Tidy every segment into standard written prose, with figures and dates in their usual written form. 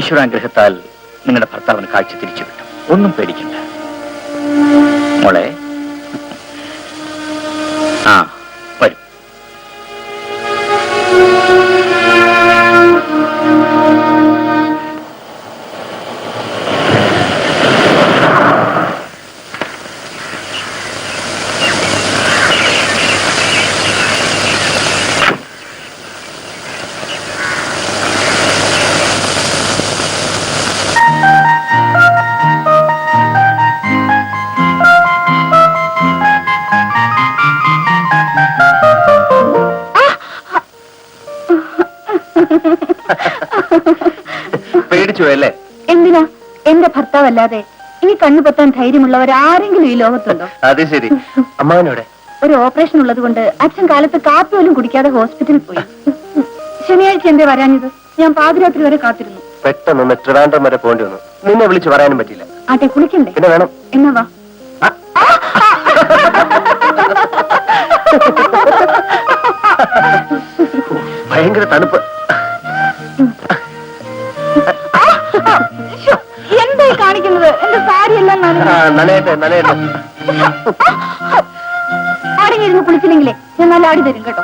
ഈശ്വരാനുഗ്രഹത്താൽ നിങ്ങളുടെ ഭർത്താവിന് കാഴ്ച തിരിച്ചു കിട്ടും. ഒന്നും പേടിക്കണ്ട മോളെ. ആ വരൂ. പേടിച്ചു അല്ലേ? എന്തിനാ? എന്റെ ഭർത്താവല്ലാതെ ഇനി കണ്ണു പൊത്താൻ ധൈര്യമുള്ളവർ ആരെങ്കിലും ഈ ലോകത്തുണ്ടോ? അത് ശരി. അമ്മാവനോടെ ഒരു ഓപ്പറേഷൻ ഉള്ളത് കൊണ്ട് അച്ഛൻ കാലത്ത് കാപ്പി പോലും കുടിക്കാതെ ഹോസ്പിറ്റലിൽ പോയി. ശനിയാഴ്ച എന്തേ വരാഞ്ഞത്? ഞാൻ പാതിരാത്രി വരെ കാത്തിരുന്നു. പെട്ടെന്ന് ട്രിവാൻഡ്രം വരെ പോകേണ്ടി വന്നു. നിന്നെ വിളിച്ചു പറയാനും പറ്റില്ല. ആട്ടെ, കുളിക്കണ്ടേ? പിന്നെ വേണം. എന്നാ വാ. ഭയങ്കര തണുപ്പ്. എന്തായി കാണിക്കുന്നത്? എന്റെ സാരി എല്ലാം നനയട്ടെ നനയട്ടെ. ആരെങ്കിലും കുളിച്ചില്ലെങ്കിലേ ഞാൻ നല്ല ആടി തരും കേട്ടോ.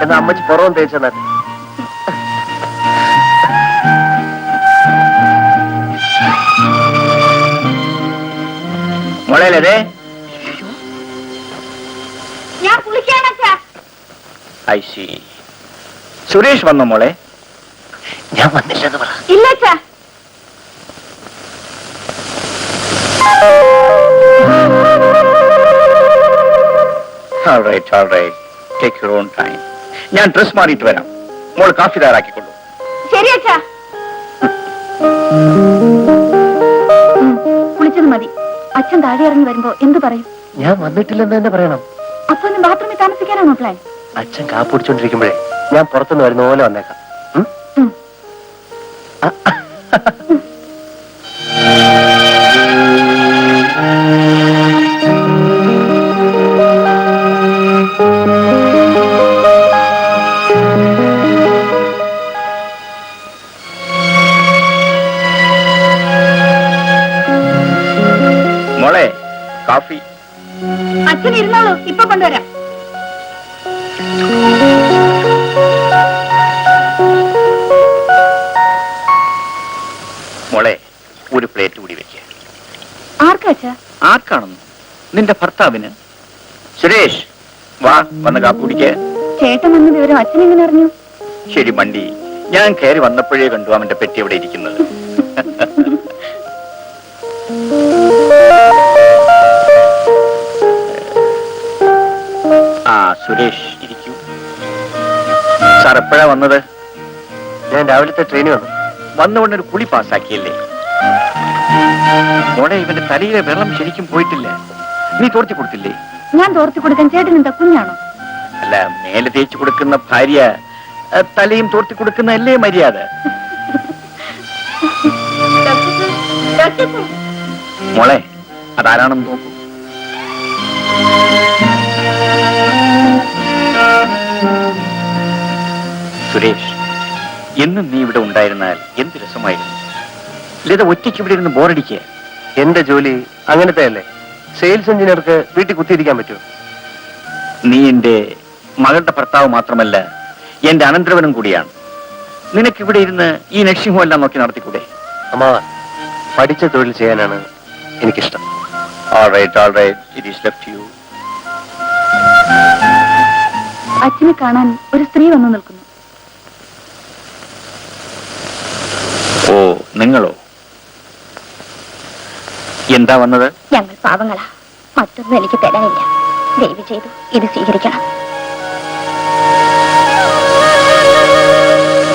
എന്നാ അമ്മച്ചി പുറവും തേച്ചെന്നാ. മോളേലേ ഞാൻ കുളിക്കാണച്ചാ. ഐശി സുരേഷ് വന്നോ മോളെ? ഞാൻ വന്നില്ലെന്ന് പറ. ഇല്ലച്ചാ. All right, all right. Take your own time. ഞാൻ ഡ്രസ് മാറിയിട്ട് വരാം. മോൾ കാഫി തയ്യാറാക്കിക്കൊള്ളൂ. ശരി അച്ഛാ. കുളിച്ചത് മതി. അച്ഛൻ താഴെ ഇറങ്ങി വരുമ്പോ എന്ത് പറയും? ഞാൻ വന്നിട്ടില്ലെന്ന് തന്നെ പറയണം. അപ്പൊ ഒന്ന് ബാത്റൂമിൽ താമസിക്കാനാണോ പ്ലാൻ? അച്ഛൻ കാപ്പ് കുടിച്ചോണ്ടിരിക്കുമ്പോഴേ ഞാൻ പുറത്തുനിന്ന് വരുന്ന പോലെ വന്നേക്കാം. മോളെ കാഫി. അച്ഛൻ ഇരുന്നോളൂ, ഇപ്പൊ കൊണ്ടുവരാം. മോളെ ഒരു പ്ലേറ്റ് കൂടി വെക്ക. ആർക്കാച്ചാ? ആർക്കാണെന്ന്? നിന്റെ ഭർത്താവിന്. സുരേഷ് വാ, വന്ന് കാപ്പി കുടിക്ക. ചേട്ടൻ വന്ന വിവരം അച്ഛൻ എങ്ങനെ അറിഞ്ഞു? ശരി മണ്ടി, ഞാൻ കയറി വന്നപ്പോഴേ കണ്ടു അവന്റെ പെട്ടി അവിടെ ഇരിക്കുന്നത്. ആ സുരേഷ് ഇരിക്കൂ. സാർ എപ്പോഴാ വന്നത്? ഞാൻ രാവിലത്തെ ട്രെയിനിൽ വന്നു. വന്നുകൊണ്ടൊരു കുളി പാസ്സാക്കിയല്ലേ? മോളെ ഇവന്റെ തലയിലെ വെള്ളം ശരിക്കും പോയിട്ടില്ല. നീ തോർത്തി കൊടുത്തില്ലേ? ഞാൻ തോർത്തി കൊടുക്കാൻ ചേട്ടൻ എന്താ കുഞ്ഞാണോ? അല്ല, മേലെ തേച്ചു കൊടുക്കുന്ന ഭാര്യ തലയും തോർത്തി കൊടുക്കുന്നതല്ലേ മര്യാദ? മോളെ അതാരാണെന്ന് നോക്കൂ. സുരേഷ്, എന്നും നീ ഇവിടെ ഉണ്ടായിരുന്നാൽ എന്ത് രസമായിരുന്നു. ലത ഒറ്റയ്ക്ക് ഇവിടെ ഇരുന്ന് ബോറടിക്കുക. എന്റെ ജോലി അങ്ങനത്തെ അല്ലേ? സെയിൽസ് എഞ്ചിനീയർക്ക് വീട്ടിൽ കുത്തിയിരിക്കാൻ പറ്റുമോ? നീ എന്റെ മകളുടെ ഭർത്താവ് മാത്രമല്ല, എന്റെ അനന്തരവനും കൂടിയാണ്. നിനക്കിവിടെ ഇരുന്ന് ഈ നഴ്സിംഗ് ഹോം എല്ലാം നോക്കി നടത്തിക്കൂടെ? അമ്മാവ, പഠിച്ച തൊഴിൽ ചെയ്യാനാണ് എനിക്കിഷ്ടം. All right, it is left to you. അച്ഛനെ കാണാൻ ഒരു സ്ത്രീ വന്നു നിൽക്കുന്നു. ഓ, നിങ്ങളോ? എന്താ വന്നത്? ഞങ്ങൾ പാവങ്ങളാ, മറ്റൊന്നും എനിക്ക് തരാനില്ല. ദയവ് ചെയ്തു ഇത് സ്വീകരിക്കണം.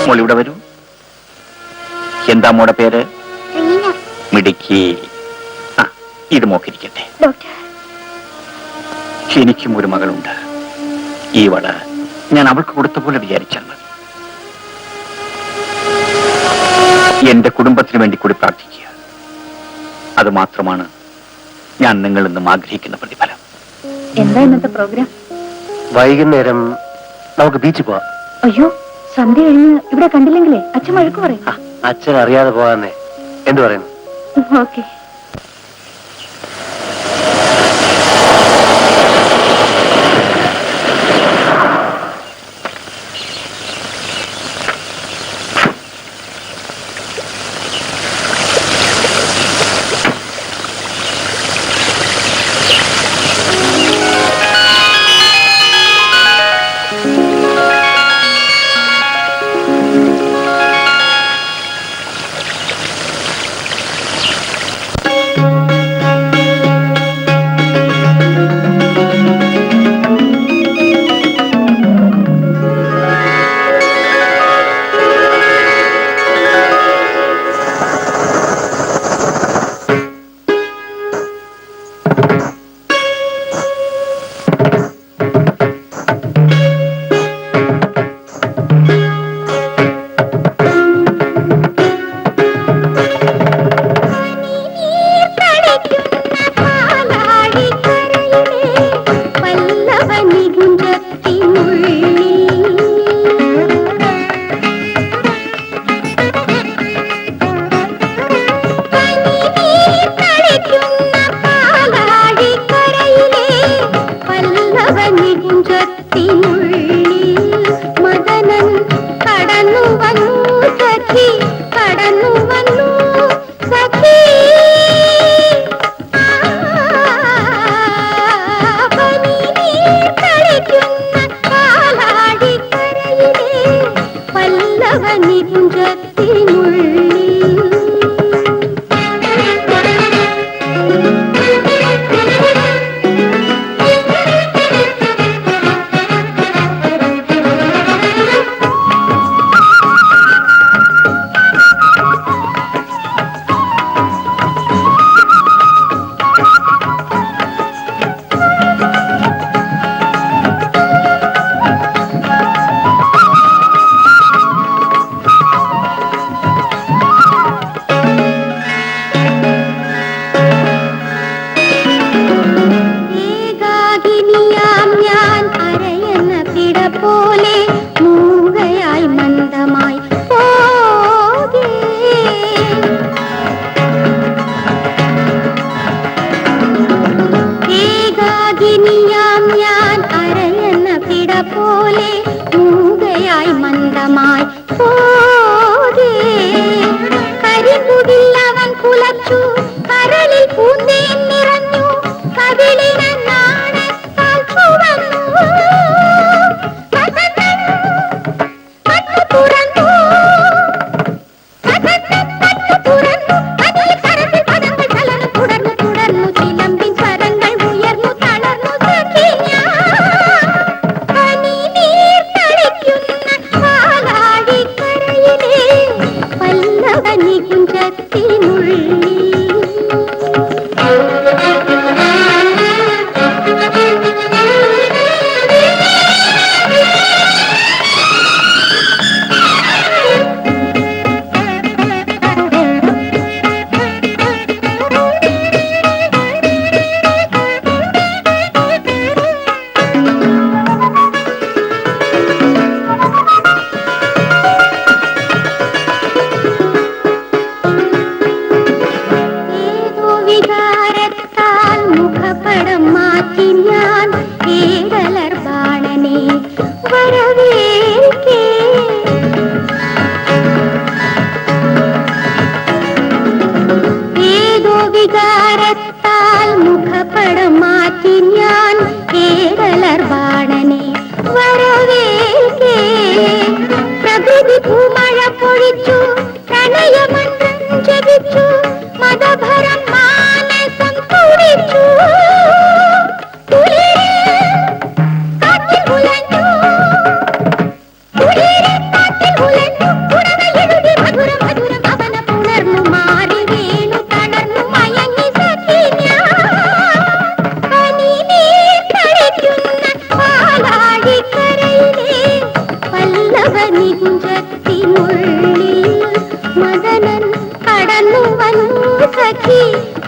മോൾ ഇവിടെ വരൂ. എന്താ മോടെ പേര്? മിടുക്കി. ആ, ഇത് മോക്കിരിക്കട്ടെ. ഡോക്ടർ, എനിക്കും ഒരു മകളുണ്ട്. ഈ വട ഞാൻ അവൾക്ക് കൊടുത്ത പോലെ വിചാരിച്ചാൽ മതി. എന്റെ കുടുംബത്തിന് വേണ്ടി കൂടി പ്രാർത്ഥിക്കുക. അത് മാത്രമാണ് ഞാൻ നിങ്ങളിൽ നിന്നും ആഗ്രഹിക്കുന്ന പ്രതിഫലം. എന്താ ഇന്നത്തെ പ്രോഗ്രാം? വൈകുന്നേരം നമുക്ക് ബീച്ചിൽ പോവാം. അയ്യോ, സന്ധ്യ കഴിഞ്ഞ് ഇവിടെ കണ്ടില്ലെങ്കിലേ അച്ഛൻ വഴക്ക് പറയും. അച്ഛൻ അറിയാതെ പോകാന്നേ. എന്തു പറയുന്നു? ഓക്കെ.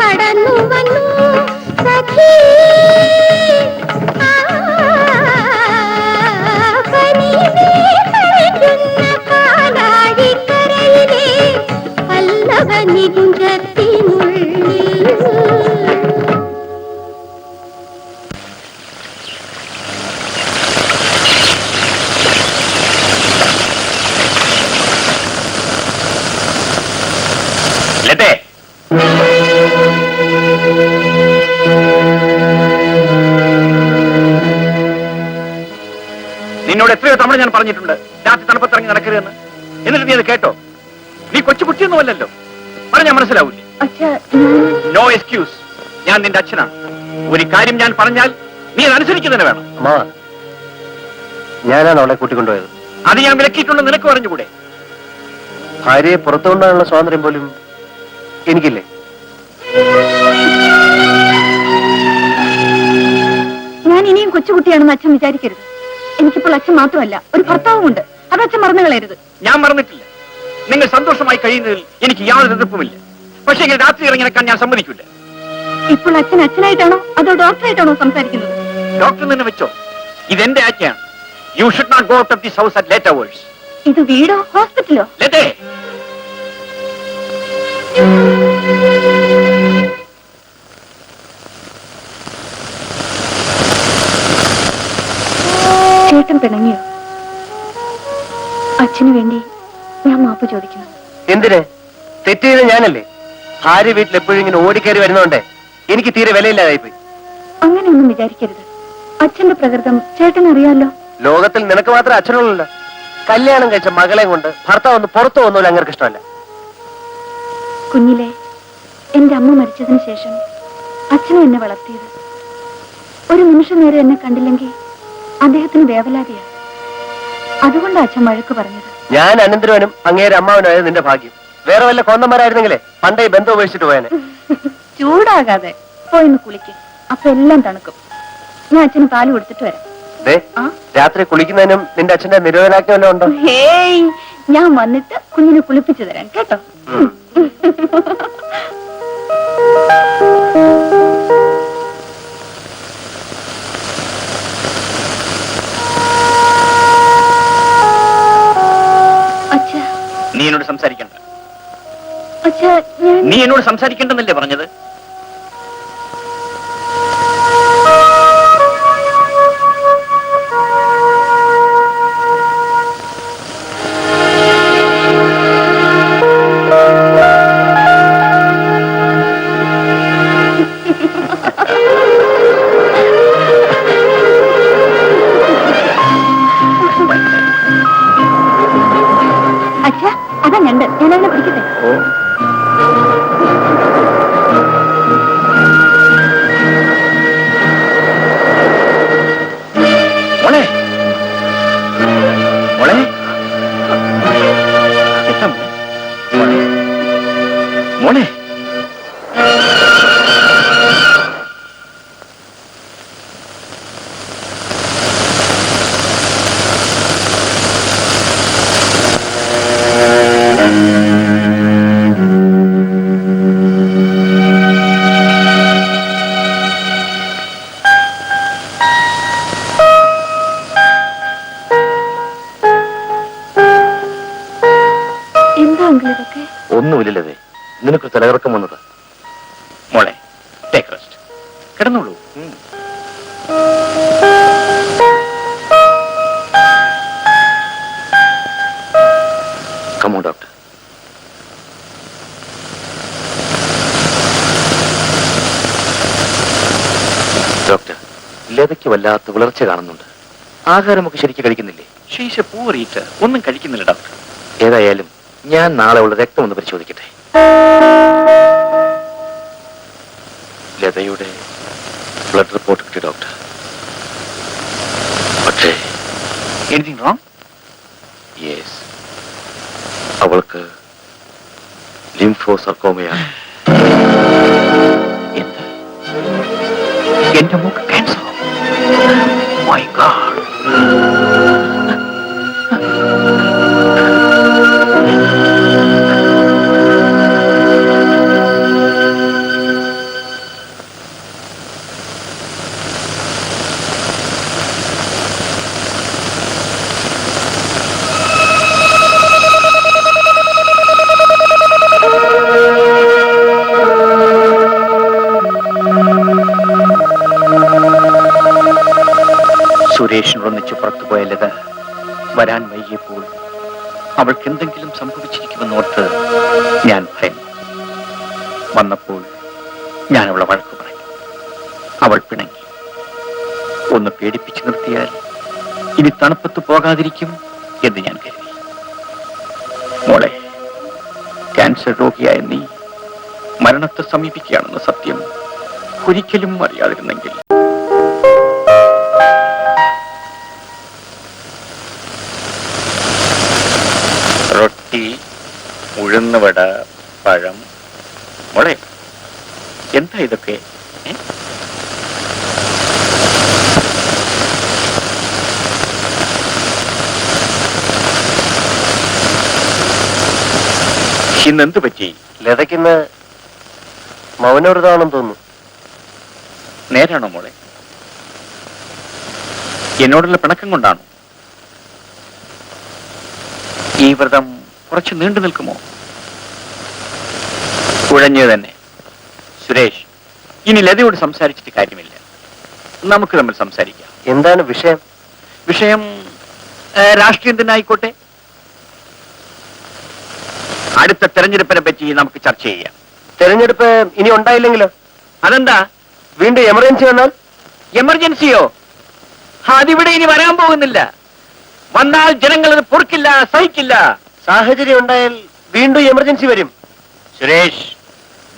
കടന്നു ലതേ, നിന്നോട് എത്രയോ തവണ ഞാൻ പറഞ്ഞിട്ടുണ്ട് രാത്രി തണുപ്പത്തിറങ്ങി നടക്കരുതെന്ന്. എന്നിട്ട് നീ അത് കേട്ടോ? നീ കൊച്ചു കുട്ടിയൊന്നുമല്ലല്ലോ, പറഞ്ഞാൽ മനസ്സിലാവൂലേ? No excuse. ഞാൻ നിന്റെ അച്ഛനാണ്. ഒരു കാര്യം ഞാൻ പറഞ്ഞാൽ നീ അത് അനുസരിക്കുന്നതിന് വേണം. ഞാനാണ് അവളെ കൂട്ടിക്കൊണ്ടുപോയത്. അത് ഞാൻ വിലക്കിയിട്ടുണ്ടെന്ന് നിനക്ക് പറഞ്ഞുകൂടെ? ഭാര്യയെ പുറത്തു കൊണ്ടുപോകാനുള്ള സ്വാതന്ത്ര്യം പോലും എനിക്കില്ലേ? ഞാൻ ഇനിയും കൊച്ചുകുട്ടിയാണെന്ന് അച്ഛൻ വിചാരിക്കരുത്. എനിക്കിപ്പോൾ അച്ഛൻ മാത്രമല്ല, ഒരു ഭർത്താവുമുണ്ട്. അത് അച്ഛൻ മറന്നു കളയരുത്. ഞാൻ മറന്നിട്ടില്ല. നിങ്ങൾ സന്തോഷമായി കഴിയുന്നതിൽ എനിക്ക് യാതൊരു എതിർപ്പുമില്ല. പക്ഷേ എങ്കിൽ രാത്രി ഇറങ്ങി നടക്കാൻ ഞാൻ സമ്മതിക്കില്ല. ഇപ്പോൾ അച്ഛൻ അച്ഛനായിട്ടാണോ അതോ ഡോക്ടറായിട്ടാണോ സംസാരിക്കുന്നത്? ഡോക്ടർ തന്നെ വെച്ചോ, ഇതെന്റെ ആജ്ഞയാണ്. You should not go out of this house at late hours. ഇത് വീടോ ഹോസ്പിറ്റലോ? ലതേ, ചേട്ടൻ പിണങ്ങിയോ? അച്ഛന് വേണ്ടി ഞാൻ മാപ്പ് ചോദിക്കുന്നു. എന്തിന്? തെറ്റ് ചെയ്ത ഞാനല്ലേ? ഭാര്യ വീട്ടിൽ എപ്പോഴും ഇങ്ങനെ ഓടിക്കയറി വരുന്നോണ്ടേ എനിക്ക് തീരെ വിലയില്ലാതായിപ്പോയി. അങ്ങനെയൊന്നും വിചാരിക്കരുത്. അച്ഛന്റെ പ്രകൃതം ചേട്ടൻ അറിയാലോ. ലോകത്തിൽ നിനക്ക് മാത്രം അച്ഛനുള്ളല്ലോ. കല്യാണം കഴിച്ച മകളെ കൊണ്ട് ഭർത്താവ് ഒന്ന് പുറത്തു പോകുന്നല്ലോ അങ്ങനെ ഇഷ്ടമല്ല. കുഞ്ഞിലെ എന്റെ അമ്മ മരിച്ചതിന് ശേഷം അച്ഛനും എന്നെ വളർത്തിയത്. ഒരു നിമിഷം നേരം എന്നെ കണ്ടില്ലെങ്കിൽ അദ്ദേഹത്തിന് വേവലാതിയാ. അതുകൊണ്ടാണ് അച്ഛൻ വഴക്ക് പറഞ്ഞത്. ഞാൻ അനന്തരവനും അങ്ങേരെ അമ്മാവനായത് നിന്റെ ഭാഗ്യം. വേറെ വല്ല കൊന്നന്മാരായിരുന്നെങ്കിലേ പണ്ടേ ബന്ധം ഉപേക്ഷിച്ചിട്ട് പോയനെ. ചൂടാകാതെ പോയിന്ന് കുളിക്ക്, അപ്പൊ എല്ലാം തണുക്കും. ഞാൻ അച്ഛന് പാല് കൊടുത്തിട്ട് വരാം. രാത്രി കുളിക്കുന്നതിനും നിന്റെ അച്ഛന്റെ നിരോധനാജ്ഞ വല്ലതും ഉണ്ടോ? ഹേയ്, ഞാൻ വന്നിട്ട് കുഞ്ഞിനെ കുളിപ്പിച്ചു തരാം കേട്ടോ. നീ എന്നോട് സംസാരിക്കണ്ട. നീ എന്നോട് സംസാരിക്കണ്ടെന്നല്ലേ പറഞ്ഞത്? അച്ഛാ, അതാ ഞണ്ട്. ഞാനതിനെ പിടിക്കട്ടെ. മോളെ, മോളെ, മോളെ, ഒന്നുമില്ലല്ലേ, നിനക്ക് തലകറക്കം വന്നത്. മോളെ, ടേക്ക് റെസ്റ്റ്, കിടന്നോളൂ. Come on doctor. ഡോക്ടർ, ലതയ്ക്ക് വല്ലാത്ത വിളർച്ച കാണുന്നുണ്ട്. ആഹാരമൊക്കെ ശരിക്കും കഴിക്കുന്നില്ലേ? ശീശ പൂറിയിട്ട് ഒന്നും കഴിക്കുന്നില്ല ഡോക്ടർ. ഏതായാലും ഞാൻ നാളെ ഉള്ള രക്തം ഒന്ന് പരിശോധിക്കട്ടെ. ലതയുടെ ബ്ലഡ് റിപ്പോർട്ട് കിട്ടി ഡോക്ടർ. പക്ഷേ എനിത്തിങ് റോങ്? യെസ്, അവൾക്ക് ലിംഫോസർക്കോമയാണ്. എന്ത്? എന്റെ മൂക്ക് ക്യാൻസർ? My god. സുരേഷിനൊന്നിച്ച് പുറത്തുപോയ ലത വരാൻ വൈകിയപ്പോൾ അവൾക്ക് എന്തെങ്കിലും സംഭവിച്ചിരിക്കുമെന്നോർത്ത് ഞാൻ ഭയന്നു. വന്നപ്പോൾ ഞാൻ അവളെ വഴക്ക് പറഞ്ഞു. അവൾ പിണങ്ങി. ഒന്ന് പേടിപ്പിച്ചു നിർത്തിയാൽ ഇനി തണുപ്പത്ത് പോകാതിരിക്കും എന്ന് ഞാൻ കരുതി. മോളെ, ക്യാൻസർ രോഗിയായ നീ മരണത്തെ സമീപിക്കുകയാണെന്ന സത്യം ഒരിക്കലും അറിയാതിരുന്നെങ്കിൽ. റൊട്ടി, ഉഴുന്നുവട, പഴം. മോളെ, എന്താ ഇതൊക്കെ? ഇന്നെന്ത് പറ്റി? ലതയ്ക്കിന്ന് മൗനവ്രതമാണെന്ന് തോന്നുന്നു. നേരാണോ മോളെ? എന്നോടുള്ള പിണക്കം കൊണ്ടാണോ? ഈ വ്രതം കുറച്ച് നീണ്ടു നിൽക്കുമോ? കുഴഞ്ഞു തന്നെ. സുരേഷ്, ഇനി ലതയോട് സംസാരിച്ചിട്ട് കാര്യമില്ല. നമുക്ക് തമ്മിൽ സംസാരിക്കാം. എന്താണ് വിഷയം? വിഷയം രാഷ്ട്രീയം തന്നെ ആയിക്കോട്ടെ. അടുത്ത തെരഞ്ഞെടുപ്പിനെ പറ്റി നമുക്ക് ചർച്ച ചെയ്യാം. തെരഞ്ഞെടുപ്പ് ഇനി ഉണ്ടായില്ലെങ്കിലോ? അതെന്താ? വീണ്ടും എമർജൻസി വന്നാൽ? എമർജൻസിയോ? അതിവിടെ ഇനി വരാൻ പോകുന്നില്ല. വന്നാൽ ജനങ്ങൾ അത് പൊറുക്കില്ല, സഹിക്കില്ല. സാഹചര്യം ഉണ്ടായാൽ വീണ്ടും എമർജൻസി വരും. Suresh,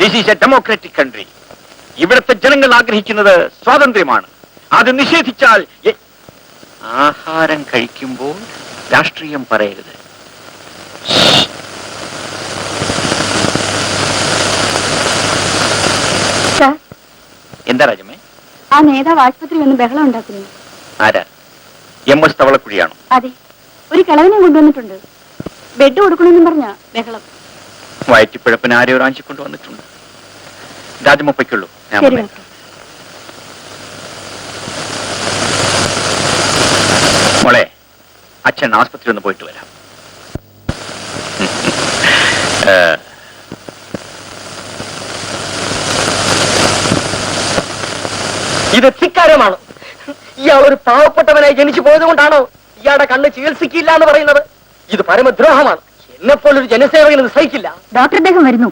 this is A democratic country. ഇവിടുത്തെ ജനങ്ങൾ ആഗ്രഹിക്കുന്നത് സ്വാതന്ത്ര്യമാണ്. അത് നിഷേധിച്ചാൽ ആഹാരം കഴിക്കുമ്പോൾ രാഷ്ട്രീയം പറയരുത്. സാർ, എന്താ രാജമേ? ആ നേതാവ് ആശുപത്രി വന്ന് ബഹളം ഉണ്ടാക്കുന്നു. ആരാ? MS തവളക്കുഴിയാണോ? അതെ, ഒരു കിളവനെ കൊണ്ടുവന്നിട്ടുണ്ട്. ബെഡ് കൊടുക്കണമെന്നും പറഞ്ഞ ബഹളം. വയറ്റിപ്പിഴപ്പിന് ആരെയോ റാഞ്ചിക്കൊണ്ട് വന്നിട്ടുണ്ട്. രാജമൊപ്പയ്ക്കുള്ളൂ. ഞാൻ ശരി വന്നേക്കാം. ഡോക്ടർ. മോളെ, അച്ഛൻ ആസ്പത്രി ഒന്ന് പോയിട്ട് വരാം. ഇത് ധിക്കാരമാണ്. ഇയാൾ ഒരു പാവപ്പെട്ടവനായി ജനിച്ചു പോയത് കൊണ്ടാണോ ഇയാളുടെ കണ്ണ് ചികിത്സിക്കില്ല എന്ന് പറയുന്നത്? ഇത് പരമദ്രോഹമാണ്. എന്നെപ്പോലൊരു ജനസേവകന് സഹിക്കില്ല. ഡോക്ടർ അദ്ദേഹം വരുന്നു.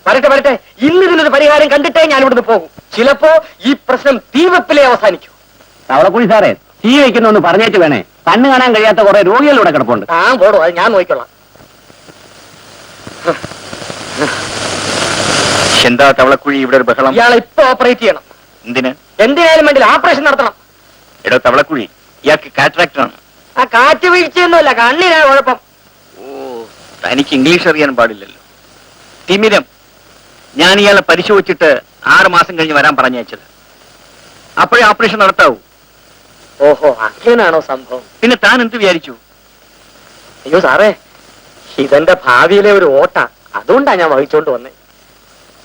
വരട്ടെ വരട്ടെ, ഇന്നിതിനൊരു പരിഹാരം കണ്ടിട്ടേ ഞാൻ ഇവിടുന്ന് പോകും. ചിലപ്പോ ഈ പ്രശ്നം തീവെപ്പിലെ അവസാനിക്കും. തവളക്കുഴി സാറേ, തീ വയ്ക്കുന്നൊന്ന് പറഞ്ഞേറ്റ് വേണേ. കണ്ണ് കാണാൻ കഴിയാത്ത കുറെ രോഗികളിവിടെ കിടപ്പുണ്ട്. താൻ പോടോ, അത് ഞാൻ നോക്കിക്കൊള്ളാം. എന്താ തവളക്കുഴി ഇവിടെ ഒരു ബഹളം? ഇയാളെ ഇപ്പൊ ഓപ്പറേറ്റ് ചെയ്യണം. എന്തിന്? എന്തിനായാലും വേണ്ടില്ല, ഓപ്പറേഷൻ നടത്തണം. എടോ തവളക്കുഴി, ഇയാൾക്ക് കാറ്ററാക്ടറാണ്. ആ കാറ്റ് വീഴ്ചയൊന്നുമല്ല, കണ്ണിനാ കുഴപ്പം. ഓ, തനിക്ക് ഇംഗ്ലീഷ് അറിയാൻ പാടില്ലല്ലോ. തിമിരം. ഞാൻ ഇയാളെ പരിശോധിച്ചിട്ട് 6 മാസം കഴിഞ്ഞ് വരാൻ പറഞ്ഞയച്ചത്. അപ്പോഴേ ഓപ്പറേഷൻ നടത്താവൂ. ഓഹോ, അങ്ങനാണോ സംഭവം? പിന്നെ താൻ എന്ത് വിചാരിച്ചു? അയ്യോ സാറേ, ഇതെന്റെ ഭാവിയിലെ ഒരു ഓട്ട. അതുകൊണ്ടാ ഞാൻ വഹിച്ചോണ്ട് വന്നേ.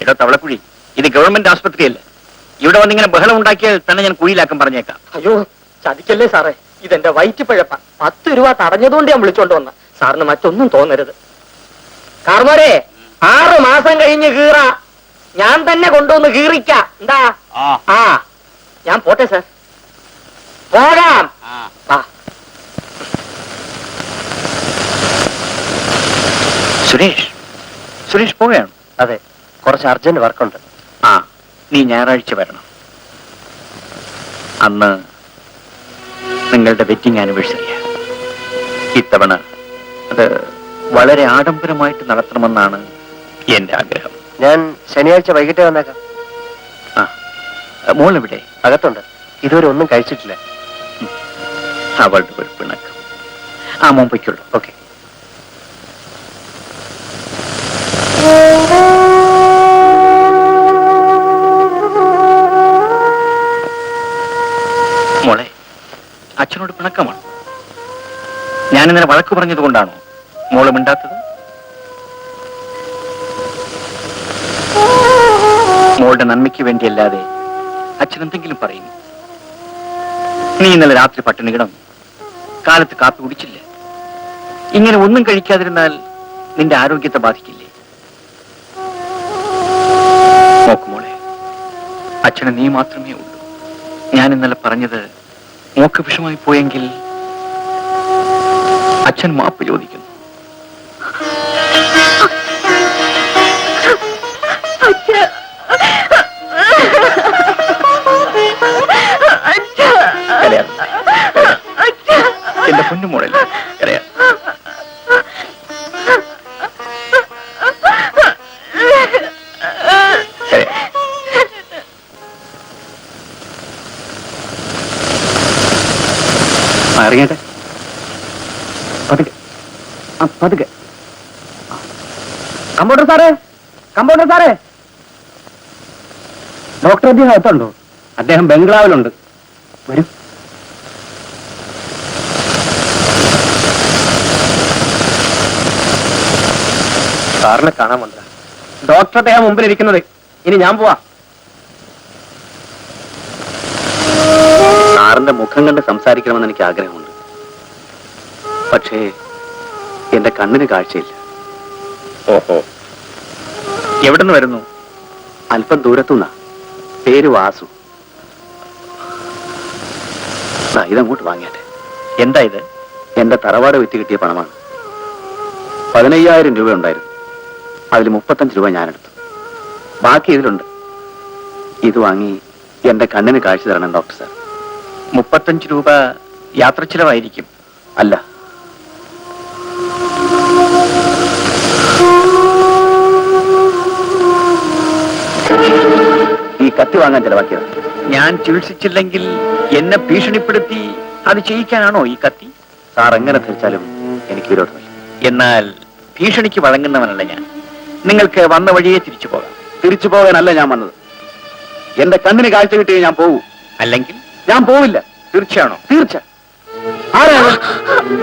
എടോ തവളക്കുഴി, ഇത് ഗവൺമെന്റ് ആസ്പത്രിയല്ല. ഇവിടെ വന്നിങ്ങനെ ബഹളം ഉണ്ടാക്കിയാൽ തന്നെ ഞാൻ കുഴിയിലാക്കാൻ പറഞ്ഞേക്കാം. അയ്യോ, ചതിക്കല്ലേ സാറേ, ഇതെന്റെ വയറ്റിപ്പഴപ്പ. 10 രൂപ തടഞ്ഞതുകൊണ്ട് ഞാൻ വിളിച്ചോണ്ട് വന്ന. സാറിന് മറ്റൊന്നും തോന്നരുത്. കാർമോരെ, 6 മാസം കഴിഞ്ഞ് കീറ. ഞാൻ തന്നെ കൊണ്ടുവന്ന് കീറിക്ക. എന്താ? ആ, ഞാൻ പോട്ടെ സാർ. പോകാം. ആ. സുരേഷ് പോവുകയാണ്? അതെ, കുറച്ച് അർജന്റ് വർക്കുണ്ട്. ആ, നീ ഞായറാഴ്ച വരണം. അന്ന് നിങ്ങളുടെ വെഡിങ് ആനിവേഴ്സറിയാണ്. ഇത്തവണ അത് വളരെ ആഡംബരമായിട്ട് നടത്തണമെന്നാണ് എന്റെ ആഗ്രഹം. ഞാൻ ശനിയാഴ്ച വൈകിട്ടേ വന്നേക്കാം. ആ, മോളെവിടെ? അകത്തുണ്ട്. ഇതുവരെ ഒന്നും കഴിച്ചിട്ടില്ല. അവളുടെ ഒരു പിണക്കം. ആ, മുമ്പയ്ക്കുള്ളൂ. ഓക്കെ. മോളെ, അച്ഛനോട് പിണക്കമാണ്. ഞാനിന്നലെ വഴക്ക് പറഞ്ഞത് കൊണ്ടാണോ മോള് മിണ്ടാത്തത്? മോളുടെ നന്മയ്ക്ക് വേണ്ടിയല്ലാതെ അച്ഛൻ എന്തെങ്കിലും പറയുന്നു. നീ ഇന്നലെ രാത്രി പട്ടിണി കിടന്നു, കാലത്ത് കാപ്പി കുടിച്ചില്ല. ഇങ്ങനെ ഒന്നും കഴിക്കാതിരുന്നാൽ നിന്റെ ആരോഗ്യത്തെ ബാധിക്കില്ലേ? നോക്കു മോളെ, അച്ഛന് നീ മാത്രമേ ഉള്ളൂ. ഞാൻ ഇന്നലെ പറഞ്ഞത് മോക്ക് വിഷമായി പോയെങ്കിൽ അച്ഛൻ മാപ്പ് ചോദിക്കുന്നു. അച്ഛ എന്റെ പൊന്നുമോളല്ലേ കരയാ. ഇറങ്ങിട്ടെ പതുക്കെ പതുക്കെ. കമ്പൗണ്ടർ സാറേ, കമ്പൗണ്ടർ സാറേ, ഡോക്ടർ അദ്ദേഹം അകത്തുണ്ടോ? അദ്ദേഹം ബംഗ്ലാവിലുണ്ട്. വരൂ. സാറിനെ കാണാൻ വന്നതാ. ഡോക്ടർ അദ്ദേഹം മുമ്പിൽ ഇരിക്കുന്നത്. ഇനി ഞാൻ പോവാ. സാറിന്റെ മുഖം കണ്ട് സംസാരിക്കണമെന്ന് എനിക്ക് ആഗ്രഹമുണ്ട്. പക്ഷേ എന്റെ കണ്ണിന് കാഴ്ചയില്ല. ഓഹോ, എവിടുന്ന് വരുന്നു? അല്പം ദൂരത്തുനിന്നാ. പേര് വാസു. ഇതങ്ങോട്ട് വാങ്ങിയാട്ടെ. എന്താ ഇത്? എന്റെ തറവാട് വിറ്റ് കിട്ടിയ പണമാണ്. 15,000 രൂപ ഉണ്ടായിരുന്നു. അതിൽ 35 രൂപ ഞാനെടുത്തു. ബാക്കി ഇതിലുണ്ട്. ഇത് വാങ്ങി എന്റെ കണ്ണിന് കാഴ്ച തരണം ഡോക്ടർ സാർ. 35 രൂപ യാത്ര ചിലവായിരിക്കും. അല്ല, ഈ കത്തി വാങ്ങാൻ ചെലവാക്കിയത്. ഞാൻ ചികിത്സിച്ചില്ലെങ്കിൽ എന്നെ ഭീഷണിപ്പെടുത്തി അത് ചെയ്യിക്കാനാണോ ഈ കത്തി? സാർ എങ്ങനെ ധരിച്ചാലും എനിക്ക് വിരോധമില്ല. എന്നാൽ ഭീഷണിക്ക് വഴങ്ങുന്നവനല്ല ഞാൻ. നിങ്ങൾക്ക് വന്ന വഴിയെ തിരിച്ചു പോകാം. തിരിച്ചു പോകാനല്ല ഞാൻ വന്നത്. എന്റെ കണ്ണിന് കാഴ്ച കിട്ടിയേ ഞാൻ പോകൂ. അല്ലെങ്കിൽ ഞാൻ പോവില്ല. തീർച്ചയാണോ? തീർച്ച. ആരാണ്?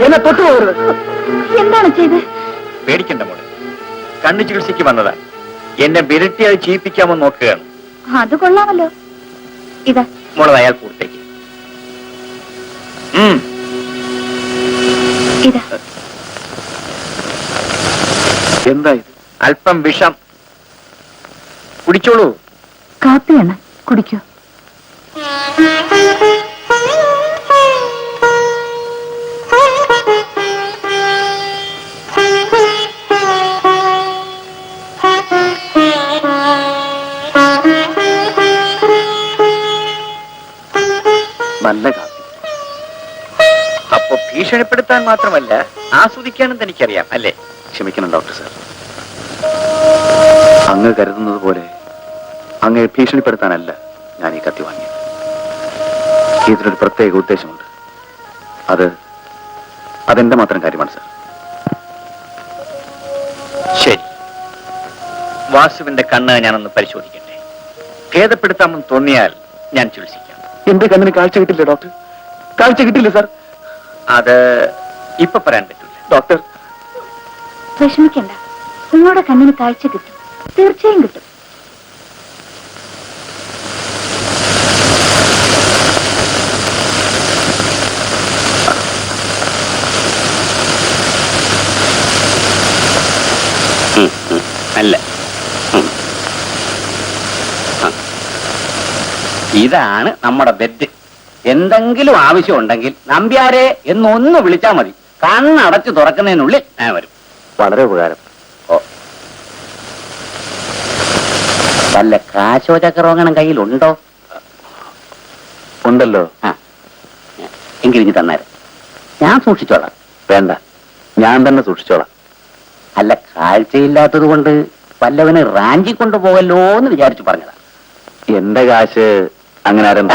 എന്നെ തൊട്ടുപോകരുത്. എന്താണ് ചെയ്ത്? പേടിക്കണ്ട മോളെ, കണ്ണു ചികിത്സയ്ക്ക് വന്നതാ. എന്നെ വിരട്ടി അത് ചെയ്യിപ്പിക്കാമെന്ന് നോക്കുകയാണ്. അത് കൊള്ളാമല്ലോ. ഇതാ മോളെ അയാൾ കൂട്ടേക്ക്. ഇതാ. എന്താ ഇത്? അല്പം വിഷം. കുടിച്ചോളൂ. കാപ്പിയാണ്, കുടിക്കൂ. നല്ല കാപ്പി. അപ്പൊ ഭീഷണിപ്പെടുത്താൻ മാത്രമല്ല, ആസ്വദിക്കാനും തനിക്കറിയാം അല്ലേ? ക്ഷമിക്കണം ഡോക്ടർ സാർ. അങ്ങ് കരുതുന്നത് പോലെ അങ്ങയെ ഭീഷണിപ്പെടുത്താനല്ല ഞാൻ ഈ കത്തി വാങ്ങിയത്. ഇതിനൊരു പ്രത്യേക ഉദ്ദേശമുണ്ട്. അതെന്റെ മാത്രം കാര്യമാണ് സാർ. ശരി, വാസുവിന്റെ കണ്ണ് ഞാനൊന്ന് പരിശോധിക്കട്ടെ. ഭേദപ്പെടുത്താമെന്ന് തോന്നിയാൽ ഞാൻ ചികിത്സിക്കാം. എന്റെ കണ്ണിന് കാഴ്ച കിട്ടില്ല ഡോക്ടർ. കാഴ്ച കിട്ടില്ല സാർ. അത് ഇപ്പൊ പറയാൻ പറ്റില്ല ഡോക്ടർ. വിഷമിക്കണ്ട, നിങ്ങളുടെ കണ്ണിന് കാഴ്ച കിട്ടും. തീർച്ചയായും കിട്ടും. അല്ല, ഇതാണ് നമ്മുടെ ബെഡ്. എന്തെങ്കിലും ആവശ്യമുണ്ടെങ്കിൽ നമ്പ്യാരെ എന്നൊന്ന് വിളിച്ചാൽ മതി. കണ്ണടച്ച് തുറക്കുന്നതിനുള്ളിൽ ഞാൻ വരും. വളരെ ഉപകാരം. വല്ല കാശോ ചക്രവങ്ങണം കയ്യിലുണ്ടോ? ഉണ്ടല്ലോ. എങ്കിൽ ഇനി തന്നേരം ഞാൻ സൂക്ഷിച്ചോളാം. വേണ്ട, ഞാൻ തന്നെ സൂക്ഷിച്ചോളാം. അല്ല, കാഴ്ചയില്ലാത്തത് കൊണ്ട് വല്ലവന് റാഞ്ചി കൊണ്ടുപോകല്ലോ എന്ന് വിചാരിച്ചു പറഞ്ഞതാ. എന്റെ കാശ് അങ്ങനെ ആരും.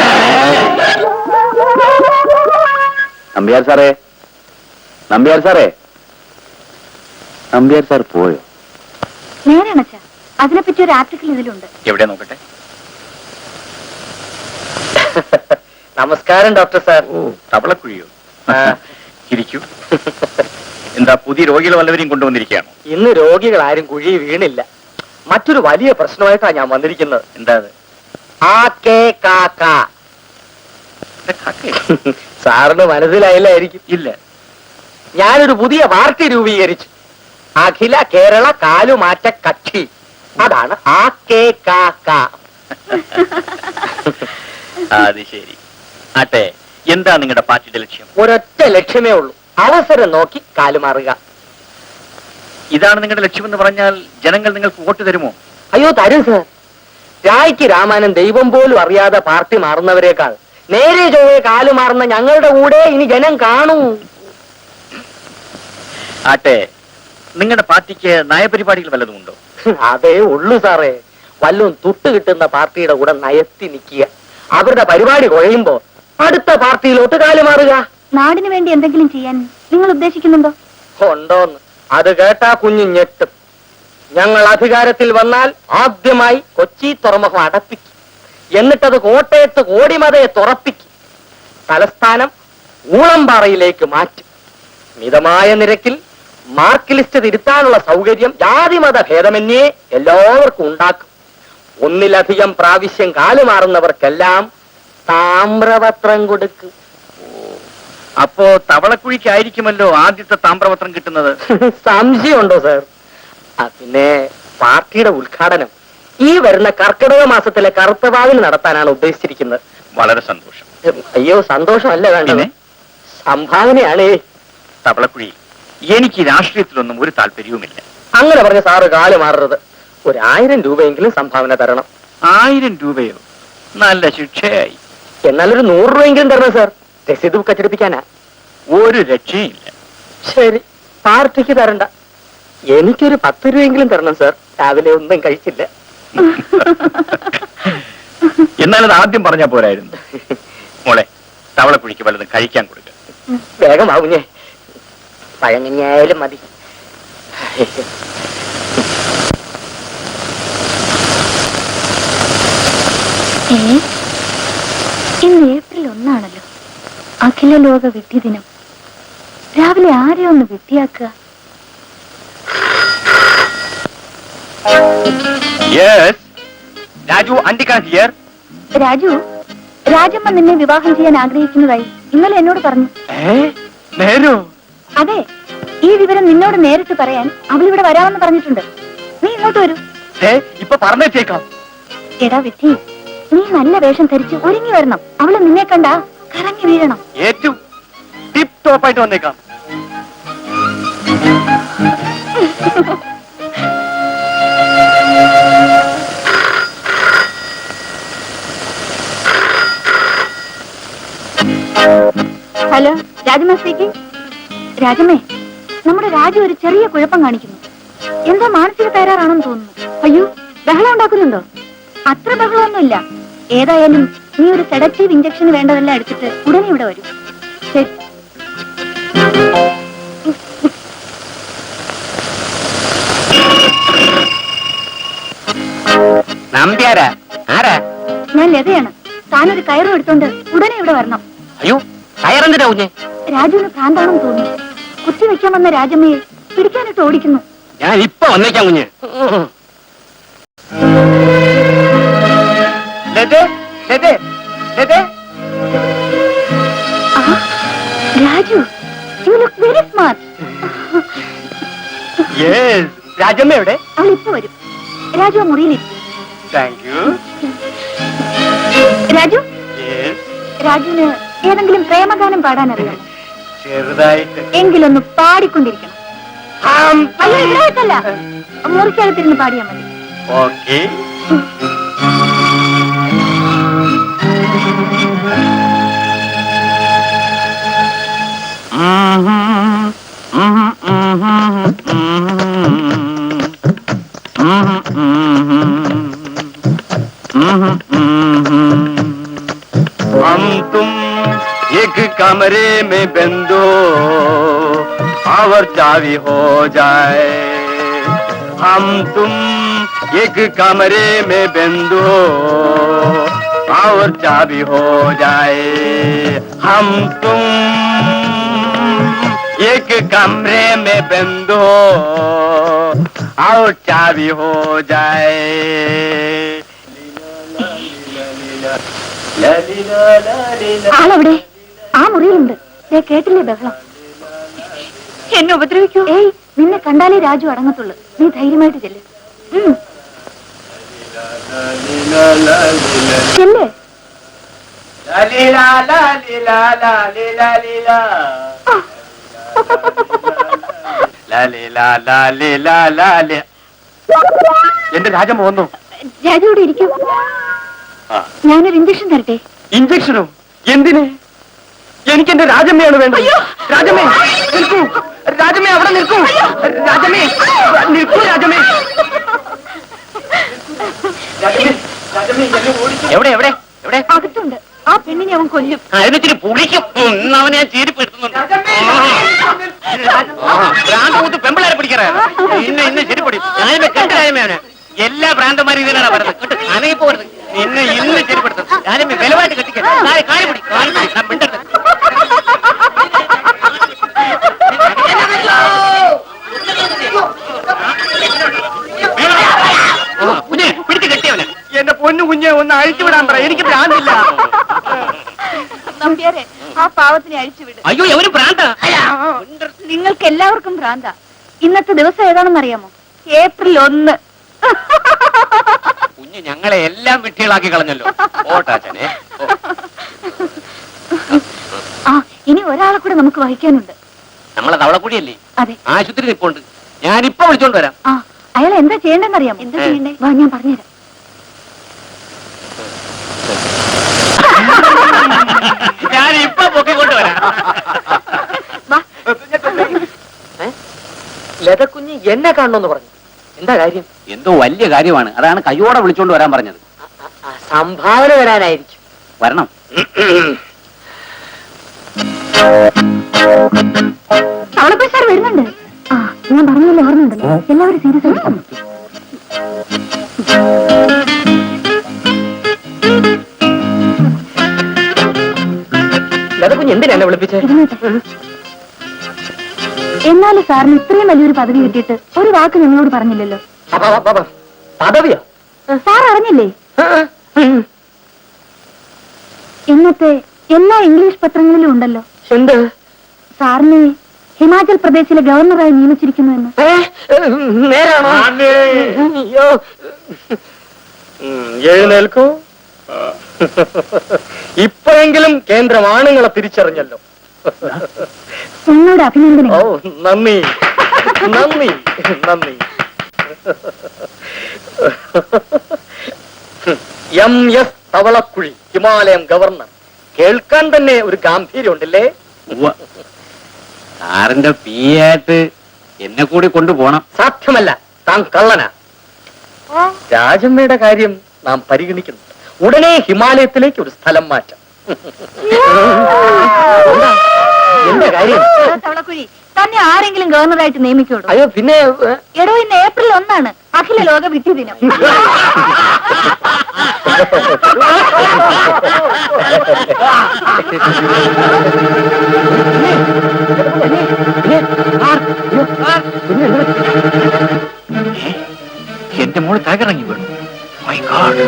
നമ്പ്യാർ സാറേ, നമ്പ്യാർ സാറേ. നമ്പ്യാർ സാർ പോയോ? നേരാണ് അച്ഛാ. അതിനെപ്പറ്റി ഒരു ആർട്ടിക്കിൾ ഇതിലുണ്ട്. എവിടെ നോക്കട്ടെ. നമസ്കാരം ഡോക്ടർ സാർ. ഓ, തവളക്കുഴിയോ? ഇരിക്കൂ. എന്താ, പുതിയ രോഗികൾ വല്ലവരെയും കൊണ്ടുവന്നിരിക്കുകയാണോ? ഇന്ന് രോഗികൾ ആരും കുഴി വീണില്ല. മറ്റൊരു വലിയ പ്രശ്നമായിട്ടാണ് ഞാൻ വന്നിരിക്കുന്നത്. എന്താ അത്? സാറിന് മനസ്സിലായില്ലായിരിക്കും. ഇല്ല. ഞാനൊരു പുതിയ പാർട്ടി രൂപീകരിച്ചു. അഖില കേരള കാലുമാറ്റ കക്ഷി. അതാണ് അത് ശരി. ആട്ടെ, എന്താ നിങ്ങളുടെ പാർട്ടിയുടെ ലക്ഷ്യം? ഒരൊറ്റ ലക്ഷ്യമേ ഉള്ളൂ, അവസരം നോക്കി കാലുമാറുക. ഇതാണ് നിങ്ങളുടെ ലക്ഷ്യമെന്ന് പറഞ്ഞാൽ ജനങ്ങൾ നിങ്ങൾക്ക് വോട്ട് തരുമോ? അയ്യോ, തരും സാർ. രായ്ക്ക് രാമാനൻ ദൈവം പോലും അറിയാതെ പാർട്ടി മാറുന്നവരെക്കാൾ നേരെ ചൊവ്വേ കാലുമാറുന്ന ഞങ്ങളുടെ കൂടെ ഇനി ജനം കാണൂ. ആട്ടെ, നിങ്ങളുടെ പാർട്ടിക്ക് നയപരിപാടികൾ വല്ലതും ഉണ്ടോ? അതേ ഉള്ളു സാറേ. വല്ലതും തുട്ട് കിട്ടുന്ന പാർട്ടിയുടെ കൂടെ നയത്തി നിൽക്കുക. അവരുടെ പരിപാടി കുഴയുമ്പോ അടുത്ത പാർട്ടിയിലോട്ട് കാലുമാറുക. നാടിന് വേണ്ടി എന്തെങ്കിലും ചെയ്യാൻ നിങ്ങൾ ഉദ്ദേശിക്കുന്നുണ്ടോ? ഉണ്ടോന്ന് അത് കേട്ടാ കുഞ്ഞു ഞെട്ടും. ഞങ്ങൾ അധികാരത്തിൽ വന്നാൽ ആദ്യമായി കൊച്ചി തുറമുഖം അടപ്പിക്കും. എന്നിട്ടത് കോട്ടയത്ത് കോടിമതയെ തുറപ്പിക്കും. തലസ്ഥാനം ഊളംപാറയിലേക്ക് മാറ്റും. മിതമായ നിരക്കിൽ മാർക്ക് ലിസ്റ്റ് തിരുത്താനുള്ള സൗകര്യം ജാതിമത ഭേദമന്യേ എല്ലാവർക്കും ഉണ്ടാക്കും. ഒന്നിലധികം പ്രാവശ്യം കാലുമാറുന്നവർക്കെല്ലാം താമ്രപത്രം കൊടുക്കും. അപ്പോ തവളക്കുഴിക്കായിരിക്കുമല്ലോ ആദ്യത്തെ താമ്രപത്രം കിട്ടുന്നത്. സംശയമുണ്ടോ സാർ? പിന്നെ പാർട്ടിയുടെ ഉദ്ഘാടനം ഈ വരുന്ന കർക്കിടക മാസത്തിലെ കറുത്തവാവിൽ നടത്താനാണ് ഉദ്ദേശിച്ചിരിക്കുന്നത്. വളരെ സന്തോഷം. അയ്യോ, സന്തോഷമല്ല വേണ്ടത്, പിന്നെ? സംഭാവനയാണ്. തവളക്കുഴി, എനിക്ക് രാഷ്ട്രീയത്തിലൊന്നും ഒരു താല്പര്യവുമില്ല. അങ്ങനെ പറഞ്ഞ സാറ് കാല് മാറരുത്. 1000 രൂപയെങ്കിലും സംഭാവന തരണം. 1000 രൂപയോ? നല്ല ശിക്ഷയായി. എന്നാലൊരു 100 രൂപയെങ്കിലും തരണം സാർ. രസീത് ബുക്ക് അച്ചടിപ്പിക്കാനാ. ഒരു രക്ഷയില്ല. ശരി, പാർട്ടിക്ക് തരണ്ട. എനിക്കൊരു 10 രൂപയെങ്കിലും തരണം സാർ. രാവിലെ ഒന്നും കഴിച്ചില്ല. എന്നാലത് ആദ്യം പറഞ്ഞാ പോരായിരുന്നു. മോളെ, തവളക്കുഴിക്ക് വല്ലതും കഴിക്കാൻ കൊടുക്കുക. വേഗം ആവുഞ്ഞേ, പഴങ്ങഞ്ഞായാലും മതി. ഇന്ന് ഏപ്രിൽ 1 അഖില ലോക വിഡ്ഢി ദിനം. രാവിലെ ആരെ ഒന്ന് വിഡ്ഢിയാക്കുക? രാജു അണ്ടിക്കാൻ ഹിയർ. രാജു, രാജമ്മ നിന്നെ വിവാഹം ചെയ്യാൻ ആഗ്രഹിക്കുന്നതായി ഇന്നലെ എന്നോട് പറഞ്ഞു. നേരോ? അതെ, ഈ വിവരം നിന്നോട് നേരിട്ട് പറയാൻ അവളിവിടെ വരാമെന്ന് പറഞ്ഞിട്ടുണ്ട്. നീ ഇങ്ങോട്ട് വരൂ. ഇപ്പൊ പറഞ്ഞേക്കാം. എടാ വിഡ്ഢി, നീ നല്ല വേഷം ധരിച്ച് ഒരുങ്ങി വരണം. അവള് നിന്നെ കണ്ടാ കറങ്ങി വീഴണം. ഏറ്റവും ടിപ്പ് ടോപ്പായിട്ട് വന്നേക്കാം. Hello, Rajamma speaking. രാജമ്മേ, നമ്മുടെ രാജു ഒരു ചെറിയ കുഴപ്പം കാണിക്കുന്നു. എന്തോ മാനസിക തകരാറാണെന്ന് തോന്നുന്നു. അയ്യോ, ബഹളം ഉണ്ടാക്കുന്നുണ്ടോ? അത്ര ബഹളമൊന്നുമില്ല. ഏതായാലും നീ ഒരു സെഡക്റ്റീവ് ഇഞ്ചക്ഷൻ വേണ്ടതെല്ലാം എടുത്തിട്ട് ഉടനെ ഇവിടെ വരും. ശരി. നമ്പ്യാരാ? ആരാ? ഞാൻ ലതയാണ്. താനൊരു കയറും എടുത്തോണ്ട് ഉടനെ ഇവിടെ വരണം. അയ്യോ, കയറെന്തിനാ കുഞ്ഞെ? രാജുവിന് ഭ്രാന്താണെന്ന് തോന്നുന്നു. കുത്തിവെക്കാൻ വന്ന രാജമ്മയെ പിടിക്കാനിട്ട് ഓടിക്കുന്നു. ഞാൻ ഇപ്പൊ വന്നേക്കാം കുഞ്ഞ്. Raju, you look very smart. Rajamma എവിടെ? അവൾ ഇപ്പൊ വരും. രാജു ആ മുറിയിലിരിക്കും. Thank you. രാജു, രാജുവിന് ഏതെങ്കിലും പ്രേമഗാനം പാടാൻ അറിയാമോ? ചെറുതായിട്ട്. എങ്കിലൊന്ന് പാടിക്കൊണ്ടിരിക്കണം. അയ്യോ, ഇവിടെ വെച്ചല്ല, മുറിക്കകത്തിരുന്ന് പാടിയാ മതി. ഓക്കെ. हम तुम एक कमरे में बंदो और चावी हो जाए. हम तुम एक कमरे में बंदो और चाबी हो जाए. हम तुम एक कमरे में बंदो और चाबी हो जाए. ആളെവിടെ? ആ മുറിയിലുണ്ട്. കേട്ടില്ലേ ബഹളം? എന്നെ ഉപദ്രവിക്കൂ? ഏയ്, നിന്നെ കണ്ടാലേ രാജു അടങ്ങത്തുള്ളൂ. നീ ധൈര്യമായിട്ട് ചെല്ല്. ചെല്ലേ. എന്റെ രാജമ്മ വന്നു. രാജു ഇവിടെ ഇരിക്കും. ഞാനൊരു ഇഞ്ചക്ഷൻ തരട്ടെ? ഇഞ്ചക്ഷനോ? എന്തിന്? എനിക്ക് എന്റെ രാജമ്മയാണ് വേണ്ടത്. രാജമ്മേ, നിൽക്കൂ. രാജമേ അവിടെ നിൽക്കൂ. രാജമേ നിൽക്കൂ. രാജമേ എവിടെ എവിടെ എവിടെ അകത്തുണ്ട്. ആ പെണ്ണിനെ അവൻ കൊല്ലും. അതിനിച്ചിരി പുളിക്കും. അവനെ ഞാൻ ചീരിപ്പെടുത്തുന്നുണ്ട്. ഭ്രാന്തൂത്ത് പെമ്പിളാരെ പിടിക്കാറ് ഇന്ന് ശരിപ്പൊടി. ഞാനിപ്പോ കെട്ടരായ്മയാണ്. എല്ലാ ഭ്രാന്തന്മാരും ഇതിനാണ് പറയുന്നത്. കേട്ട് അനങ്ങി പോകരുത്. ഇന്ന് ശരിപ്പെടുത്തും. ഞാനിപ്പോ ബലമായിട്ട് കെട്ടിക്കാം. കാല് പിടി ഞാൻ മിണ്ടരുത്. കുഞ്ഞെ പിടിച്ച് കെട്ടിയവനെ. എന്റെ പൊന്നു കുഞ്ഞെ ഒന്ന് അഴിച്ചുവിടാൻ പറ. എനിക്ക് ഭ്രാന്തില്ല. നമ്പ്യാരെ ആ പാവത്തിനെ അഴിച്ചുവിട്. അയ്യോ എവന് ഭ്രാന്ത. നിങ്ങൾക്ക് എല്ലാവർക്കും ഭ്രാന്ത. ഇന്നത്തെ ദിവസം ഏതാണെന്ന് അറിയാമോ? ഏപ്രിൽ 1. കുഞ്ഞ് ഞങ്ങളെ എല്ലാം വിട്ടികളാക്കി കളഞ്ഞല്ലോ. ഓട്ടാച്ചനെ. ആ ഇനി ഒരാളെ കൂടെ നമുക്ക് വഹിക്കാനുണ്ട്. നമ്മളെ തവളക്കുടിയല്ലേ? അതെ. ആശുപത്രി നിപ്പുണ്ട്. ഞാനിപ്പോ വിളിച്ചോണ്ട് വരാം. ആ അയാൾ എന്താ ചെയ്യേണ്ടെന്ന് അറിയാമോ? എന്താ ചെയ്യണ്ടേ? വാ ഞാൻ പറഞ്ഞുതരാം. ഞാനിപ്പോ പൊക്കിക്കൊണ്ട് വരാം. വാ. ലതക്കുഞ്ഞ് എന്നെ കാണണമെന്ന് പറഞ്ഞു. എന്താ കാര്യം? എന്തോ വലിയ കാര്യമാണ്. അതാണ് കയ്യോടെ വിളിച്ചോണ്ട് വരാൻ പറഞ്ഞത്. സംഭാവന വരാനായിരിക്കും. വരണം. തവളപ്പൻ സാർ വരുന്നുണ്ട്. ആ ഞാൻ പറഞ്ഞല്ലോ, ഓർമ്മയുണ്ടല്ലോ. എല്ലാവരും സീരിയസ് ആയിരിക്കും. ലതക്കുഞ്ഞ് എന്തിനാ എന്നെ വിളിപ്പിച്ചത്? എന്നാലും സാറിന് ഇത്രയും വലിയൊരു പദവി കിട്ടിയിട്ട് ഒരു വാക്ക് ഞങ്ങളോട് പറഞ്ഞില്ലല്ലോ. പദവിയോ? സാർ അറിഞ്ഞില്ലേ? ഇന്നത്തെ എല്ലാ ഇംഗ്ലീഷ് പത്രങ്ങളിലും ഉണ്ടല്ലോ. എന്ത്? സാറിനെ ഹിമാചൽ പ്രദേശിലെ ഗവർണറായി നിയമിച്ചിരിക്കുന്നു എന്ന്. നേരാണോ? അയ്യോ. എഴുന്നേൽക്കൂ. ഇപ്പോഴെങ്കിലും കേന്ദ്രം ആണുങ്ങളെ തിരിച്ചറിഞ്ഞല്ലോ. ഞങ്ങളുടെ അഭിനന്ദനം. ഓ നന്ദി നന്ദി നന്ദി. MS തവളക്കുഴി ഹിമാലയം ഗവർണർ. കേൾക്കാൻ തന്നെ ഒരു ഗാംഭീര്യം ഉണ്ടല്ലേ? സാറിന്റെ പി ആയിട്ട് എന്നെ കൂടി കൊണ്ടുപോണം. സാധ്യമല്ല. താൻ കള്ളനാ. രാജമ്മയുടെ കാര്യം നാം പരിഗണിക്കുന്നു. ഉടനെ ഹിമാലയത്തിലേക്ക് ഒരു സ്ഥലം മാറ്റം. എന്റെ കാര്യം? തവളക്കുഴി തന്നെ ആരെങ്കിലും ഗവർണറായിട്ട് നിയമിക്കോളൂ. അയ്യോ പിന്നെ എടോ ഇന്ന് ഏപ്രിൽ 1 അഖില ലോക വിദ്യ ദിനം. എന്റെ മോള് തകറങ്ങി വീണു. My God.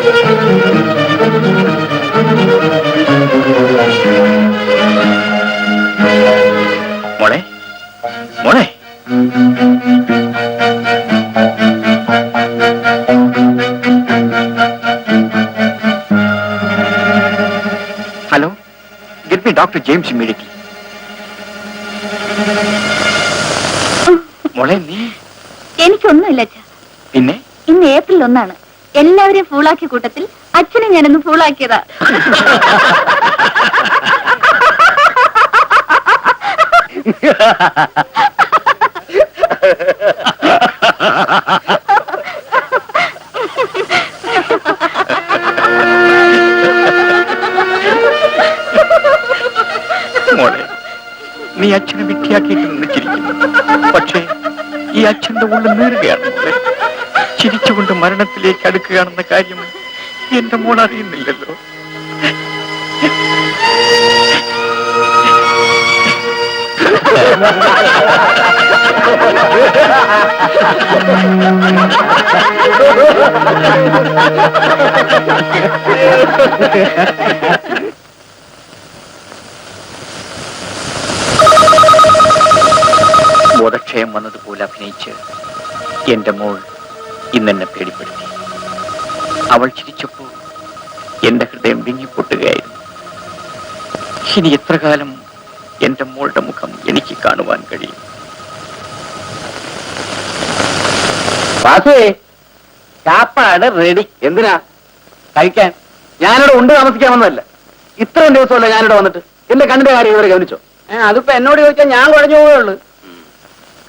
മോളെ മോളെ. Hello, get me doctor James immediately. മോളെ നീ? എനിക്കൊന്നുമില്ല അച്ഛാ. പിന്നെ ഇന്ന് ഏപ്രിൽ 1 എല്ലാവരെയും ഫൂളാക്കിയ കൂട്ടത്തിൽ അച്ഛനെ ഞാനൊന്ന് ഫൂളാക്കിയതാ. മോളെ, നീ അച്ഛനെ വിട്ടിയാക്കിയിട്ട് നിന്നിച്ചിരിക്കുന്നു. പക്ഷേ ഈ അച്ഛന്റെ ഉള്ളിൽ നേറുകയാണ് മോളെ. ചിരിച്ചുകൊണ്ട് മരണത്തിലേക്ക് അടുക്കുകയാണെന്ന കാര്യം എന്റെ മോൾ അറിയുന്നില്ലല്ലോ. ബോധക്ഷയം വന്നതുപോലെ അഭിനയിച്ച് എന്റെ മോൾ ഇന്നെന്നെ പേടിപ്പെടുത്തി. അവൾ ചിരിച്ചപ്പോൾ എന്റെ ഹൃദയം വിങ്ങിപ്പൊട്ടുകയായിരുന്നു. ഇനി എത്ര കാലം എന്റെ മോളുടെ മുഖം എനിക്ക് കാണുവാൻ കഴിയും? ചാപ്പാട് റെഡി. എന്തിനാ? കഴിക്കാൻ. ഞാനിവിടെ ഉണ്ട് താമസിക്കാമെന്നല്ല. ഇത്രയും ദിവസമല്ല ഞാനിവിടെ വന്നിട്ട്. എന്റെ കണ്ണിന്റെ കാര്യം ഇവരെ ഗവനിച്ചോ? അതിപ്പോ എന്നോട് ചോദിച്ചാൽ ഞാൻ കുഴഞ്ഞു പോവുകയുള്ളൂ.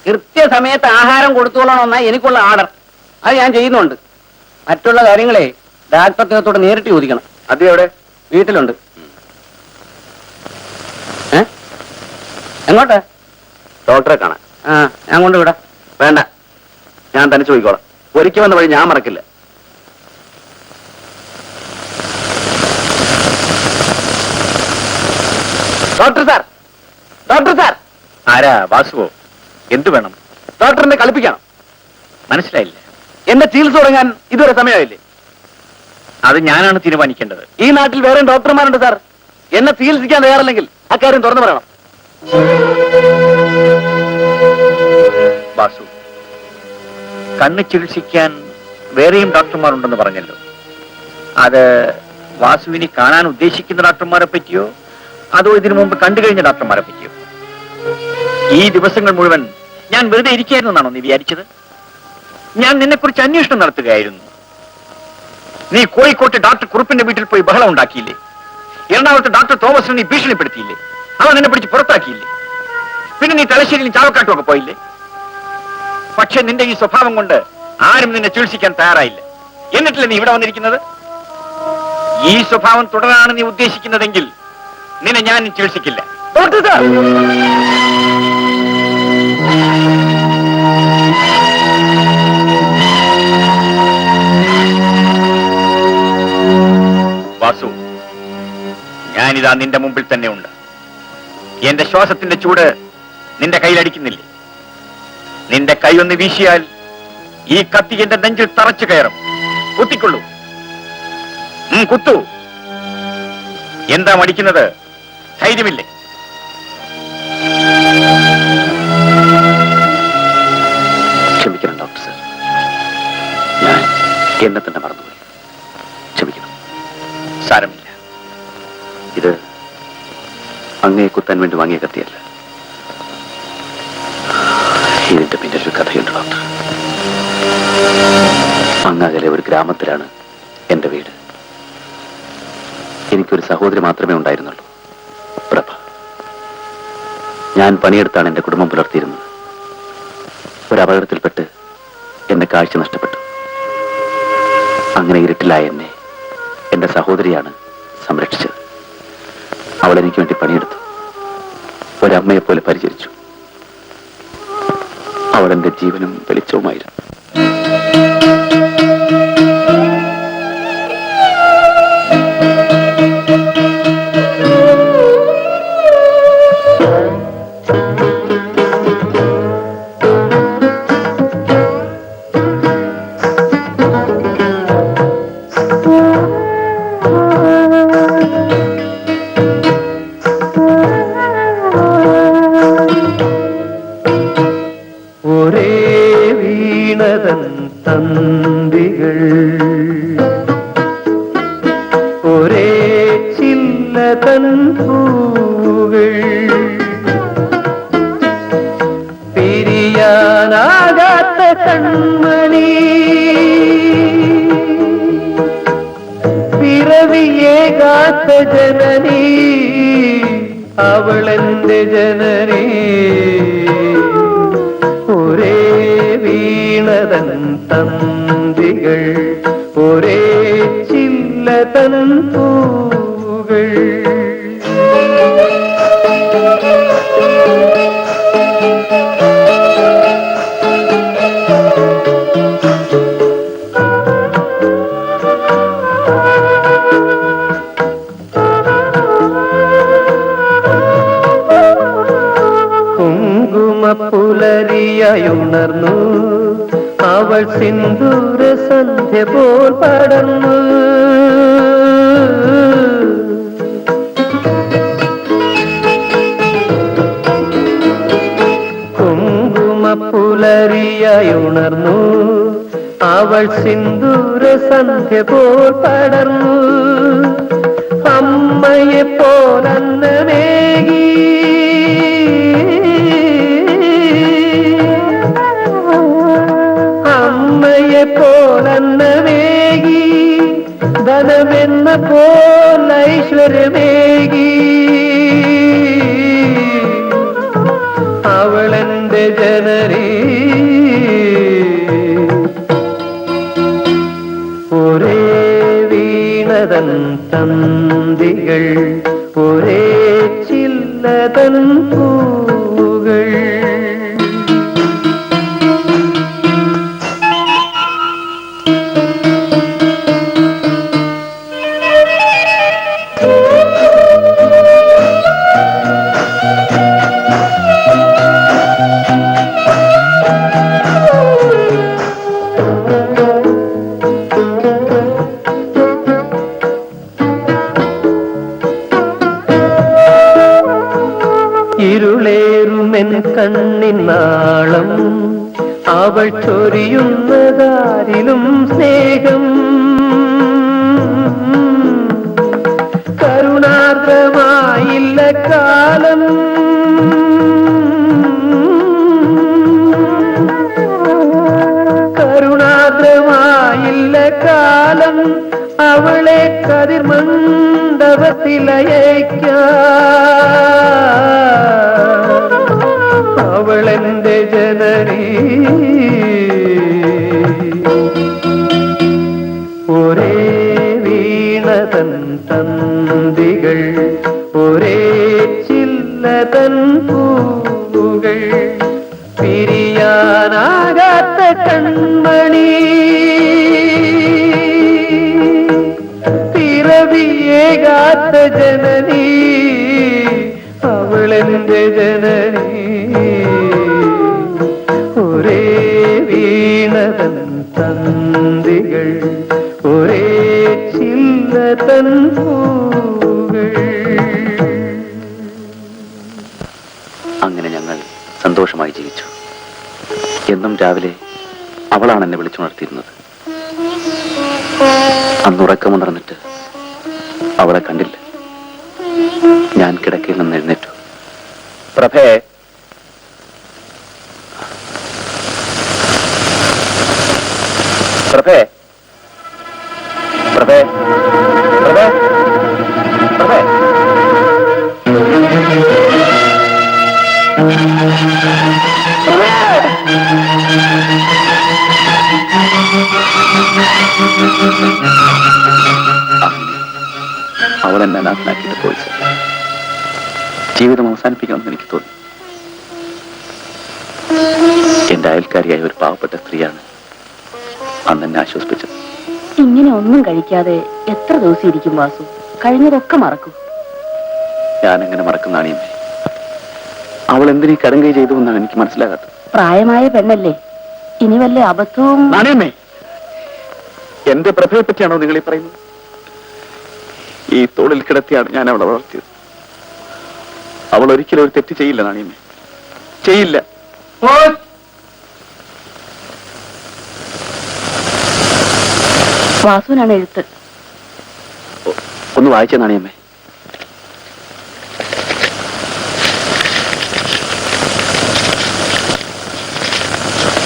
കൃത്യസമയത്ത് ആഹാരം കൊടുത്തോളണമെന്നാ എനിക്കുള്ള ആർഡർ. അത് ഞാൻ ചെയ്യുന്നുണ്ട്. മറ്റുള്ള കാര്യങ്ങളെ ഡാക്ടറത്തോട് നേരിട്ട് ചോദിക്കണം. അത് എവിടെ? വീട്ടിലുണ്ട്. എങ്ങോട്ടാ? ഡോക്ടറെ കാണാൻ. ആ, ഞാൻ കൊണ്ടുവിടാം. വേണ്ട, ഞാൻ തന്നെ ചോദിക്കോളാം. ഒരിക്കൽ വന്ന വഴി ഞാൻ മറക്കില്ല. Doctor sir, doctor sir. ആരാ? വാസുവോ? എന്തു വേണം? ഡോക്ടറിനെ കളിപ്പിക്കണം. മനസ്സിലായില്ല. എന്നെ ചികിത്സ തുടങ്ങാൻ ഇതുവരെ സമയമായില്ലേ? അത് ഞാനാണ് തീരുമാനിക്കേണ്ടത്. ഈ നാട്ടിൽ വേറെ ഡോക്ടർമാരുണ്ട് സാർ. എന്നെ ചികിത്സിക്കാൻ തയ്യാറല്ലെങ്കിൽ അക്കാര്യം തുറന്നു പറയണം. വാസു, കണ്ണ് ചികിത്സിക്കാൻ വേറെയും ഡോക്ടർമാരുണ്ടെന്ന് പറഞ്ഞല്ലോ. അത് വാസുവിനെ കാണാൻ ഉദ്ദേശിക്കുന്ന ഡോക്ടർമാരെ പറ്റിയോ അതോ ഇതിനു മുമ്പ് കണ്ടു കഴിഞ്ഞ ഡോക്ടർമാരെ പറ്റിയോ? ഈ ദിവസങ്ങൾ മുഴുവൻ ഞാൻ വെറുതെ ഇരിക്കുകയായിരുന്നാണോ നീ വിചാരിച്ചത്? ഞാൻ നിന്നെക്കുറിച്ച് അന്വേഷണം നടത്തുകയായിരുന്നു. നീ കോഴിക്കോട്ട് ഡോക്ടർ കുറുപ്പിന്റെ വീട്ടിൽ പോയി ബഹളം ഉണ്ടാക്കിയില്ലേ? എറണാകുളത്ത് ഡോക്ടർ തോമസിനെ നീ ഭീഷണിപ്പെടുത്തിയില്ലേ? അവൻ നിന്നെ പിടിച്ച് പുറത്താക്കിയില്ലേ? പിന്നെ നീ തലശ്ശേരിയിലും ചാവക്കാട്ടും ഒക്കെ പോയില്ലേ? പക്ഷെ നിന്റെ ഈ സ്വഭാവം കൊണ്ട് ആരും നിന്നെ ചികിത്സിക്കാൻ തയ്യാറായില്ല. എന്നിട്ടില്ല നീ ഇവിടെ വന്നിരിക്കുന്നത്. ഈ സ്വഭാവം തുടരാനാണ് നീ ഉദ്ദേശിക്കുന്നതെങ്കിൽ നിന്നെ ഞാൻ ചികിത്സിക്കില്ല. ഡോക്ടർ സാർ, വാസു, ഞാനിതാ നിന്റെ മുമ്പിൽ തന്നെ ഉണ്ട്. എന്റെ ശ്വാസത്തിന്റെ ചൂട് നിന്റെ കയ്യിലടിക്കുന്നില്ലേ? നിന്റെ കൈ ഒന്ന് വീശിയാൽ ഈ കത്തി എന്റെ നെഞ്ചിൽ തറച്ചു കയറും. കുത്തിക്കൊള്ളൂ. കുത്തു. എന്താ മടിക്കുന്നത്? ധൈര്യമില്ലേ? ക്ഷമിക്കണം ഡോക്ടർ സർ, ഞാൻ എന്നെ തന്നെ മറന്നുപോയി. ക്ഷമിക്കണം. സാരമില്ല. ഇത് അങ്ങയെ കുത്താൻ വേണ്ടി വാങ്ങിയ കത്തിയല്ല. ഇതിന്റെ പിന്നിലൊരു കഥയുണ്ട് ഡോക്ടർ. അങ്ങകലെ ഒരു ഗ്രാമത്തിലാണ് എന്റെ വീട്. എനിക്കൊരു സഹോദരി മാത്രമേ ഉണ്ടായിരുന്നുള്ളൂ, പ്രഭ. ഞാൻ പണിയെടുത്താണ് എന്റെ കുടുംബം പുലർത്തിയിരുന്നത്. ഒരു അപകടത്തിൽപ്പെട്ട് എന്റെ കാഴ്ച നഷ്ടപ്പെട്ടു. അങ്ങനെ ഇരുട്ടിലായ എന്നെ എന്റെ സഹോദരിയാണ് സംരക്ഷിച്ചത്. അവൾ എനിക്ക് വേണ്ടി പണിയെടുത്തു. ഒരമ്മയെ പോലെ പരിചരിച്ചു. അവൾ എന്റെ ജീവനും വെളിച്ചവുമായിരുന്നു. തന്തികൾ ഒരേ ചില്ലതൻ പൂകൾ പിരിയാനാകാത്ത കൺമണി പിറവിയേകാത്ത ജനനി അവളെന്റെ ജനനി ഒരേ വീണതൻ തന്തികൾ ഒരേ ചില്ലതൻ പൂകൾ പുലരിയായുണർന്നു അവൾ സിന്ദൂര സന്ധ്യ പോൽ പടർന്നു കുങ്കുമ പുലരിയായുണർന്നു അവൾ സിന്ദൂര സന്ധ്യ പോൽ പടർന്നു അമ്മയെ പോലന്നമേകി പോലന്നമേകി ധനമെന്ന പോലൈശ്വര്യമേകി അവളെന്റെ ജനനി തന്തികൾ ഒരേ ചില്ലതൻ പൂവുകൾ. ഇരുളേറുമെൻ കണ്ണിനാളം അവൾ ചൊരിയുന്നതാരിലും സ്നേഹം. കരുണാർദ്രമായില്ല കാലം, കരുണാർദ്രമായില്ല കാലം അവളെ കതിർമണ്ഡപത്തിലയയ്ക്കാം. അവളെന്റെ ജനനീ. ഒരേ വീണതൻ തന്തികൾ ഒരേ ചില്ലതൻ പൂവുകൾ. പിരിയാനാകാത്ത കൺമണി, പിറവിയേകാത്ത ജനനീ. അവളെന്റെ ജനനീ. ഒരേ വീണതൻ തന്തികൾ ഒരേ ചില്ലതൻ പൂവുകൾ. അങ്ങനെ ഞങ്ങൾ സന്തോഷമായി ജീവിച്ചു. എന്നും രാവിലെ അവളാണ് എന്നെ വിളിച്ചുണർത്തിയിരുന്നത്. അന്ന് ഉറക്കമുണർന്നിട്ട് അവളെ കണ്ടില്ല. ഞാൻ കിടക്കയിൽ നിന്ന് എഴുന്നേറ്റു. പ്രഭേ, പ്രഭേ, പ്രഭേ, പ്രഭേ, പ്രഭേ. അവൾ എന്നെ നാട്ടിലാക്കിയിട്ട് പോയി. ജീവിതം അവസാനിപ്പിക്കണമെന്ന് എനിക്ക് തോന്നി. എന്റെ അയൽക്കാരിയായ ഒരു പാവപ്പെട്ട സ്ത്രീയാണ് അന്ന് എന്നെ ആശ്വസിപ്പിച്ചത്. ഇങ്ങനെ ഒന്നും കഴിക്കാതെ എത്ര ദിവസം ഇരിക്കും വാസു? കഴിഞ്ഞതൊക്കെ മറക്കും. ഞാനെങ്ങനെ മറക്കുന്നതാണ് അമ്മേ? അവൾ എന്തിനീ കടങ്കൈ ചെയ്തു എന്നാണ് എനിക്ക് മനസ്സിലാകാത്തത്. പ്രായമായ പെണ്ണല്ലേ, ഇനി വല്ല അബദ്ധവും. നാണിയമ്മേ, എന്റെ പ്രഭയെ പറ്റിയാണോ നിങ്ങൾ ഈ പറയുന്നത്? ഈ തോളിൽ കിടത്തിയാണ് ഞാൻ അവളെ വളർത്തിയത്. അവൾ ഒരിക്കലും ഒരു തെറ്റ് ചെയ്യില്ല നാണിയമ്മേ, ചെയ്യില്ല. വാസുവിനാണ് എഴുത്ത്. ഒന്ന് വായിച്ച നാണിയമ്മേ.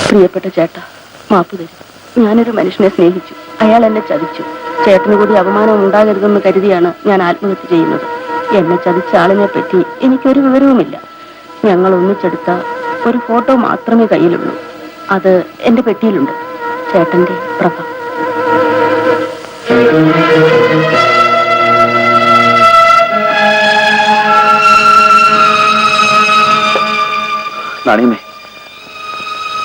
പ്രിയപ്പെട്ട ചേട്ടാ, മാപ്പു തരും. ഞാനൊരു മനുഷ്യനെ സ്നേഹിച്ചു, അയാൾ എന്നെ ചതിച്ചു. ചേട്ടന് കൂടി അപമാനം ഉണ്ടാകരുതെന്ന് കരുതിയാണ് ഞാൻ ആത്മഹത്യ ചെയ്യുന്നത്. എന്നെ ചതിച്ച ആളിനെ പറ്റി എനിക്കൊരു വിവരവുമില്ല. ഞങ്ങൾ ഒന്നിച്ചെടുത്ത ഒരു ഫോട്ടോ മാത്രമേ കയ്യിലുള്ളൂ. അത് എന്റെ പെട്ടിയിലുണ്ട്. ചേട്ടന്റെ പ്രഭ. നാണിയമ്മേ,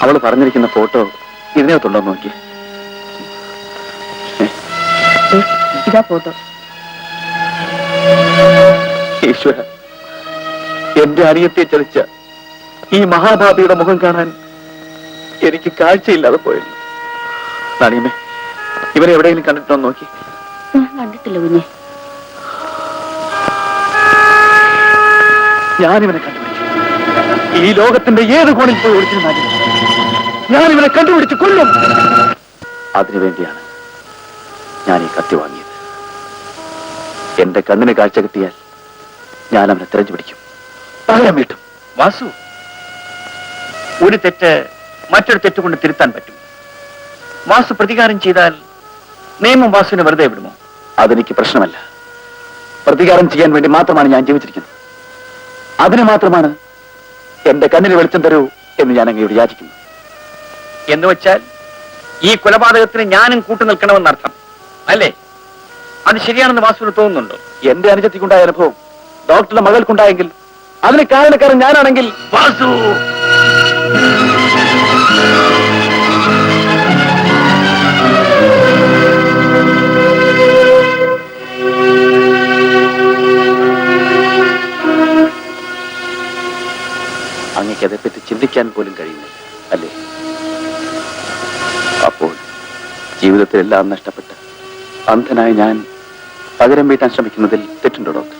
അവള് പറഞ്ഞിരിക്കുന്ന ഫോട്ടോ ഇതിനകത്തുണ്ടോ നോക്കി. ഇതാ ഫോട്ടോ. ഈശ്വര, എന്റെ അനിയത്തെ ചതിച്ച ഈ മഹാഭാപിയുടെ മുഖം കാണാൻ എനിക്ക് കാഴ്ചയില്ലാതെ പോയല്ലോ. നാണിയമ്മേ, ഇവരെ എവിടെയെങ്കിലും കണ്ടിട്ടോ നോക്കി. ഞാൻ കണ്ടിട്ടില്ല കുഞ്ഞെ. ഞാനിവനെ കണ്ടുപിടിച്ചു. ഈ ലോകത്തിന്റെ ഏത് കോണിൽ പോയി ഒളിച്ചിരുന്നാലും ഞാനിവനെ കണ്ടുപിടിച്ച് കൊല്ലും. അതിനുവേണ്ടിയാണ് ഞാൻ ഈ കത്തി വാങ്ങിയത്. എന്റെ കണ്ണിന് കാഴ്ച കിട്ടിയാൽ ഞാൻ അവനെ തിരഞ്ഞു പിടിക്കും, പറയാൻ വീട്ടും. വാസു, ഒരു തെറ്റ് മറ്റൊരു തെറ്റ് കൊണ്ട് തിരുത്താൻ പറ്റും. വാസു പ്രതികാരം ചെയ്താൽ നിയമം വാസുവിനെ വെറുതെ വിടുമോ? അതെനിക്ക് പ്രശ്നമല്ല. പ്രതികാരം ചെയ്യാൻ വേണ്ടി മാത്രമാണ് ഞാൻ ജീവിച്ചിരിക്കുന്നത്. അതിന് മാത്രമാണ് എന്റെ കണ്ണിന് വെളിച്ചം തരൂ എന്ന് ഞാൻ അങ്ങയോട് യാചിക്കുന്നു. എന്ന് വെച്ചാൽ ഈ കൊലപാതകത്തിന് ഞാനും കൂട്ടു നിൽക്കണമെന്നർത്ഥം അല്ലേ? അത് ശരിയാണെന്ന് വാസുവിന് തോന്നുന്നുണ്ടോ? എന്റെ അനുജത്തിക്കുണ്ടായ അനുഭവം ഡോക്ടറുടെ മകൾക്കുണ്ടായെങ്കിൽ അതിന് കാരണക്കാരൻ ഞാനാണെങ്കിൽ വാസു അങ്ങക്ക് അതേപ്പറ്റി ചിന്തിക്കാൻ പോലും കഴിയുന്നില്ല അല്ലേ? അപ്പോൾ ജീവിതത്തിലെല്ലാം നഷ്ടപ്പെട്ട് അന്ധനായ ഞാൻ പകരം വീട്ടാൻ ശ്രമിക്കുന്നതിൽ തെറ്റുണ്ടോ ഡോക്ടർ?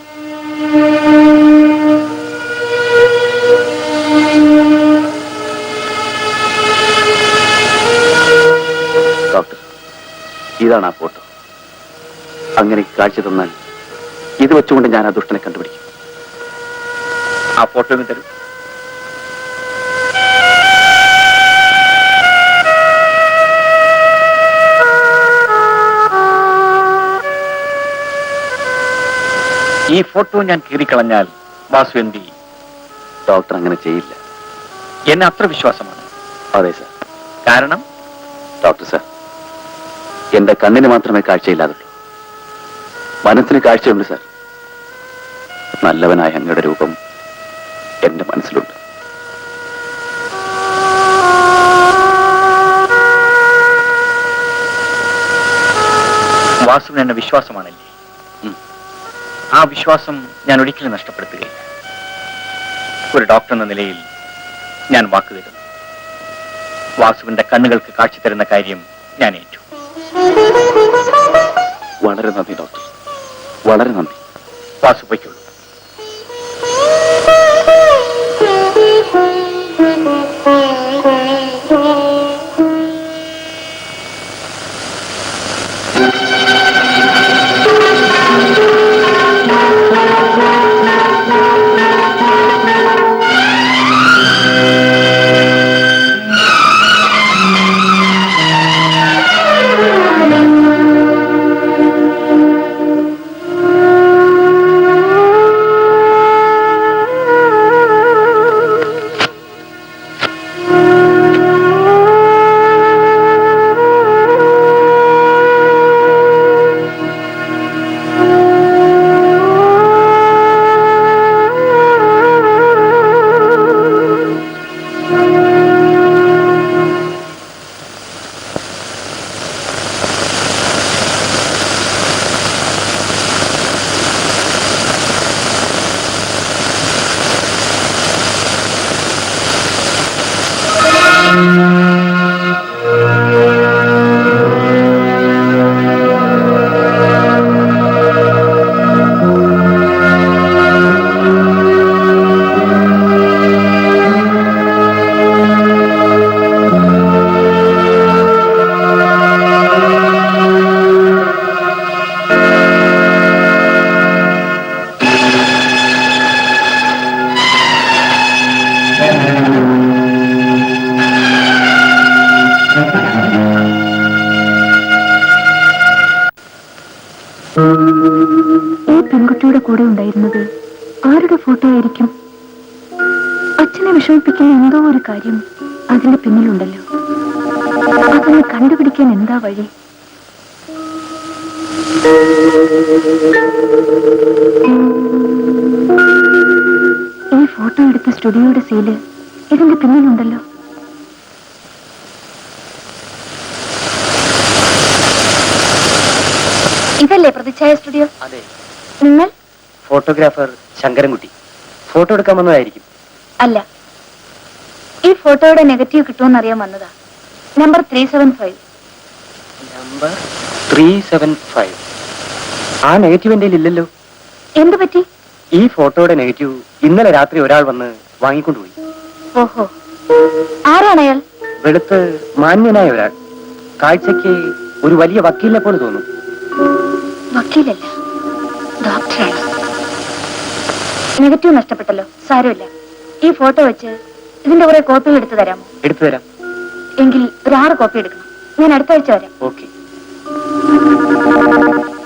ഡോക്ടർ, ഇതാണ് ആ ഫോട്ടോ. അങ്ങനെ കാഴ്ച തന്നാൽ ഇത് വെച്ചുകൊണ്ട് ഞാൻ ആ ദുഷ്ടനെ കണ്ടുപിടിക്കും. ആ ഫോട്ടോ ഒന്ന് തരൂ. ഈ ഫോട്ടോ ഞാൻ കീറിക്കളഞ്ഞാൽ വാസു എന്ത് ചെയ്യും? ഡോക്ടർ അങ്ങനെ ചെയ്യില്ല. എന്നെ അത്ര വിശ്വാസമാണ്. അതെ സാർ. കാരണം ഡോക്ടർ സാർ, എന്റെ കണ്ണിന് മാത്രമേ കാഴ്ചയില്ലാതുള്ളൂ. മനസ്സിന് കാഴ്ചയുണ്ട് സാർ. നല്ലവനായ അങ്ങയുടെ രൂപം എന്റെ മനസ്സിലുണ്ട്. വാസുവിന് എന്നെ വിശ്വാസമാണല്ലേ? ആ വിശ്വാസം ഞാൻ ഒരിക്കലും നഷ്ടപ്പെടുത്തുകയില്ല. ഒരു ഡോക്ടർ എന്ന നിലയിൽ ഞാൻ വാക്ക് തരുന്നു. വാസുവിന്റെ കണ്ണുകൾക്ക് കാഴ്ച തരുന്ന കാര്യം ഞാൻ ഏറ്റു. വളരെ നന്ദി ഡോക്ടർ, വളരെ നന്ദി. വാസു പൊയ്ക്കോളൂ. ഈ പെൺകുട്ടിയുടെ കൂടെ ഉണ്ടായിരുന്നത് ആരുടെ ഫോട്ടോ ആയിരിക്കും? അച്ഛനെ വിഷമിപ്പിക്കാൻ എന്തോ ഒരു കാര്യം അതിന്റെ പിന്നിലുണ്ടല്ലോ. അതൊന്ന് കണ്ടുപിടിക്കാൻ എന്താ വഴി? ഈ ഫോട്ടോ എടുത്ത സ്റ്റുഡിയോയുടെ സീല് ഇതിന്റെ പിന്നിലുണ്ടല്ലോ. ഇതല്ലേ പ്രതിച്ഛായ സ്റ്റുഡിയോ? അതെ. നിങ്ങൾ ഫോട്ടോഗ്രാഫർ ശങ്കരൻകുട്ടി. ഫോട്ടോ എടുക്കാൻ വന്നതായിരിക്കും. അല്ല, ഈ ഫോട്ടോയുടെ നെഗറ്റീവ് കിട്ടുമെന്ന് അറിയാൻ വന്നതാ. നമ്പർ 375. നമ്പർ 375. ആ നെഗറ്റീവ് എന്റെ ഇല്ലല്ലോ. എന്തു പറ്റി? ഈ ഫോട്ടോയുടെ നെഗറ്റീവ് ഇന്നലെ രാത്രി ഒരാൾ വന്ന് വാങ്ങിക്കൊണ്ടുപോയി. ഓഹോ, ആരാണ് അയാൾ? വെളുത്ത് മാന്യനായ ഒരാൾ. കാഴ്ചക്ക് ഒരു വലിയ വക്കീലിനെ പോലെ തോന്നും. വക്കീലല്ല, ഡോക്ടറാണ്. നെഗറ്റീവ് നഷ്ടപ്പെട്ടല്ലോ, സാരമില്ല. ഈ ഫോട്ടോ വെച്ച് ഇതിന്റെ കുറെ കോപ്പികൾ എടുത്തു തരാമോ? എടുത്തു തരാം. എങ്കിൽ ഒരു 6 കോപ്പി എടുക്കണം. ഞാൻ അടുത്ത ആഴ്ച വരാം. ഓക്കെ.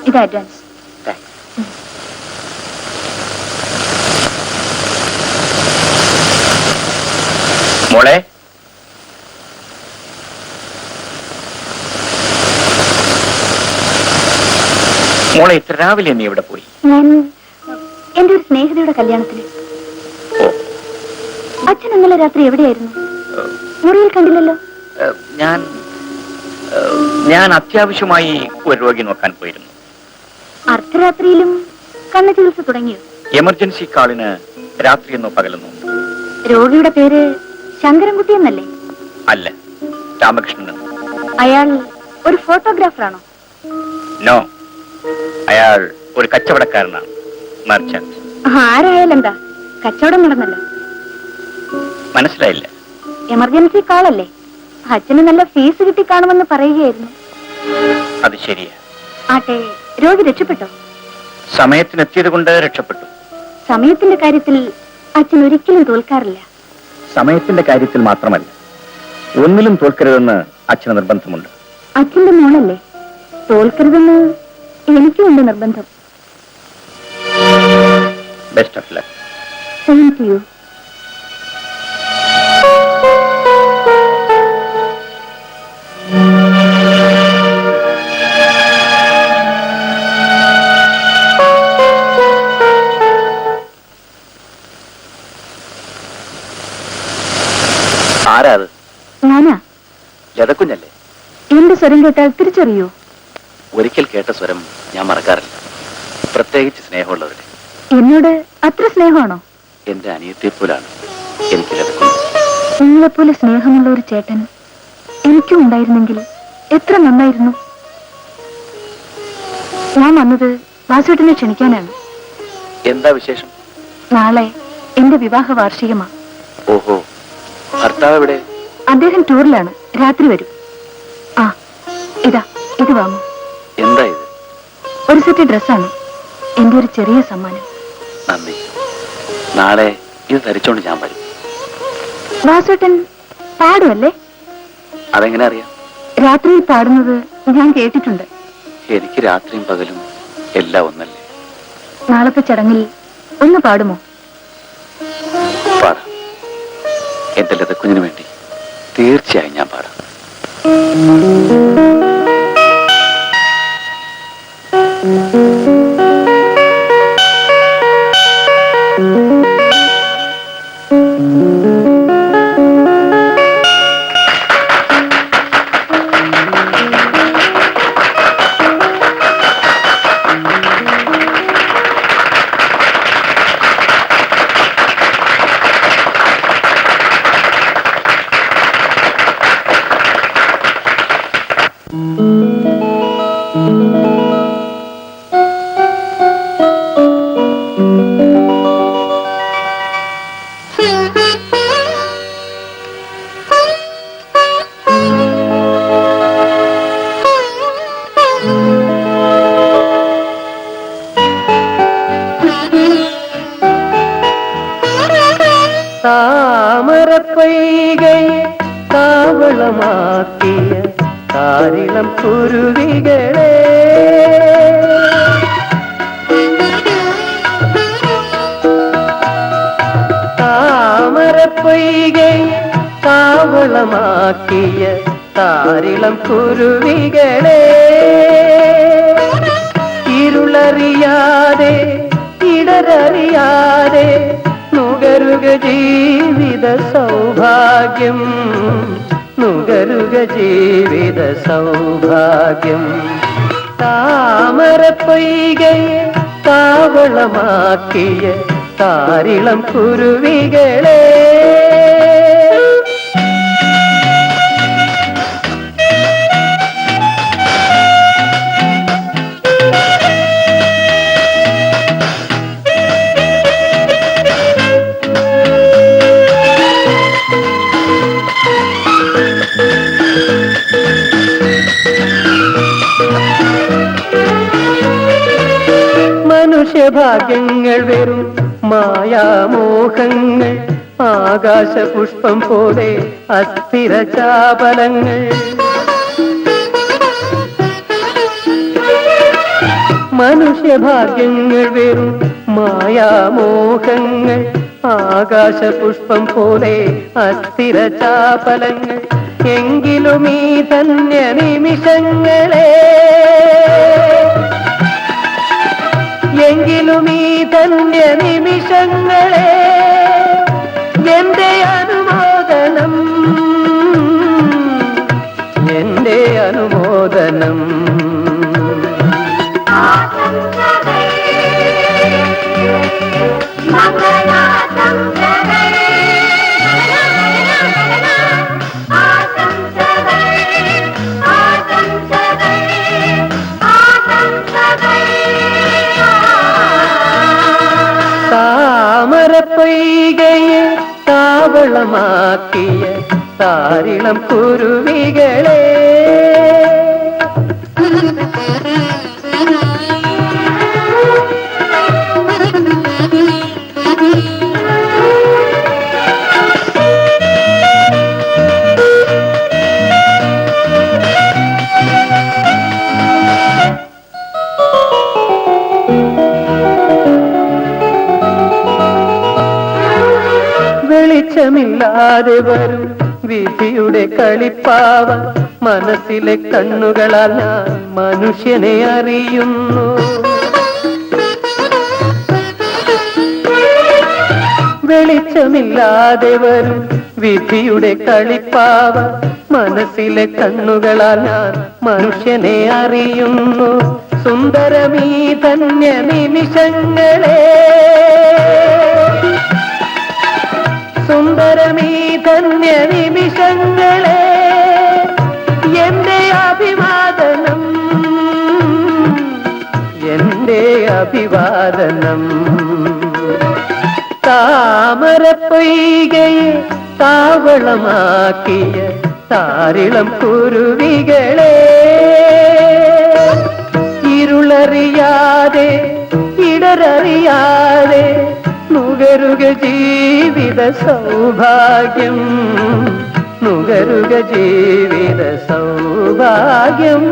ഇത് അഡ്വാൻസ്. മോളെ, മോളെ ഇത്ര രാവിലെ നീ ഇവിടെ പോയി? ഞാൻ എന്റെ ഒരു സ്നേഹിതയുടെ കല്യാണത്തിന്. ഓ, അച്ഛൻ ഇന്നലെ രാത്രി എവിടെയായിരുന്നു? മുറിയിൽ കണ്ടില്ലല്ലോ. ഞാൻ അത്യാവശ്യമായി ഒരു രോഗി നോക്കാൻ പോയിരുന്നു. അർദ്ധരാത്രിയിലും കണ്ണു ചികിത്സ തുടങ്ങിയോ? എമർജൻസി കാളിന് രാത്രിയെന്നോ പകലെന്നോ? രോഗിയുടെ പേര് ശങ്കരൻകുട്ടി എന്നല്ലേ? അല്ല, രാമകൃഷ്ണൻ. അയാൾ ഒരു ഫോട്ടോഗ്രാഫറാണോ? നോ, അയാൾ ഒരു കച്ചവടക്കാരനാണ്, മർച്ചന്റ്. ആരായാലും എന്താ, കച്ചവടം നടന്നല്ലോ. മനസ്സിലായില്ല. എമർജൻസി കാളല്ലേ, അച്ഛന് നല്ല ഫീസ് കിട്ടി കാണുമെന്ന് പറയുകയായിരുന്നു. അത് ശരിയാ. ആട്ടെ, രോഗി രക്ഷപ്പെട്ടോ? സമയത്തിനെത്തിയത് കൊണ്ട് രക്ഷപ്പെട്ടു. സമയത്തിന്റെ കാര്യത്തിൽ അച്ഛൻ ഒരിക്കലും തോൽക്കാറില്ല. സമയത്തിന്റെ കാര്യത്തിൽ മാത്രമല്ല, ഒന്നിലും തോൽക്കരുതെന്ന് അച്ഛന് നിർബന്ധമുണ്ട്. അച്ഛന്റെ മോളല്ലേ, തോൽക്കരുതെന്ന് എനിക്കും ഉണ്ട് നിർബന്ധം. Best of luck. Same to you. ആരാ അത്? ഞാനാ. ലതക്കുഞ്ഞല്ലേ? എന്റെ സ്വരം കേട്ടാൽ തിരിച്ചറിയോ? ഒരിക്കൽ കേട്ട സ്വരം ഞാൻ മറക്കാറില്ല, പ്രത്യേകിച്ച് സ്നേഹമുള്ളവരുടെ. എന്നോട് അത്ര സ്നേഹമാണോ? എന്റെ അനിയത്തെ പോലാണ് എനിക്ക് ലതക്കുഞ്ഞ്. നിങ്ങളെപ്പോലെ സ്നേഹമുള്ള ഒരു ചേട്ടൻ എനിക്കും ഉണ്ടായിരുന്നെങ്കിൽ എത്ര നന്നായിരുന്നു. ഞാൻ വന്നത് വാസുവേട്ടനെ ക്ഷണിക്കാനാണ്. എന്താ വിശേഷം? നാളെ എന്റെ വിവാഹ വാർഷികമാ. ഓഹോ, ഭർത്താവ് എവിടെ? അദ്ദേഹം ടൂറിലാണ്, രാത്രി വരും. ആ, ഇതാ, ഇത് വാങ്ങൂ. എന്താ ഇത്? ഒരു സെറ്റ് ഡ്രസ്സാണ്, എന്റെ ഒരു ചെറിയ സമ്മാനം. നന്ദി. നാളെ ഇത് ധരിച്ചോണ്ട് ഞാൻ വരും. വാസുവേട്ടൻ പാടുമല്ലേ? അതെങ്ങനെ അറിയാം? രാത്രിയിൽ പാടുന്നത് ഞാൻ കേട്ടിട്ടുണ്ട്. എനിക്ക് രാത്രിയും പകലും എല്ലാം ഒന്നല്ലേ. നാളത്തെ ചടങ്ങിൽ ഒന്ന് പാടുമോ? പാടാം. എന്റെ ലതക്കുഞ്ഞിന് വേണ്ടി തീർച്ചയായും ഞാൻ പാടാം. താമരപ്പൊയ്കയെ താവളമാക്കിയ താരിളം കുരുവികളെ, താമരപ്പൊയ്കയെ താവളമാക്കിയ താരിളം കുരുവികളെ, ഇരുളറിയാതെ ഇടരറിയാതെ നുകരുക ജീവിത സൗഭാഗ്യം, നുകരുക ജീവിത സൗഭാഗ്യം. താമരപ്പൊയ്കയെ താവളമാക്കിയ താരിളം കുരുവികളെ. മനുഷ്യഭാഗ്യങ്ങൾ വെറും മായാമോഹങ്ങൾ, ആകാശപുഷ്പം പോലെ അസ്ഥിര ചാപലങ്ങൾ. മനുഷ്യഭാഗ്യങ്ങൾ വെറും മായാമോഹങ്ങൾ, ആകാശപുഷ്പം പോലെ അസ്ഥിര ചാപലങ്ങൾ. എങ്കിലും ഈ ധന്യ നിമിഷങ്ങളെ സുഖത്തിലും ഈ ധന്യ നിമിഷങ്ങളെ എന്റെ അനുമോദനം, എന്റെ അനുമോദനം. താമരപ്പൊയ്കയെ താവളമാക്കിയ താരിളം കുരുവികളെ വെളിച്ചമില്ലാതെ വരും വിധിയുടെ കളിപ്പാവ മനസ്സിലെ കണ്ണുകളാൽ ഞാൻ മനുഷ്യനെ അറിയുന്നു. വെളിച്ചമില്ലാതെ വരും വിധിയുടെ കളിപ്പാവ മനസ്സിലെ കണ്ണുകളാൽ ഞാൻ മനുഷ്യനെ അറിയുന്നു. സുന്ദരമീ ധന്യ നിമിഷങ്ങളെ, സുന്ദരമീ ധന്യ നിമിഷങ്ങളെ എന്റെ അഭിവാദനം, എന്റെ അഭിവാദനം. താമരപ്പൊയ്കയെ താവളമാക്കിയ താരിളം കുരുവികളെ ഇരുളറിയാതെ ഇടരറിയാതെ നുകരുക ജീവിത സൗഭാഗ്യം, നുകരുക ജീവിത സൗഭാഗ്യം.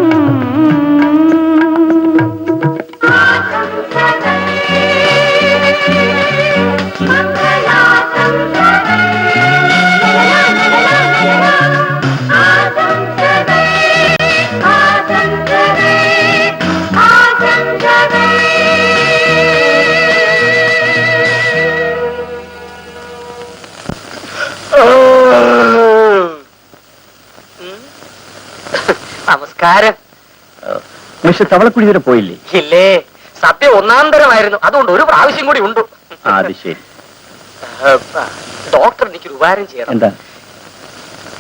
നമസ്കാരം. മിസ്റ്റർ തവളക്കുഴി വരെ പോയില്ലേ? ഇല്ലേ, സദ്യ ഒന്നാം തരമായിരുന്നു, അതുകൊണ്ട് ഒരു പ്രാവശ്യം കൂടി ഉണ്ട്. അത് ശരി. ഡോക്ടർ എനിക്കൊരു ഉപകാരം ചെയ്യണം. എന്താ?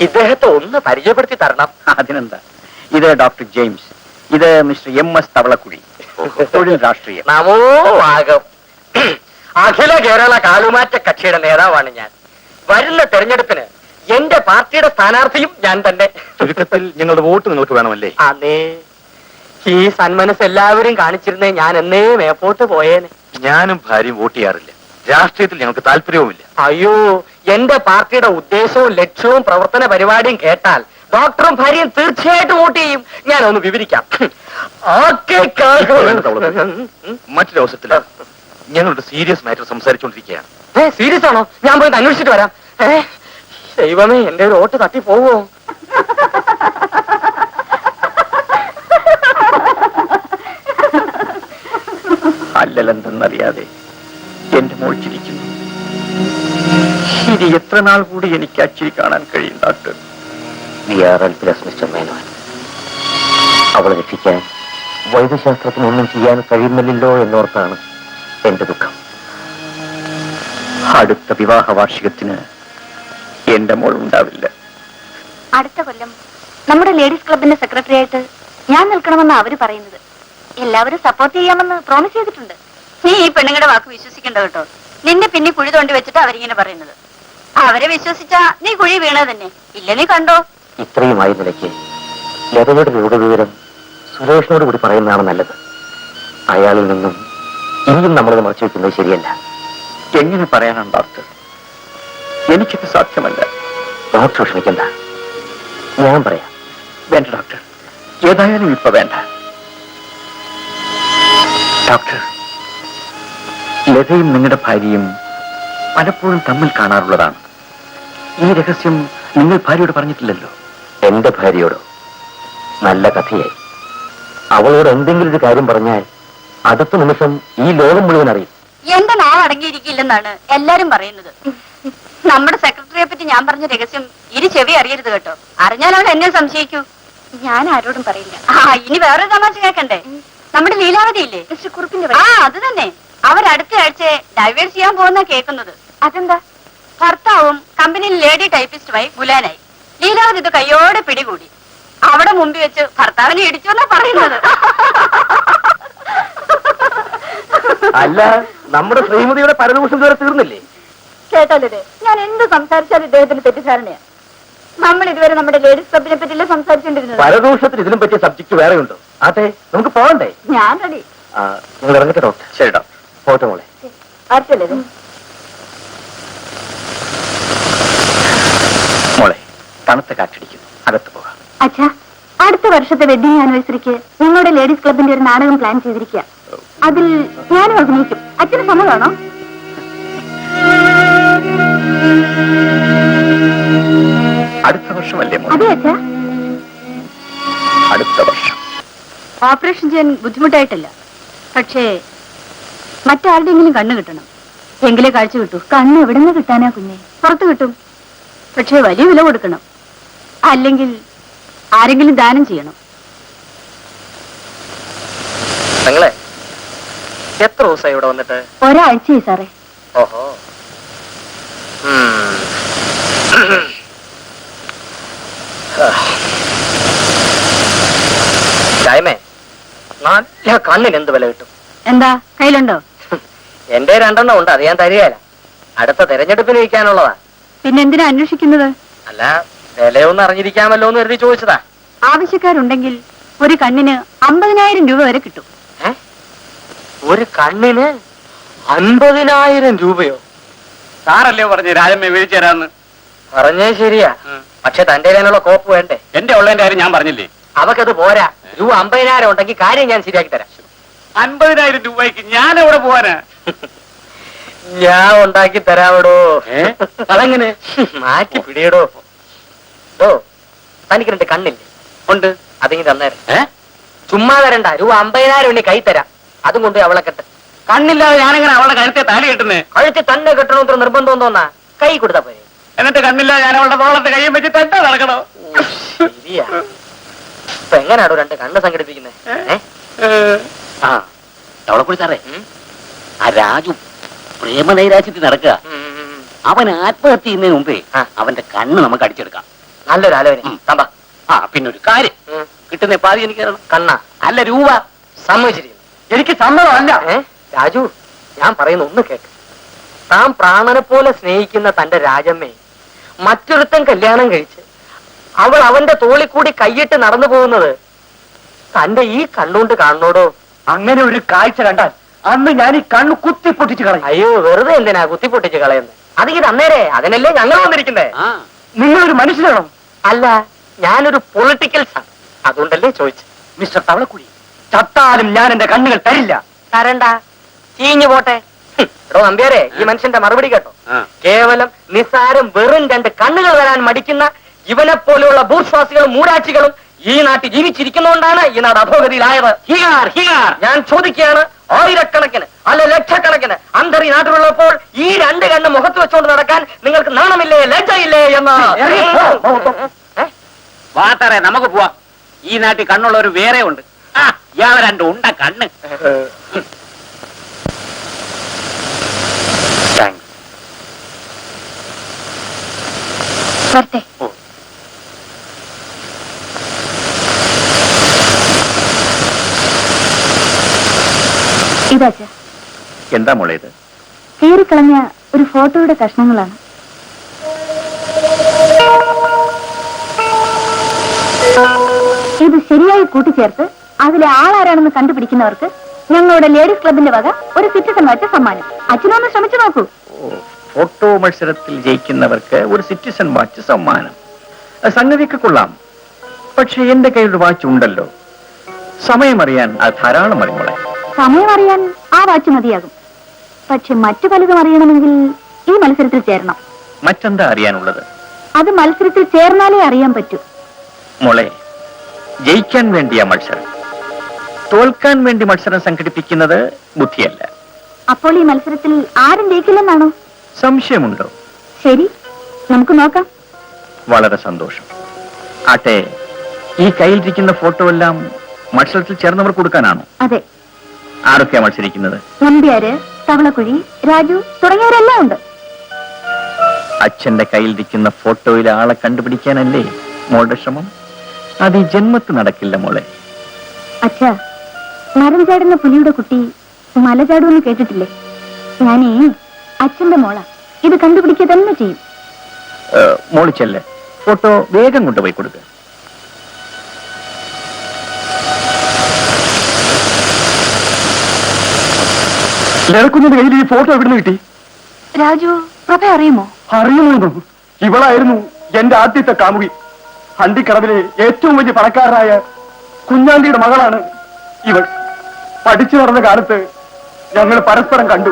ഇദ്ദേഹത്തെ ഒന്ന് പരിചയപ്പെടുത്തി തരണം. അതിനെന്താ? ഇത് ഡോക്ടർ ജെയിംസ്, ഇത് മിസ്റ്റർ MS തവളക്കുഴി, തൊഴിൽ രാഷ്ട്രീയം. നമോ വാഗം. അഖില കേരള കാലുമാറ്റ കക്ഷിയുടെ നേതാവാണ് ഞാൻ. വരുന്ന തെരഞ്ഞെടുപ്പിന് എന്റെ പാർട്ടിയുടെ സ്ഥാനാർത്ഥിയും ഞാൻ തന്നെ. ചുരുക്കത്തിൽ ഞങ്ങളുടെ വോട്ട് നിങ്ങൾക്ക് വേണമല്ലേ? അതെ, ഈ സന്മനസ് എല്ലാവരും കാണിച്ചിരുന്നേ ഞാൻ എന്നേ മേപ്പോട്ട് പോയേനെ. ഞാനും ഭാര്യയും വോട്ട് ചെയ്യാറില്ല. രാഷ്ട്രീയത്തിൽ ഞങ്ങൾക്ക് താല്പര്യവുമില്ല. അയ്യോ, എന്റെ പാർട്ടിയുടെ ഉദ്ദേശവും ലക്ഷ്യവും പ്രവർത്തന പരിപാടിയും കേട്ടാൽ ഡോക്ടറും ഭാര്യയും തീർച്ചയായിട്ടും വോട്ട് ചെയ്യും. ഞാനൊന്ന് വിവരിക്കാം. മറ്റൊരു അവസരത്തില് ഞങ്ങളുടെ സീരിയസ് മാറ്റർ സംസാരിച്ചുകൊണ്ടിരിക്കുകയാണ്. സീരിയസ് ആണോ? ഞാൻ പോയി അന്വേഷിച്ചിട്ട് വരാം. ദൈവമേ, എന്റെ ഒരു വോട്ട് തട്ടി പോവോ? അല്ലലെന്തെന്നറിയാതെ എന്റെ മോൾ ചിരിക്കുന്നു. ഇനി എത്ര നാൾ കൂടി എനിക്ക് ആ ചിരി കാണാൻ കഴിയും ഡോക്ടർ? മിസ്റ്റർ മേനോൻ, അവളെ രക്ഷിക്കാൻ വൈദ്യശാസ്ത്രത്തിനൊന്നും ചെയ്യാൻ കഴിയുന്നില്ലല്ലോ എന്നോർത്താണ് എന്റെ ദുഃഖം. അടുത്ത വിവാഹ വാർഷികത്തിന് എന്റെ മോൾ ഉണ്ടാവില്ല. അടുത്ത കൊല്ലം നമ്മുടെ ലേഡീസ് ക്ലബിന്റെ സെക്രട്ടറി ആയിട്ട് ഞാൻ നിൽക്കണമെന്ന് അവര് പറയുന്നത്. എല്ലാവരും സപ്പോർട്ട് ചെയ്യാമെന്ന് പ്രോമിസ് ചെയ്തിട്ടുണ്ട്. നീ ഈ പെണ്ണുങ്ങളുടെ വാക്ക് വിശ്വസിക്കണ്ട കേട്ടോ. നിന്റെ പിന്നെ കുഴി തോണ്ടി വെച്ചിട്ട് അവരിങ്ങനെ പറയുന്നത്. അവരെ വിശ്വസിച്ചാ നീ കുഴി വീണത് തന്നെ. ഇല്ല, നീ കണ്ടോ? ഇത്രയുമായി നിലയ്ക്ക് ലതയുടെ രോഗവിവരം സുരേഷിനോട് കൂടി പറയുന്നതാണ് നല്ലത്. അയാളിൽ നിന്നും ഇനിയും നമ്മളത് മറച്ചു വെക്കുന്നത് ശരിയല്ല. എങ്ങനെ പറയാനാണ് ഡോക്ടർ? എനിക്കത് സാധ്യമല്ല. ഡോക്ടർ ക്ഷമിക്കണ്ട, ഞാൻ പറയാം. വേണ്ട ഡോക്ടർ, ഏതായാലും ഇപ്പൊ വേണ്ട. ഡോക്ടർ, ലതയും നിങ്ങളുടെ ഭാര്യയും പലപ്പോഴും തമ്മിൽ കാണാറുള്ളതാണ്. ഈ രഹസ്യം നിങ്ങൾ ഭാര്യയോട് പറഞ്ഞിട്ടില്ലല്ലോ? എന്റെ ഭാര്യയോടോ? നല്ല കഥയായി. അവളോട് എന്തെങ്കിലും ഒരു കാര്യം പറഞ്ഞാൽ അടുത്ത നിമിഷം ഈ ലോകം മുഴുവൻ അറിയും. എന്റെ നാവ് അടങ്ങിയിരിക്കില്ലെന്നാണ് എല്ലാരും പറയുന്നത്. നമ്മുടെ സെക്രട്ടറിയെ പറ്റി ഞാൻ പറഞ്ഞ രഹസ്യം ഇനി ചെവി അറിയരുത് കേട്ടോ. അറിഞ്ഞാൽ അവൾ എന്നെ സംശയിക്കൂ. ഞാൻ ആരോടും പറയില്ല. ഇനി വേറൊരു തമാശ കേൾക്കണ്ടേ? നമ്മുടെ ലീലാവതി ഇല്ലേ, കുറുപ്പിന്റെ അത് തന്നെ. അവരടുത്ത ആഴ്ച ഡൈവേഴ്സ് ചെയ്യാൻ പോകുന്ന കേൾക്കുന്നത്. അതെന്താ? ഭർത്താവും കമ്പനിയിൽ ലേഡി ടൈപ്പിസ്റ്റുമായി ഗുലാനായി. ലീലാവതി ഇത് കയ്യോടെ പിടികൂടി. അവിടെ മുമ്പിൽ വെച്ച് ഭർത്താവിനെ ഇടിച്ചോന്നാ പറയുന്നത്. അല്ല, നമ്മുടെ ശ്രീമതിയുടെ പരദൂഷണം ഇതുവരെ തീർന്നില്ലേ? കേട്ടാലേ, ഞാൻ എന്ത് സംസാരിച്ചാലും ഇദ്ദേഹത്തിന് തെറ്റിദ്ധാരണയാ. നമ്മൾ ഇതുവരെ നമ്മുടെ ലേഡീസ് ക്ലബിനെ പറ്റിയല്ലേ സംസാരിച്ചിരുന്നത്. പരദൂഷണത്തിന് ഇതിലും പറ്റിയ സബ്ജക്ട് വേറെ ഉണ്ടോ? അതെ, നമുക്ക് പോകണ്ടേ? ഞാൻ റെഡി. നിങ്ങൾ ഇറങ്ങട്ടെ ഡോക്ടർ. ശരി ഡോക്ടർ, പോട്ടെ മോളെ. ആർക്കല്ലേ മോളെ, തണുത്ത കാറ്റടിക്കുന്നു, അകത്ത് പോകാം. അച്ഛാ, അടുത്ത വർഷത്തെ വെഡിങ് ആനിവേഴ്സറിക്ക് ഞങ്ങളുടെ ലേഡീസ് ക്ലബിന്റെ ഒരു നാടകം പ്ലാൻ ചെയ്തിരിക്കുക. അതിൽ ഞാനും അഭിനയിക്കും. അച്ഛന് സമ്മതമാണോ? അടുത്ത വർഷമല്ലേ മോളെ? അതെ അച്ഛാ. അടുത്ത വർഷം. ഓപ്പറേഷൻ ചെയ്യാൻ ബുദ്ധിമുട്ടായിട്ടല്ല, പക്ഷേ മറ്റാരുടെയെങ്കിലും കണ്ണ് കിട്ടണം. എങ്കിലേ കാഴ്ച കിട്ടൂ. കണ്ണ് എവിടെ നിന്ന് കിട്ടാനാ കുഞ്ഞെ? പുറത്ത് കിട്ടും, പക്ഷേ വലിയ വില കൊടുക്കണം. അല്ലെങ്കിൽ ആരെങ്കിലും ദാനം ചെയ്യണം. നിങ്ങളെ എത്ര ദിവസമായി ഇവിടെ വന്നിട്ട്? ഒരാഴ്ചയായി സാറേ. ഓഹോ. ചായമേ, നല്ല കണ്ണിന് എന്ത് വില കിട്ടും? എന്താ കയ്യിലുണ്ടോ? എന്റെ 2 ഉണ്ട്, അത് ഞാൻ തരികയില്ല. അടുത്ത തെരഞ്ഞെടുപ്പിന് വയ്ക്കാനുള്ളതാ. പിന്നെന്തിനാ അന്വേഷിക്കുന്നത്? അല്ല, വിലയൊന്നും അറിഞ്ഞിരിക്കാമല്ലോ എന്ന് കരുതി ചോദിച്ചതാ. ആവശ്യക്കാരുണ്ടെങ്കിൽ ഒരു കണ്ണിന് 50,000 രൂപ വരെ കിട്ടും. ഒരു കണ്ണിന് 50,000 രൂപയോ? സാറല്ലേ പറഞ്ഞു രാജമ്മ വിളിച്ചു തരാന്ന്? പറഞ്ഞേ ശരിയാ, പക്ഷെ തന്റെ കയ്യിലുള്ള കോപ്പ് വേണ്ടേ? എന്റെ ഉള്ളതിന്റെ കാര്യം ഞാൻ പറഞ്ഞില്ലേ? അവക്കത് പോരാ. രൂപ 50,000 ഉണ്ടെങ്കിൽ കാര്യം ഞാൻ ശരിയാക്കി തരാം. 50,000 രൂപയ്ക്ക് ഞാൻ എവിടെ പോവാനാ? ഞാൻ ഉണ്ടാക്കി തരാവടോ. അതെങ്ങനെ? മാറ്റി പിടിയടോ. ഓ, തനിക്ക് 2 കണ്ണില്ലേ? ഉണ്ട്. അതിങ്ങി തന്നേരം. ചുമ്മാ തരണ്ട. രൂപ 50,000 ഉണ്ടെങ്കിൽ കൈ തരാം. അതും കൊണ്ട് അവളെ കെട്ട്. കണ്ണില്ലാതെ ഞാനെങ്ങനെ അവളുടെ കഴുത്തെ താലി കെട്ടുന്നേ? കഴുത്തി തന്നെ കെട്ടണമെത്ര നിർബന്ധം തോന്നാ? കൈ കൊടുത്താ പോരെ. എന്നിട്ട് കണ്ണില്ലാതെ ഞാൻ അവളുടെ തോളത്തെ കൈയും വെച്ച് തെറ്റാ നടക്കണോ? ശരിയാ. ഇപ്പൊ എങ്ങനെയാണോ 2 കണ്ണ് സംഘടിപ്പിക്കുന്നത്? അവളെ കൂടി സാറേ, ആ രാജു പ്രേമനൈരാശ്യത്തിൽ നടക്കുക. അവൻ ആത്മഹത്യ ചെയ്യുന്നതിന് മുമ്പേ അവന്റെ കണ്ണ് നമുക്ക് അടിച്ചെടുക്കാം. നല്ലൊരു ആലോചന. തമ്പാ. പിന്നെ ഒരു കാര്യം, കിട്ടുന്ന പാതി എനിക്ക് തരണം. കണ്ണ അല്ല, രൂപ. സമ്മതിച്ചിരിക്കുന്നു. എനിക്ക് സമ്മതമല്ല. രാജു, ഞാൻ പറയുന്ന ഒന്ന് കേക്ക്. താൻ പ്രാണനെ പോലെ സ്നേഹിക്കുന്ന തന്റെ രാജമ്മയെ മറ്റൊരുത്തൻ കല്യാണം കഴിച്ച് അവൾ അവന്റെ തോളിൽ കൂടി കൈയിട്ട് നടന്നു പോകുന്നത് തന്റെ ഈ കണ്ണുകൊണ്ട് കാണണോടോ? അങ്ങനെ ഒരു കാഴ്ച കണ്ടാൽ അന്ന് ഞാൻ ഈ കണ്ണ് കുത്തി പൊട്ടിച്ച് കളയും. അയ്യോ, വെറുതെ എന്തിനാ കുത്തി പൊട്ടിച്ച് കളയുന്നത്? അത് ഇത് അന്നേരെ, അതിനല്ലേ ഞങ്ങൾ വന്നിരിക്കുന്നേ. നിങ്ങളൊരു മനുഷ്യനാണോ? അല്ല, ഞാനൊരു പൊളിറ്റിക്കൽസാണ്, അതുകൊണ്ടല്ലേ ചോദിച്ചു. മിസ്റ്റർ തവളക്കുഴി, ചത്താലും ഞാൻ എന്റെ കണ്ണുകൾ തരില്ല. തരണ്ട, ചീഞ്ഞു പോട്ടെ. എടോ നമ്പ്യാരെ, ഈ മനുഷ്യന്റെ മറുപടി കേട്ടോ. കേവലം നിസ്സാരം വെറും 2 കണ്ണുകൾ വരാൻ മടിക്കുന്ന ഇവനെ പോലെയുള്ള ഭൂശ്വാസികളും മൂടാച്ചികളും ഈ നാട്ടിൽ ജീവിച്ചിരിക്കുന്നതുകൊണ്ടാണ് ഈ നാട് അധോഗതിയിലായത്. ഞാൻ ചോദിക്കുകയാണ്, ആയിരക്കണക്കിന് അല്ല ലക്ഷക്കണക്കിന് അന്ധർ ഈ നാട്ടിലുള്ളപ്പോൾ ഈ 2 കണ്ണ് മുഖത്ത് വെച്ചുകൊണ്ട് നടക്കാൻ നിങ്ങൾക്ക് നാണമില്ലേ, ലജ്ജയില്ലേ എന്ന്? വാത്തറേ, നമുക്ക് പോവാം. ഈ നാട്ടിൽ കണ്ണുള്ളവർ വേറെ ഉണ്ട്. ഇയാളെ 2 ഉണ്ട കണ്ണ്. വരട്ടെ. ഇതാ എന്താ മോളെ ഇത്? കീറിക്കളഞ്ഞ ഒരു ഫോട്ടോയുടെ കഷ്ണങ്ങളാണ്. ഇത് ശരിയായി കൂട്ടിച്ചേർത്ത് അതിലെ ആളാരാണെന്ന് കണ്ടുപിടിക്കുന്നവർക്ക് ഞങ്ങളുടെ ലേഡീസ് ക്ലബിന്റെ വക ഒരു സിറ്റിസൺ വാച്ച് സമ്മാനം. അച്ഛനൊന്ന് ശ്രമിച്ചു നോക്കൂ. ഫോട്ടോ മത്സരത്തിൽ ജയിക്കുന്നവർക്ക് ഒരു സിറ്റിസൺ വാച്ച് സമ്മാനം. സംഗതിക്ക് കൊള്ളാം. പക്ഷെ എന്റെ കയ്യിൽ ഒരു വാച്ച് ഉണ്ടല്ലോ. സമയമറിയാൻ അത് ധാരാളം മതി മോളെ. സമയം അറിയാൻ ആ വാച്ച് മതിയാകും. പക്ഷെ മറ്റു പലതും അറിയണമെങ്കിൽ ഈ മത്സരത്തിൽ ചേരണം. മറ്റെന്താ അറിയാനുള്ളത്? അത് മത്സരത്തിൽ ചേർന്നാലേ അറിയാൻ പറ്റൂ. മോളെ, ജയിക്കാൻ വേണ്ടിയ മത്സരം. തോൽക്കാൻ വേണ്ടി മത്സരം സംഘടിപ്പിക്കുന്നത് ബുദ്ധിയല്ല. അപ്പോൾ ഈ മത്സരത്തിൽ ആരും ജയിക്കില്ലെന്നാണോ? സംശയമുണ്ടോ? ശരി, നമുക്ക് നോക്കാം. വളരെ സന്തോഷം. ആട്ടെ, ഈ കയ്യിലിരിക്കുന്ന ഫോട്ടോ എല്ലാം മത്സരത്തിൽ ചേർന്നവർ കൊടുക്കാനാണോ? അതെ. ആരൊക്കെയാ മത്സരിക്കുന്നത്? നമ്പ്യാര്, തവളക്കുഴി, രാജു തുടങ്ങിയവരെല്ലാം ഉണ്ട്. അച്ഛന്റെ കയ്യിലിരിക്കുന്ന ഫോട്ടോയിലെ ആളെ കണ്ടുപിടിക്കാനല്ലേ മോളുടെ ശ്രമം? അത് ഈ ജന്മത്ത് നടക്കില്ല മോളെ. അച്ഛാ, മരം ചാടുന്ന പുലിയുടെ കുട്ടി മല ചാടുമെന്ന് കേട്ടിട്ടില്ലേ? ഞാനേ അച്ഛന്റെ മോളാ. ഇത് കണ്ടുപിടിക്കുക തന്നെ ചെയ്യും. മോള് ചെല്ല്, ഫോട്ടോ വേഗം കൊണ്ടുപോയി കൊടുക്കുക. ലരക്കുഞ്ഞിന്റെ കയ്യിൽ ഈ ഫോട്ടോ എവിടുന്ന് കിട്ടി? രാജു, പ്രഭ അറിയുമോ? അറിയുന്നു. ഇവളായിരുന്നു എന്റെ ആദ്യത്തെ കാമുകി. ഹണ്ടിക്കടവിലെ ഏറ്റവും വലിയ പണക്കാരനായ കുഞ്ഞാണ്ടിയുടെ മകളാണ് ഇവൾ. പഠിച്ചു നടന്ന കാലത്ത് ഞങ്ങൾ പരസ്പരം കണ്ടു,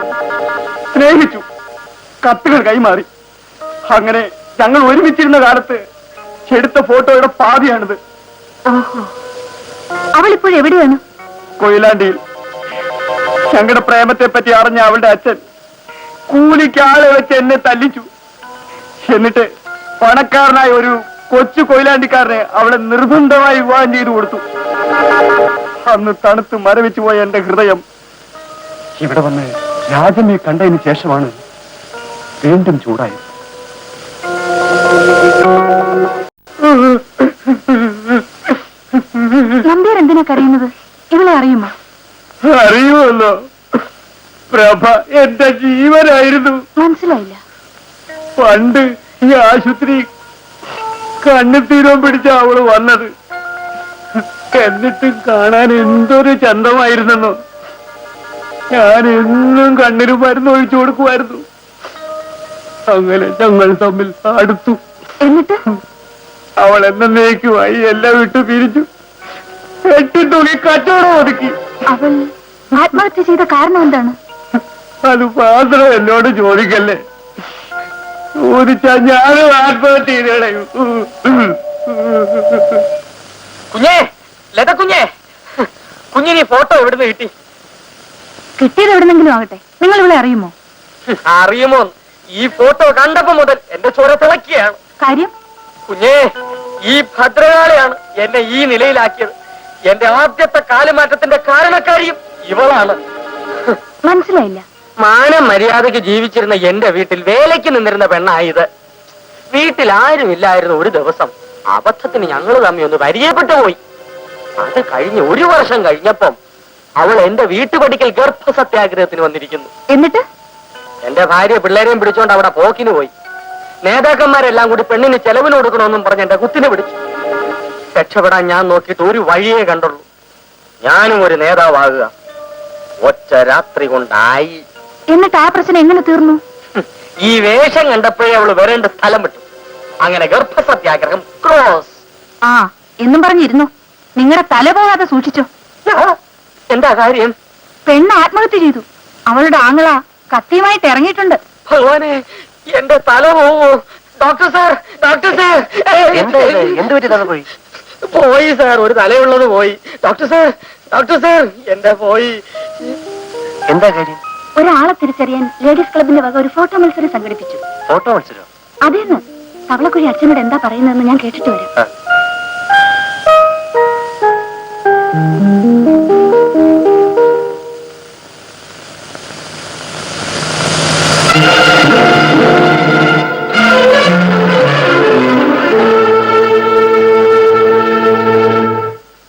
സ്നേഹിച്ചു, കത്തുകൾ കൈമാറി. അങ്ങനെ ഞങ്ങൾ ഒരുമിച്ചിരുന്ന കാലത്ത് എടുത്ത ഫോട്ടോയുടെ പാതിയാണിത്. ഓഹോ, അവൾ ഇപ്പോഴെവിടെയാണ്? കൊയിലാണ്ടിയിൽ. ഞങ്ങളുടെ പ്രേമത്തെ പറ്റി അറിഞ്ഞ അവളുടെ അച്ഛൻ കൂലിക്ക് ആളെ വെച്ച് എന്നെ തല്ലിച്ചു. എന്നിട്ട് പണക്കാരനായ ഒരു കൊച്ചു കൊയിലാണ്ടിക്കാരനെ അവളെ നിർബന്ധമായി വിവാഹം ചെയ്തു കൊടുത്തു. അന്ന് തണുത്ത് മരവിച്ചു പോയ എന്റെ ഹൃദയം ഇവിടെ വന്ന് രാജനെ കണ്ടതിന് ശേഷമാണ് വീണ്ടും ചൂടായത്. നമ്പ്യാർ എന്തിനാ കരയുന്നത്? ഇവളെ അറിയുമോ? അറിയുമല്ലോ, പ്രഭ എന്റെ ജീവനായിരുന്നു. മനസ്സിലായില്ല. പണ്ട് ഈ ആശുപത്രി കണ്ണെത്തീരവും പിടിച്ച അവള് വന്നത്. എന്നിട്ടും കാണാൻ എന്തൊരു ചന്തമായിരുന്നെന്നോ. ഞാൻ എന്നും കണ്ണിന് മരുന്ന് ഒഴിച്ചു കൊടുക്കുമായിരുന്നു. അങ്ങനെ ഞങ്ങൾ തമ്മിൽ അടുത്തു. എന്നിട്ട് അവൾ എന്നേക്കുമായി എല്ലാം വിട്ടു പിരിച്ചു. എട്ടിത്തുണി കച്ചവടം ഒതുക്കി. അവൾ ആത്മഹത്യ ചെയ്ത കാരണം എന്താണ്? അത് മാത്രം എന്നോട് ചോദിക്കല്ലേ. ചോദിച്ചാ ഞാനും ആത്മഹത്യ ചെയ്തേളയും. കുഞ്ഞേ, ലത കുഞ്ഞേ, കുഞ്ഞിന് ഫോട്ടോ എവിടുന്ന് കിട്ടി? കിട്ടിയത് എവിടെന്നെങ്കിലും ആകട്ടെ, നിങ്ങൾ ഇവളെ അറിയുമോ? അറിയുമോ? ഈ ഫോട്ടോ കണ്ടപ്പോ മുതൽ എന്റെ ചോര തിളക്കിയാണ്. കാര്യം? കുഞ്ഞേ, ഈ ഭദ്രകാളിയാണ് എന്നെ ഈ നിലയിലാക്കിയത്. എന്റെ ആദ്യത്തെ കാലുമാറ്റത്തിന്റെ കാരണക്കാരിയും ഇവളാണ്. മനസ്സിലായില്ല. മാനം മര്യാദയ്ക്ക് ജീവിച്ചിരുന്ന എന്റെ വീട്ടിൽ വേലയ്ക്ക് നിന്നിരുന്ന പെണ്ണായത്. വീട്ടിൽ ആരുമില്ലായിരുന്നു. ഒരു ദിവസം അബദ്ധത്തിന് ഞങ്ങൾ തമ്മിൽ ഒന്ന് പരിചയപ്പെട്ടു പോയി. അത് കഴിഞ്ഞ് 1 വർഷം കഴിഞ്ഞപ്പം അവൾ എന്റെ വീട്ടുപടിക്കൽ ഗർഭസത്യാഗ്രഹത്തിന് വന്നിരിക്കുന്നു. എന്നിട്ട് എന്റെ ഭാര്യ പിള്ളേരെയും പിടിച്ചോണ്ട് അവിടെ പോക്കിന് പോയി. നേതാക്കന്മാരെല്ലാം കൂടി പെണ്ണിന് ചെലവിന് കൊടുക്കണമെന്നും പറഞ്ഞ് എന്റെ കുത്തിനെ പിടിച്ചു. രക്ഷപ്പെടാൻ ഞാൻ നോക്കിയിട്ട് ഒരു വഴിയേ കണ്ടുള്ളൂ. ഞാനും ഒരു നേതാവാകുക. ഒറ്റ രാത്രി കൊണ്ടായി. എന്നിട്ട് ആ പ്രശ്നം എങ്ങനെ തീർന്നു? ഈ വേഷം കണ്ടപ്പോഴേ അവള് വരേണ്ട സ്ഥലം വിട്ടു. അങ്ങനെ ഗർഭസത്യാഗ്രഹം ക്രോസ്. ആ, എന്നും പറഞ്ഞിരുന്നു. നിങ്ങളുടെ തല പോകാതെ സൂക്ഷിച്ചോ. എന്താ കാര്യം? പെണ്ണ് ആത്മഹത്യ ചെയ്തു. അവളുടെ ആങ്ങള കത്തിയുമായിട്ട് ഇറങ്ങിയിട്ടുണ്ട്. ഭഗവാനെ, എന്റെ തല പോവോ? Doctor sir, doctor sir. എന്ത് പറ്റി തല പോയി? പോയി സാർ, ഒരു തലയുള്ളത് പോയി. ഡോക്ടർ സാർ, ഡോക്ടർ സാർ, എന്റെ പോയി. എന്താ കാര്യം? ഒരാളെ തിരിച്ചറിയാൻ ലേഡീസ് ക്ലബിന്റെ വക ഒരു ഫോട്ടോ മത്സരം സംഘടിപ്പിച്ചു. ഫോട്ടോ മത്സരം? അതേന്ന്. തവളക്കുഴി അച്ഛനോട് എന്താ പറയുന്നതെന്ന് ഞാൻ കേട്ടിട്ട് വരാം.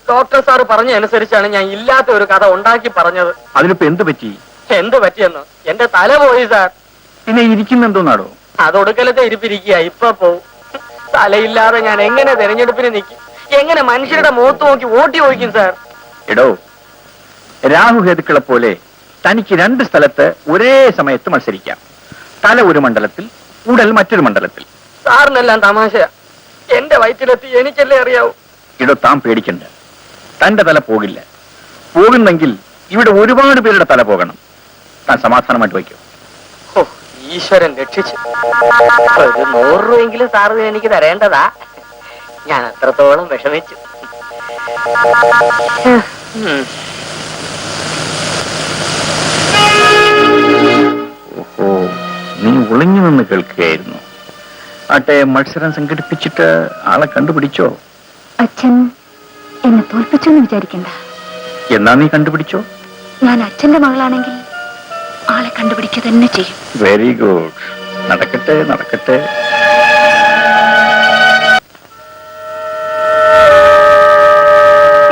ഡോക്ടർ സാർ പറഞ്ഞ അനുസരിച്ചാണ് ഞാൻ ഇല്ലാത്ത ഒരു കഥ ഉണ്ടാക്കി പറഞ്ഞത്. അതിനിപ്പോ എന്ത് പറ്റി? എന്ത് പറ്റിയെന്ന്? എന്റെ തല പോയി സാർ. പിന്നെ ഇരിക്കുന്നെന്തോന്നാടോ? അതൊടുക്കലത്തെ ഇരിപ്പിരിക്കുക. ഇപ്പൊ പോവും. തലയില്ലാതെ ഞാൻ എങ്ങനെ തെരഞ്ഞെടുപ്പിന് നിൽക്കും? എങ്ങനെ മനുഷ്യരുടെ മുഖത്ത് നോക്കി വോട്ട് ചോദിക്കും സാർ? എടോ, രാഹുഹേതുക്കളെ പോലെ തനിക്ക് 2 സ്ഥലത്ത് ഒരേ സമയത്ത് മത്സരിക്കാം. തല ഒരു മണ്ഡലത്തിൽ, ഉടൽ മറ്റൊരു മണ്ഡലത്തിൽ. സാറിനെല്ലാം തമാശയാ. എന്റെ വയറ്റിലെത്തി എനിക്കല്ലേ അറിയാവൂ. ഇടോ, താൻ പേടിക്കണ്ട. തന്റെ തല പോകില്ല. പോകുന്നെങ്കിൽ ഇവിടെ ഒരുപാട് പേരുടെ തല പോകണം. താൻ സമാധാനമായിട്ട് വയ്ക്കും. ഓ, ഈശ്വരൻ രക്ഷിച്ചു. ഒരു 100 രൂപയെങ്കിലും സാറ് എനിക്ക് തരേണ്ടതാ. ഞാൻ അത്രത്തോളം വിഷമിച്ചു. ഒളിഞ്ഞു നിന്ന് കേൾക്കുകയായിരുന്നു. ആട്ടെ, മത്സരം സംഘടിപ്പിച്ചിട്ട് ആളെ കണ്ടുപിടിച്ചോ? അച്ഛൻ എന്നെ തോൽപ്പിച്ചു എന്ന് വിചാരിക്കണ്ട. എന്നാ നീ കണ്ടുപിടിച്ചോ? ഞാൻ അച്ഛന്റെ മകളാണെങ്കിൽ ആളെ കണ്ടുപിടിക്കുക തന്നെ ചെയ്യും. Very good. നടക്കട്ടെ നടക്കട്ടെ.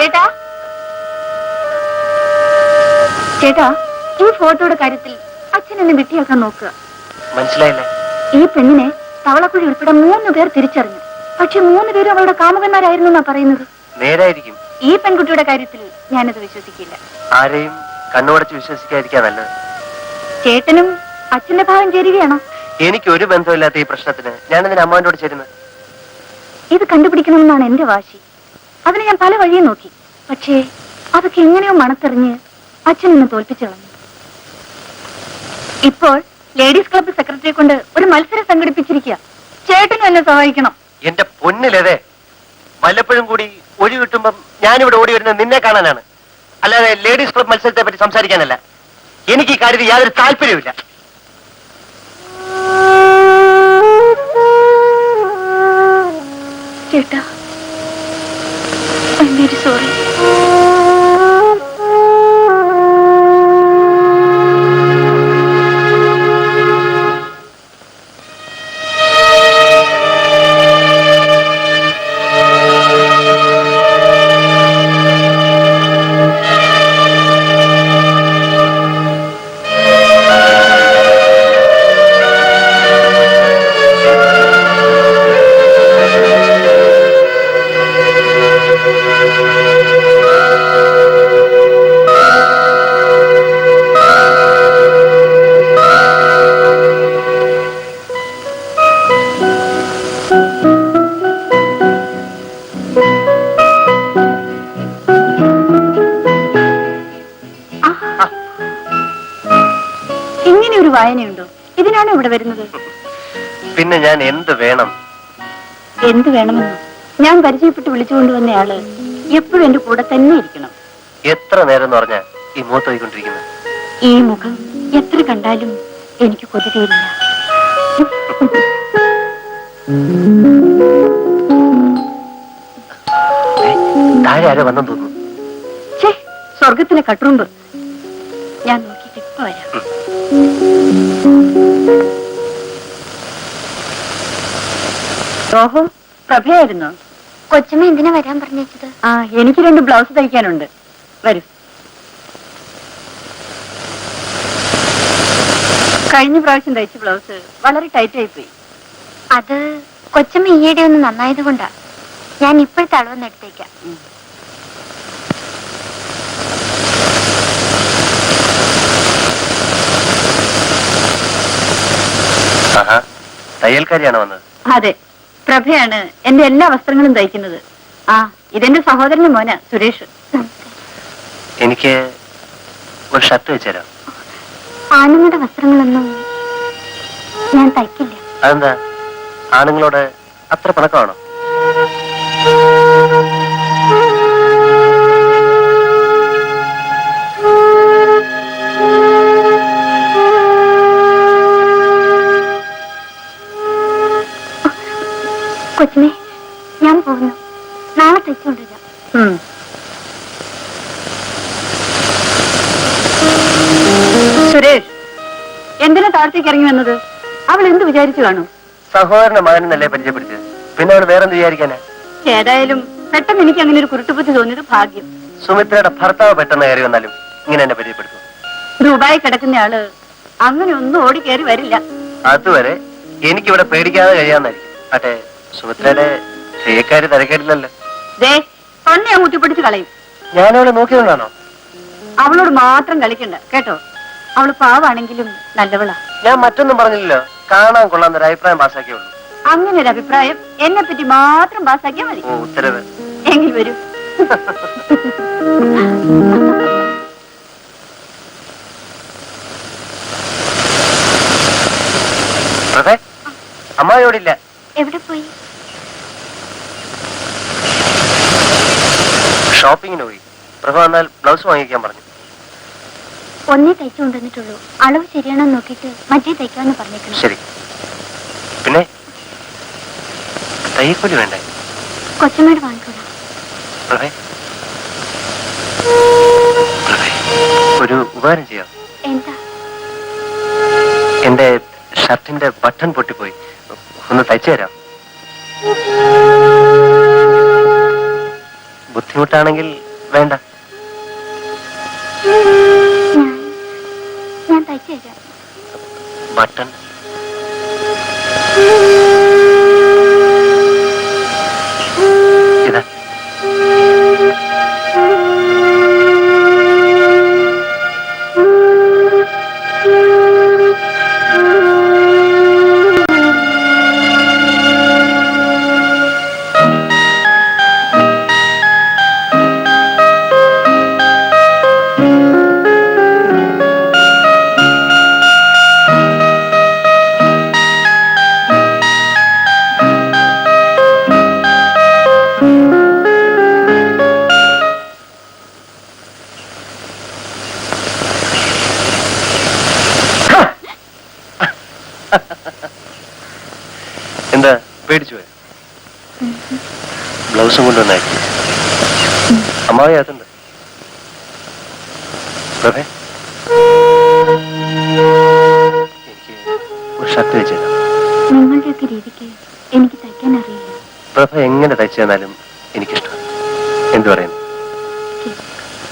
ചേട്ടാ, ചേട്ടാ, ഈ ഫോട്ടോയുടെ കാര്യത്തിൽ അച്ഛൻ എന്നെ വെട്ടിയാക്കാൻ നോക്കുക. മനസ്സിലായില്ല. ഈ പെണ്ണിനെ തവളക്കുഴി ഉൾപ്പെടെ 3 പേർ തിരിച്ചറിഞ്ഞു. പക്ഷെ 3 പേരും അവളുടെ കാമുകന്മാരായിരുന്നു എന്നാ പറയുന്നത്. നേരായിരിക്കും. ഈ പെൺകുട്ടിയുടെ കാര്യത്തിൽ ഞാനത് വിശ്വസിക്കില്ല. ആരെയും കണ്ണുടച്ച് വിശ്വസിക്കാതിരിക്കാൻ നല്ലത്. ചേട്ടനും അച്ഛന്റെ ഭാഗം ചേരുകയാണോ? എനിക്ക് ഒരു ബന്ധമില്ലാത്ത ഈ പ്രശ്നത്തിന് ഞാനെന്തിനാ അമ്മാവനോട് ചേരുന്നത്? ഇത് കണ്ടുപിടിക്കണമെന്നാണ് എന്റെ വാശി. അതിന് ഞാൻ പല വഴിയും നോക്കി. പക്ഷേ അതൊക്കെ എങ്ങനെയോ മണത്തെറിഞ്ഞ് അച്ഛൻ എന്നെ തോൽപ്പിച്ചു കളഞ്ഞു. ഇപ്പോൾ ലേഡീസ് ക്ലബ്ബ് സെക്രട്ടറിയെ കൊണ്ട് ഒരു മത്സരം സംഘടിപ്പിച്ചിരിക്കുക. ചേട്ടനും എന്നെ സഹായിക്കണം. എന്റെ പൊന്നിലതെ, വല്ലപ്പോഴും കൂടി ഒഴി കിട്ടുമ്പം ഞാനിവിടെ ഓടി വരുന്നത് നിന്നെ കാണാനാണ്, അല്ലാതെ ലേഡീസ് ക്ലബ് മത്സരത്തെ പറ്റി സംസാരിക്കാനല്ല. എനിക്ക് ഈ കാര്യത്തിൽ യാതൊരു താല്പര്യവുമില്ല. ചേട്ടാ, ഐ എം വെരി സോറി. ഇങ്ങനെ ഒരു വായനയുണ്ടോ? ഇതിനാണോ ഇവിടെ വരുന്നത്? പിന്നെ ഞാൻ എന്ത് വേണം? എന്ത് വേണമെന്നോ? ഞാൻ പരിചയപ്പെട്ട് വിളിച്ചുകൊണ്ടുവന്നയാള് എപ്പോഴും എന്റെ കൂടെ തന്നെ ഇരിക്കണം. എത്ര നേരം എന്ന് പറഞ്ഞാ ഈ മുഖത്ത് പോയിക്കൊണ്ടിരിക്കുന്നത്? ഈ മുഖം എത്ര കണ്ടാലും എനിക്ക് കൊതി തീരില്ല. താഴെ ആരോ വന്നെന്ന് തോന്നുന്നു. ഛേ, സ്വർഗത്തിലെ കട്ടുറുമ്പ്. ഞാൻ നോക്കിയിട്ട് ഇപ്പൊ വരാം. ഓഹോ, പ്രഭയായിരുന്നോ? കൊച്ചമ്മ എന്തിനാ വരാൻ പറഞ്ഞത്? ആ, എനിക്ക് 2 ബ്ലൗസ് തയ്ക്കാനുണ്ട്. വരൂ. കഴിഞ്ഞ പ്രാവശ്യം തയ്ച്ച ബ്ലൗസ് വളരെ ടൈറ്റ് ആയി പോയി. അത് കൊച്ചമ്മ ഈയിടെ ഒന്ന് നന്നായത് കൊണ്ടാ. ഞാൻ ഇപ്പോഴത്തെ അളവെന്ന് എടുത്തേക്കാം. തയ്യൽക്കാരിയാണോ വന്നത്? അതെ, പ്രഭയാണ് എന്റെ എല്ലാ വസ്ത്രങ്ങളും തയ്ക്കുന്നത്. ആ, ഇതെന്റെ സഹോദരന്റെ മോനാ, സുരേഷ്. എനിക്ക് ഒരു ഷർട്ട് വെച്ചുതരാം. ആണുങ്ങളുടെ വസ്ത്രങ്ങളൊന്നും ഞാൻ തയ്ക്കില്ല. അതെന്താ, ആണുങ്ങളോട് അത്ര പണക്കമാണോ? കൊച്ചിനെ, ഞാൻ പോകുന്നു. നാളെ തയ്ച്ചുകൊണ്ടിരിക്കാം. സുരേഷ്, എന്തിനാ താഴത്തേക്ക് ഇറങ്ങി വന്നത്? അവൾ എന്ത് വിചാരിച്ചു കാണും? സഹോദരന്റെ മകനെന്നല്ലേ പരിചയപ്പെടുത്തിയത്, പിന്നെ അവൾ വേറെന്ത് വിചാരിക്കാനാ? ഏതായാലും പെട്ടെന്ന് എനിക്ക് അങ്ങനെ ഒരു കുരുട്ടുബുദ്ധി തോന്നിയത് ഭാഗ്യം. സുമിത്രയുടെ ഭർത്താവ് പെട്ടെന്ന് കയറി വന്നാലും ഇങ്ങനെ എന്നെ പരിചയപ്പെടുത്തും. ദുബായി കിടക്കുന്നയാള് അങ്ങനെ ഒന്നും ഓടി കയറി വരില്ല. അതുവരെ എനിക്കിവിടെ പേടിക്കാതെ കഴിയാന്നായിരിക്കും. അട്ടെ, സുമിത്രയുടെ ചെയ്യക്കാര് തിരക്കേടില്ലല്ലോ. ദേ, തൊന്നെ ഞാൻ കുത്തിപ്പിടിച്ച് കളയും. ഞാനവളെ നോക്കിയതുകൊണ്ടാണോ? അവളോട് മാത്രം കളിക്കണ്ട കേട്ടോ. അവള് പാവാണെങ്കിലും നല്ലവളാ. ഞാൻ മറ്റൊന്നും പറഞ്ഞില്ലല്ലോ, കാണാൻ കൊള്ളാന്നൊരു അഭിപ്രായം പാസ്സാക്കിയുള്ളൂ. അങ്ങനെ ഒരു അഭിപ്രായം എന്നെ പറ്റി മാത്രം പാസ്സാക്കിയാ മതി. ഓ, ഉത്തരവ്. എങ്കിൽ വരൂ. അതെ, അമ്മായിയോടില്ല. എവിടെ പോയി? ഷോപ്പിങ്ങിന് പോയി. പ്രഭ വന്നാൽ ബ്ലൗസ് വാങ്ങിക്കാൻ പറഞ്ഞു. ഒന്നേ തയ്ച്ചു കൊണ്ടുവന്നിട്ടുള്ളൂ. അളവ് ശരിയാണോ നോക്കിയിട്ട് മറ്റേ തയ്ക്കാന്ന് പറഞ്ഞേക്കണം. ശരി. പിന്നെ തയ്യക്കൂലി വേണ്ടേ? കൊച്ചമ്മയുടെ വാങ്ങിക്കോളാം. പ്രഭേ, പ്രഭേ, ഒരു ഉപകാരം ചെയ്യാം. എന്താ? എന്റെ ഷർട്ടിന്റെ ബട്ടൺ പൊട്ടിപ്പോയി, ഒന്ന് തയ്ച്ചു തരാം. ബുദ്ധിമുട്ടാണെങ്കിൽ വേണ്ട. ഞാൻ തയ്ച്ചു തരാം. ബട്ടൺ ഇതാ. എന്താ പേടിച്ചു പോയ? ബ്ലൗസും കൊണ്ടുവന്നാക്കി അമ്മാവി അതുണ്ട്. പ്രഭേ, എനിക്ക് ഒരു ഷർട്ട് വെച്ചേക്കാം. നിങ്ങളുടെയൊക്കെ രീതിക്ക് എനിക്ക് തയ്ക്കാൻ അറിയില്ല. പ്രഭ എങ്ങനെ തയ്ച്ചു തന്നാലും എനിക്കിഷ്ടമാണ്. എന്തു പറയുന്നു?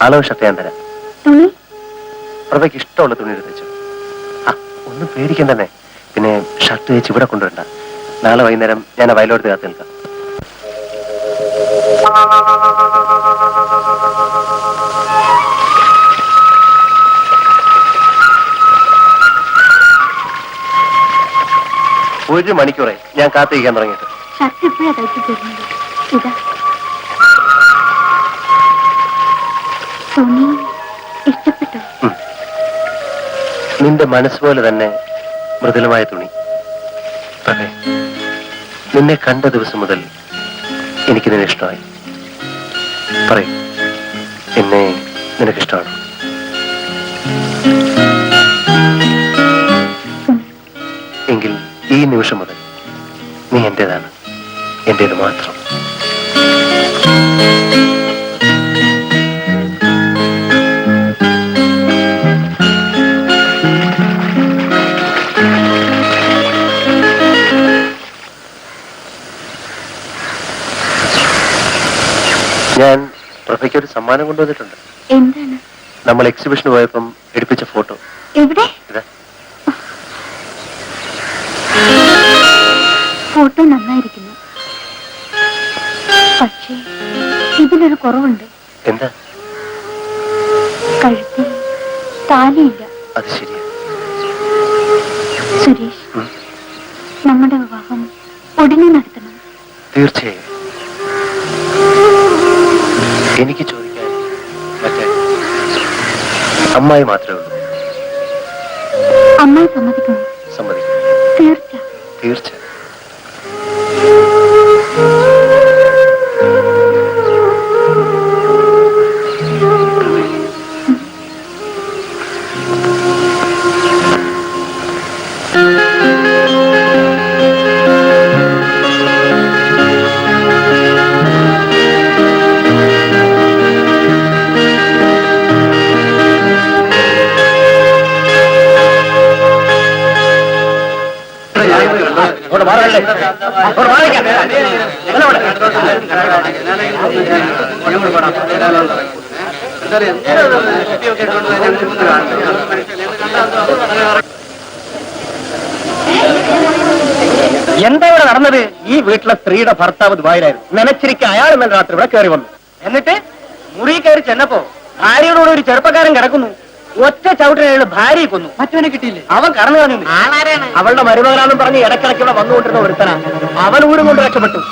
അളവ് ഷർട്ട് ഞാൻ തരാം. തുണി? പ്രഭയ്ക്ക് ഇഷ്ടമുള്ള തുണി എടുത്ത് വെച്ചു. ആ, ഒന്നും പേടിക്കണ്ടെന്നേ. പിന്നെ ഷർട്ട് വെച്ച് ഇവിടെ കൊണ്ടുവരണ്ട. നാളെ വൈകുന്നേരം ഞാൻ ആ വയലോടത്ത് കാത്തു നിൽക്കാം. ഒരു മണിക്കൂറായി ഞാൻ കാത്തിരിക്കാൻ തുടങ്ങിയിട്ട്. ഷർട്ട് എപ്പോഴാ തയ്ച്ചു തരുന്നത്? ഇതാ തുണി. ഇഷ്ടപ്പെട്ടോ? നിന്റെ മനസ്സുപോലെ തന്നെ മൃദുലമായ തുണി. പക്ഷേ നിന്നെ കണ്ട ദിവസം മുതൽ എനിക്ക് നിന്നെ ഇഷ്ടമായി. പറയൂ, എന്നെ നിനക്കിഷ്ടമാണ്? എങ്കിൽ ഈ നിമിഷം മുതൽ നീ എന്റേതാണ്, എന്റേത് മാത്രം. ഞാൻ പ്രഭയ്ക്ക് ഒരു സമ്മാനം കൊണ്ടുവന്നിട്ടുണ്ട്. എന്താണ്? നമ്മൾ എക്സിബിഷന് പോയപ്പം എടുപ്പിച്ച ഫോട്ടോ. എവിടെ? ഇതാ. ഫോട്ടോ നന്നായിരിക്കുന്നു, പക്ഷേ ഇതിലൊരു കുറവുണ്ട്. എന്താ? കഴുത്തിൽ താലിയില്ല. അത് ശരിയാ. സുരേഷ്, നമ്മുടെ വിവാഹം ഉടനെ നടത്തണം. തീർച്ചയായും. എനിക്ക് ചോദിക്കാൻ മറ്റേ അമ്മായി മാത്രമേ ഉള്ളൂ. അമ്മായി സമ്മതിക്കുമോ? സമ്മതിക്കും. തീർച്ച. തീർച്ച. എന്താ ഇവിടെ നടന്നത്? ഈ വീട്ടിലെ സ്ത്രീയുടെ ഭർത്താവ് ദുബായിലായിരുന്നു. നനച്ചിരിക്കുക അയാൾ ഇന്നലെ രാത്രി ഇവിടെ കയറി വന്നു. എന്നിട്ട് മുറി കയറി ചെന്നപ്പോ ഭാര്യയോടുകൂടി ഒരു ചെറുപ്പക്കാരൻ കിടക്കുന്നു. ഒറ്റ ചവിട്ടിനയാൾ ഭാര്യയെ കൊന്നു. മറ്റവനെ കിട്ടിയില്ലേ? അവൻ കടന്നു കളഞ്ഞു. അവളുടെ മരുമകനാണെന്ന് പറഞ്ഞ് ഇടക്കിടയ്ക്ക് ഇവിടെ വന്നുകൊണ്ടിരുന്ന ഒരുത്തനാ. അവൻ ഊരും കൊണ്ട് രക്ഷപ്പെട്ടു.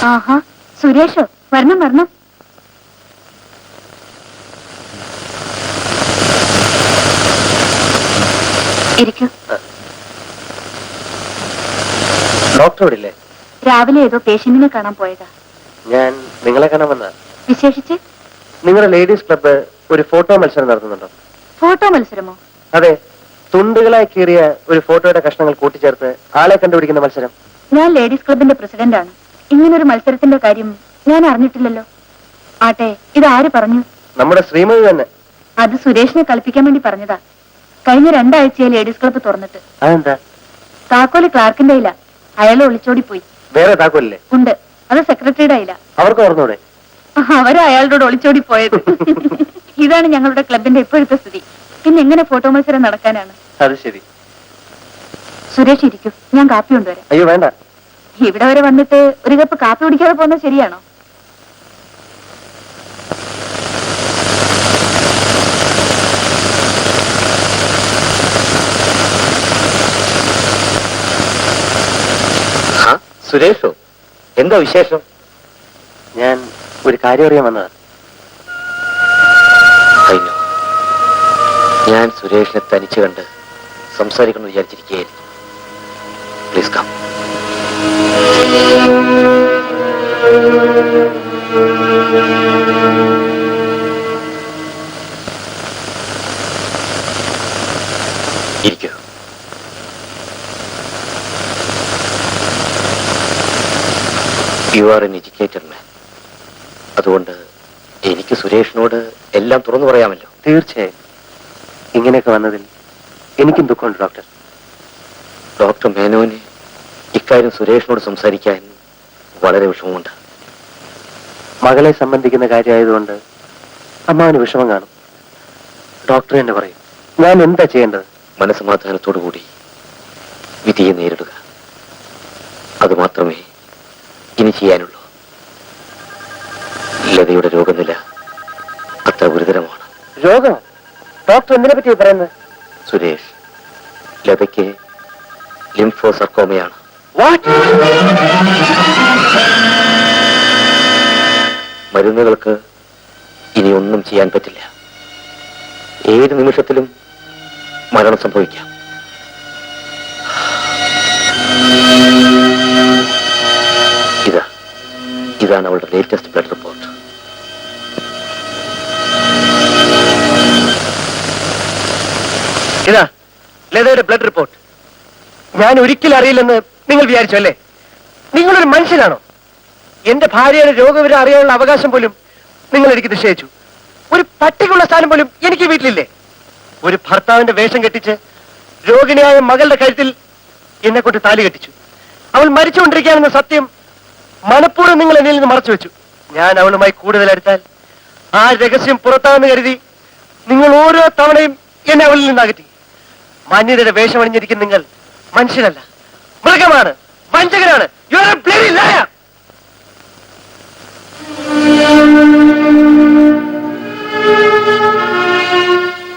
ആഹാ, സുരേഷോ? വരണം വരണം. ഇരിക്കൂ. ഡോക്ടറോട് ഇല്ലേ? രാവിലെ ഏതോ പേഷ്യന്റിനെ കാണാൻ പോയതാ. ഞാൻ നിങ്ങളെ കാണാൻ വന്ന. വിശേഷിച്ച്? നിങ്ങളുടെ ലേഡീസ് ക്ലബ്ബ് ഒരു ഫോട്ടോ മത്സരം നടത്തുന്നുണ്ടോ? ഫോട്ടോ മത്സരമോ? അതെ, തുണ്ടുകളായി കീറിയ ഒരു ഫോട്ടോയുടെ കഷ്ണങ്ങൾ കൂട്ടിച്ചേർത്ത് ആളെ കണ്ടുപിടിക്കുന്ന മത്സരം. ഞാൻ ലേഡീസ് ക്ലബിന്റെ പ്രസിഡന്റാണ്. ഇങ്ങനൊരു മത്സരത്തിന്റെ കാര്യം ഞാൻ അറിഞ്ഞിട്ടില്ലല്ലോ. ആട്ടെ, ഇത് ആര് പറഞ്ഞു? നമ്മുടെ ശ്രീമതി തന്നെ. അത് സുരേഷിനെ കളിപ്പിക്കാൻ വേണ്ടി പറഞ്ഞതാ. കഴിഞ്ഞ 2 ആഴ്ചയായി ലേഡീസ് ക്ലബ്ബ് തുറന്നിട്ട്. അതെന്താ? താക്കോല് ക്ലാർക്കിന്റെ ഇല്ല, അയാൾ ഒളിച്ചോടി പോയി. വേറെ താക്കോലില്ലേ? ഉണ്ട്, അത് സെക്രട്ടറിയുടെ ഇല്ല. അവർക്ക് ഓർന്നൂടെ? അവരും അയാളോട് ഒളിച്ചോടി പോയത്. ഇതാണ് ഞങ്ങളുടെ ക്ലബിന്റെ ഇപ്പോഴത്തെ സ്ഥിതി. പിന്നെ എങ്ങനെ ഫോട്ടോ മത്സരം നടക്കാനാണ്? അത് ശരി. സുരേഷ് ഇരിക്കൂ, ഞാൻ കാപ്പി കൊണ്ടുവരാം. അയ്യോ വേണ്ട. ഇവിടെ വരെ വന്നിട്ട് ഒരു കപ്പ് കാപ്പി കുടിക്കാതെ പോകുന്നത് ശരിയാണോ? സുരേഷോ? എന്താ വിശേഷം? ഞാൻ ഒരു കാര്യം അറിയാൻ വന്നതാ. കഴിഞ്ഞു. ഞാൻ സുരേഷിനെ തനിച്ച് കണ്ട് സംസാരിക്കണം വിചാരിച്ചിരിക്കുകയായിരുന്നു. Please come. ഇരിക്കൂ. You are an educated man. അതുകൊണ്ട് എനിക്ക് സുരേഷിനോട് എല്ലാം തുറന്നു പറയാമല്ലോ. തീർച്ചയായും. ഇങ്ങനെയൊക്കെ വന്നതിൽ എനിക്കും ദുഃഖമുണ്ട് ഡോക്ടർ. ഡോക്ടർ മേനോന് ഇക്കാര്യം സുരേഷിനോട് സംസാരിക്കാൻ വളരെ വിഷമമുണ്ട്. മകളെ സംബന്ധിക്കുന്ന കാര്യമായതുകൊണ്ട് അമ്മാവന് വിഷമം കാണും. ഡോക്ടർ തന്നെ പറയും. ഞാൻ എന്താ ചെയ്യേണ്ടത്? മനസ്സമാധാനത്തോടു കൂടി വിധിയെ നേരിടുക. അതുമാത്രമേ ഇനി ചെയ്യാനുള്ളൂ. ലതയുടെ രോഗനില അത്ര ഗുരുതരമാണ്. രോഗം? ഡോക്ടർ എന്തിനെ പറ്റി പറയുന്നത്? സുരേഷ്, ലതയ്ക്ക് ലിംഫോസർക്കോമയാണ്. മരുന്നുകൾക്ക് ഇനി ഒന്നും ചെയ്യാൻ പറ്റില്ല. ഏത് നിമിഷത്തിലും മരണം സംഭവിക്കാം. ഇതാണ് അവളുടെ ലേറ്റസ്റ്റ് ബ്ലഡ് റിപ്പോർട്ട്. ഇതാ ലതയുടെ ബ്ലഡ് റിപ്പോർട്ട്. ഞാൻ ഒരിക്കലും അറിയില്ലെന്ന് നിങ്ങൾ വിചാരിച്ചു അല്ലേ? നിങ്ങളൊരു മനുഷ്യനാണോ? എന്റെ ഭാര്യയുടെ രോഗവിവരം അറിയാനുള്ള അവകാശം പോലും നിങ്ങൾ എനിക്ക് നിശ്ചയിച്ചു. ഒരു പട്ടിക്കുള്ള സ്ഥാനം പോലും എനിക്ക് വീട്ടിലില്ലേ? ഒരു ഭർത്താവിന്റെ വേഷം കെട്ടിച്ച് രോഗിണിയായ മകളുടെ കഴുത്തിൽ എന്നെ കൊണ്ട് താലി കെട്ടിച്ചു. അവൾ മരിച്ചുകൊണ്ടിരിക്കുകയാണെന്ന സത്യം മനഃപൂർവ്വം നിങ്ങൾ എന്നിൽ നിന്ന് മറച്ചു വെച്ചു. ഞാൻ അവളുമായി കൂടുതൽ അടുത്താൽ ആ രഹസ്യം പുറത്താണെന്ന് കരുതി നിങ്ങൾ ഓരോ തവണയും എന്നെ അവളിൽ നിന്ന് അകറ്റി. മാന്യതയുടെ വേഷമണിഞ്ഞിരിക്കുന്ന നിങ്ങൾ മനുഷ്യനല്ല, മൃഗമാണ്, വഞ്ചകനാണ്. You are a bloody liar.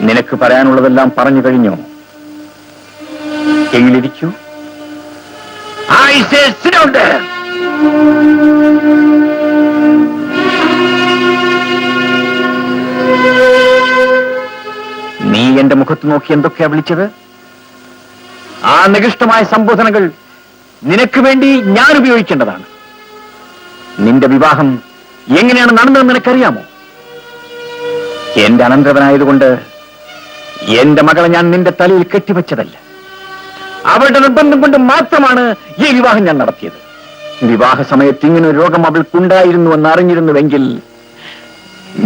നിനക്ക് പറയാനുള്ളതെല്ലാം പറഞ്ഞു കഴിഞ്ഞോ? എങ്കിലിരിക്കൂ. I say sit down there. നീ എന്റെ മുഖത്ത് നോക്കി എന്തൊക്കെയാ വിളിച്ചത്? ആ നികൃഷ്ടമായ സംബോധനകൾ നിനക്ക് വേണ്ടി ഞാൻ ഉപയോഗിക്കേണ്ടതാണ്. നിന്റെ വിവാഹം എങ്ങനെയാണ് നടന്നതെന്ന് നിനക്കറിയാമോ? എന്റെ അനന്തരവനായതുകൊണ്ട് എന്റെ മകളെ ഞാൻ നിന്റെ തലയിൽ കെട്ടിവെച്ചതല്ല. അവളുടെ നിർബന്ധം കൊണ്ട് മാത്രമാണ് ഈ വിവാഹം ഞാൻ നടത്തിയത്. വിവാഹ സമയത്ത് ഇങ്ങനെ ഒരു രോഗം അവൾക്കുണ്ടായിരുന്നുവെന്ന് അറിഞ്ഞിരുന്നുവെങ്കിൽ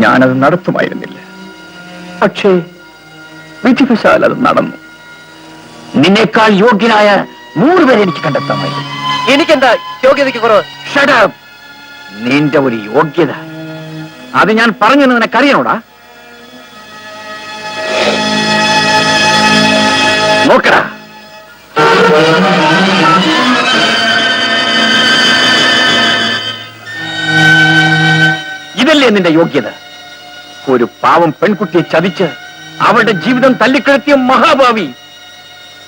ഞാനത് നടത്തുമായിരുന്നില്ല. പക്ഷേ വിധിവശാൽ അത് നടന്നു. നിന്നേക്കാൾ യോഗ്യനായ 100 പേരെ എനിക്ക് കണ്ടെത്താമായിരുന്നു. എനിക്കെന്താ യോഗ്യതയ്ക്ക് കുറവ്? Shut up. നിന്റെ ഒരു യോഗ്യത അത് ഞാൻ പറഞ്ഞെന്ന് നിനക്കറിയണോടാ? നോക്കടാ, ഇതല്ലേ നിന്റെ യോഗ്യത? ഒരു പാവം പെൺകുട്ടിയെ ചതിച്ച് അവളുടെ ജീവിതം തല്ലിക്കിടത്തിയ മഹാഭാവി.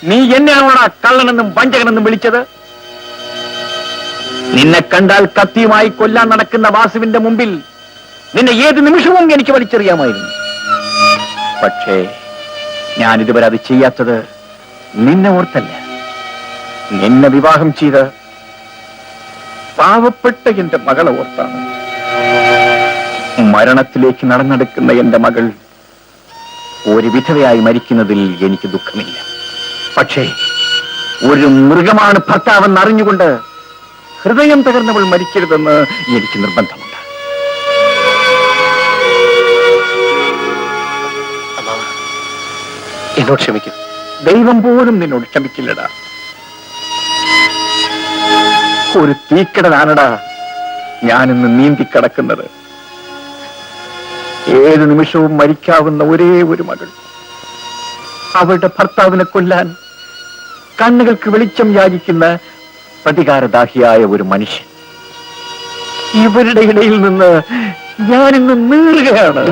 നീ എന്നെയാണോടാ കള്ളനെന്നും വഞ്ചകനെന്നും വിളിച്ചത്? നിന്നെ കണ്ടാൽ കത്തിയുമായി കൊല്ലാൻ നടക്കുന്ന വാസുവിന്റെ മുമ്പിൽ നിന്നെ ഏത് നിമിഷവും എനിക്ക് വലിച്ചെറിയാമായിരുന്നു. പക്ഷേ ഞാൻ ഇതുവരെ അത് ചെയ്യാത്തത് നിന്നെ ഓർത്തല്ല. നിന്നെ വിവാഹം ചെയ്ത് പാവപ്പെട്ട എന്റെ മകളെ ഓർത്താണ്. മരണത്തിലേക്ക് നടന്നെടുക്കുന്ന എന്റെ മകൾ ഒരു വിധവയായി മരിക്കുന്നതിൽ എനിക്ക് ദുഃഖമില്ല. പക്ഷേ ഒരു മൃഗമാണ് ഭർത്താവെന്ന് അറിഞ്ഞുകൊണ്ട് ഹൃദയം തകർന്നവൾ മരിക്കരുതെന്ന് എനിക്ക് നിർബന്ധമുണ്ട്. എന്നോട് ക്ഷമിക്കും. ദൈവം പോലും നിന്നോട് ക്ഷമിക്കില്ലടാ. ഒരു തീക്കടലാണടാ ഞാനിന്ന് നീന്തിക്കടക്കുന്നത്. ഏത് നിമിഷവും മരിക്കാവുന്ന ഒരേ ഒരു മകൾ, അവളുടെ ഭർത്താവിനെ കൊല്ലാൻ കണ്ണുകൾക്ക് വെളിച്ചം യാചിക്കുന്ന പ്രതികാരദാഹിയായ ഒരു മനുഷ്യൻ. ഇവരുടെ ഇടയിൽ നിന്ന് ഞാനിന്ന് നീറുകയാണ്.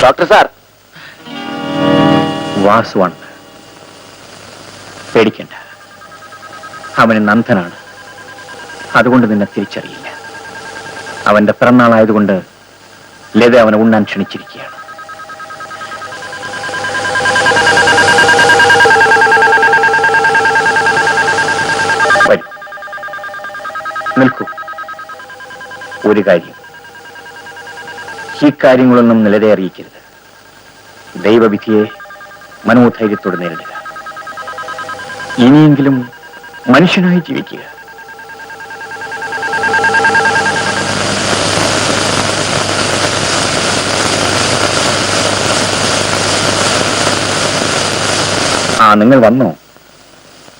Doctor sir, വാസുവാണ്. പേടിക്കണ്ട, അവന് നന്ദനാണ്. അതുകൊണ്ട് നിന്നെ തിരിച്ചറിയില്ല. അവന്റെ പിറന്നാളായതുകൊണ്ട് ലത അവനെ ഉണ്ണാൻ ക്ഷണിച്ചിരിക്കുകയാണ്. വരൂ, നിൽക്കൂ. ഒരു കാര്യം, ഈ കാര്യങ്ങളൊന്നും ലതയെ അറിയിക്കരുത്. ദൈവവിധിയെ മനോധൈര്യത്തോടെ നേരിടുക. ഇനിയെങ്കിലും മനുഷ്യനായി ജീവിക്കുക. നിങ്ങൾ വന്നോ?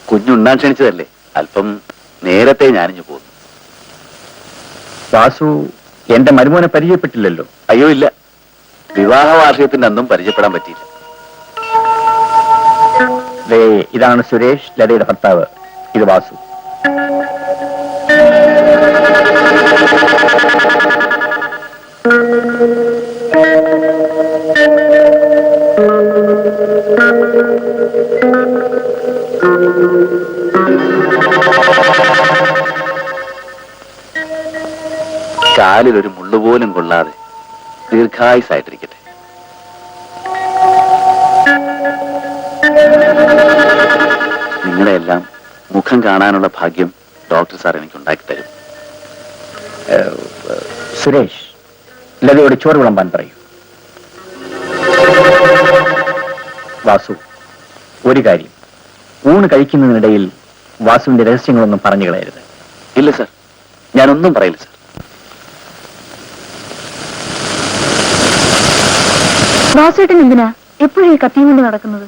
കുഞ്ഞുണ്ണാൻ ക്ഷണിച്ചതല്ലേ, അല്പം നേരത്തെ ഞാനിഞ്ഞു പോന്നു. വാസു എന്റെ മരുമോനെ പരിചയപ്പെട്ടില്ലല്ലോ. അയ്യോ ഇല്ല, വിവാഹ വാർഷികത്തിന്റെ അന്നും പരിചയപ്പെടാൻ പറ്റിയില്ല. ഇതാണ് സുരേഷ്, ലതയുടെ ഭർത്താവ്. ഇത് വാസു. കാലിൽ ഒരു മുള്ളുപോലും കൊള്ളാതെ ദീർഘായുസായിട്ടിരിക്കട്ടെ. നിങ്ങളെല്ലാം മുഖം കാണാനുള്ള ഭാഗ്യം ഡോക്ടർ സാർ എനിക്ക് ഉണ്ടാക്കി തരും. സുരേഷ്, ലതയോട് ചോറ് വിളമ്പാൻ പറയൂ. വാസു, ഒരു കാര്യം, ഊണ് കഴിക്കുന്നതിനിടയിൽ വാസുവിന്റെ രഹസ്യങ്ങളൊന്നും പറഞ്ഞു കളയരുത്. ഇല്ല സാർ, ഞാനൊന്നും പറയില്ല സാർ. വാസുവേട്ടൻ എന്തിനാ എപ്പോഴും ഈ കത്തിയും കൊണ്ട് നടക്കുന്നത്?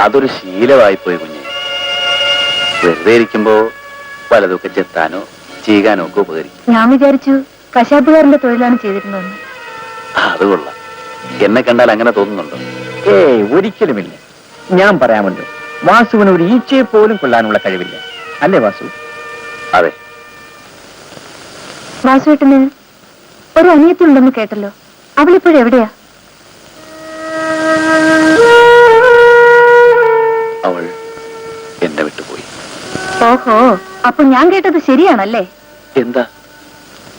അതൊരു ശീലമായിപ്പോയി കുഞ്ഞെ. വെറുതെ ഇരിക്കുമ്പോ പലതൊക്കെ ചെത്താനോ ചെയ്യാനോ ഒക്കെ ഉപകരിക്കും. ഞാൻ വിചാരിച്ചു കശാപ്പുകാരന്റെ തൊഴിലാണ് ചെയ്തിരുന്നതെന്ന്. അത് കൊള്ളാം. എന്നെ കണ്ടാൽ അങ്ങനെ തോന്നുന്നുണ്ടോ? ഒരിക്കലുമില്ല. ഞാൻ പറയാമുണ്ട്, വാസുവിന് ഒരു ഈച്ചയെ പോലും കൊല്ലാനുള്ള കഴിവില്ല. അല്ലേ വാസു? അതെ. വാസുവേട്ടന് ഒരു അനിയത്തി ഉണ്ടെന്ന് കേട്ടല്ലോ, അവളിപ്പോഴെവിടെയാ? അവൾ എന്നെ വിട്ടുപോയി. ഓഹോ, അപ്പൊ ഞാൻ കേട്ടത് ശരിയാണല്ലേ? എന്താ?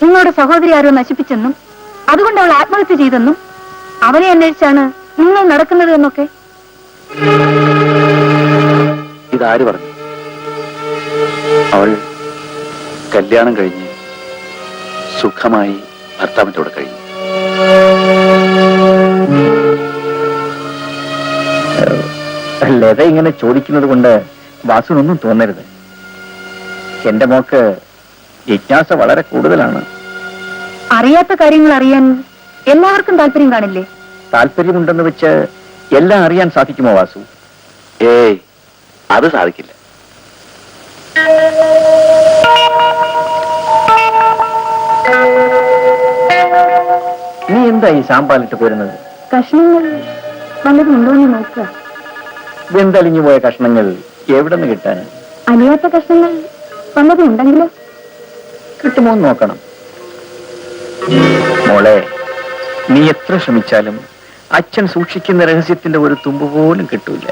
നിങ്ങളുടെ സഹോദരി ആരോ നശിപ്പിച്ചെന്നും അതുകൊണ്ട് അവൾ ആത്മഹത്യ ചെയ്തെന്നും അവനെ അന്വേഷിച്ചാണ് നിങ്ങൾ നടക്കുന്നത് എന്നൊക്കെ. ഇതാര് പറഞ്ഞു? അവൾ കല്യാണം കഴിഞ്ഞ് സുഖമായി ഭർത്താവിന്റെ കൂടെ കഴിഞ്ഞു. ലത ഇങ്ങനെ ചോദിക്കുന്നത് കൊണ്ട് വാസുവിനൊന്നും തോന്നരുത്. എന്റെ മോക്ക് ജിജ്ഞാസ വളരെ കൂടുതലാണ്. അറിയാത്ത കാര്യങ്ങൾ അറിയാൻ എല്ലാവർക്കും താല്പര്യം കാണില്ലേ? താല്പര്യമുണ്ടെന്ന് വെച്ച് എല്ലാം അറിയാൻ സാധിക്കുമോ വാസു? ഏയ്, അത് സാധിക്കില്ല. നീ എന്താ ഈ സാമ്പാലിട്ട് പോരുന്നത്? കഷ്ണങ്ങൾ വല്ലതും ഉണ്ടോന്ന് നോക്കുക. വെന്തലിഞ്ഞു പോയ കഷ്ണങ്ങൾ എവിടെ നിന്ന് കിട്ടാൻ? അലിയാത്ത കഷ്ണങ്ങൾ വല്ലതും ഉണ്ടെങ്കിലോ? കിട്ടുമോ എന്ന് നോക്കണം. മോളെ, നീ എത്ര ശ്രമിച്ചാലും അച്ഛൻ സൂക്ഷിക്കുന്ന രഹസ്യത്തിന്റെ ഒരു തുമ്പ് പോലും കിട്ടൂല.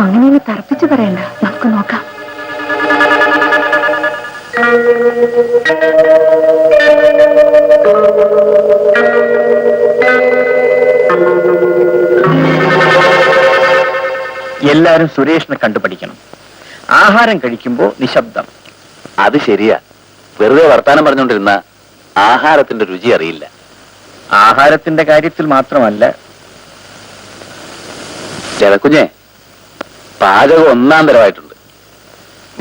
അങ്ങനെ തറപ്പിച്ചു പറയണ്ട, നമുക്ക് നോക്കാം. എല്ലാരും സുരേഷിനെ കണ്ടുപഠിക്കണം. ആഹാരം കഴിക്കുമ്പോ നിശബ്ദം. അത് ശരിയാ. വെറുതെ വർത്താനം പറഞ്ഞുകൊണ്ടിരുന്ന ആഹാരത്തിന്റെ രുചി അറിയില്ല. ആഹാരത്തിന്റെ കാര്യത്തിൽ മാത്രമല്ല, ചെറുക്കുഞ്ഞെ പാചകം ഒന്നാം തരമായിട്ടുണ്ട്.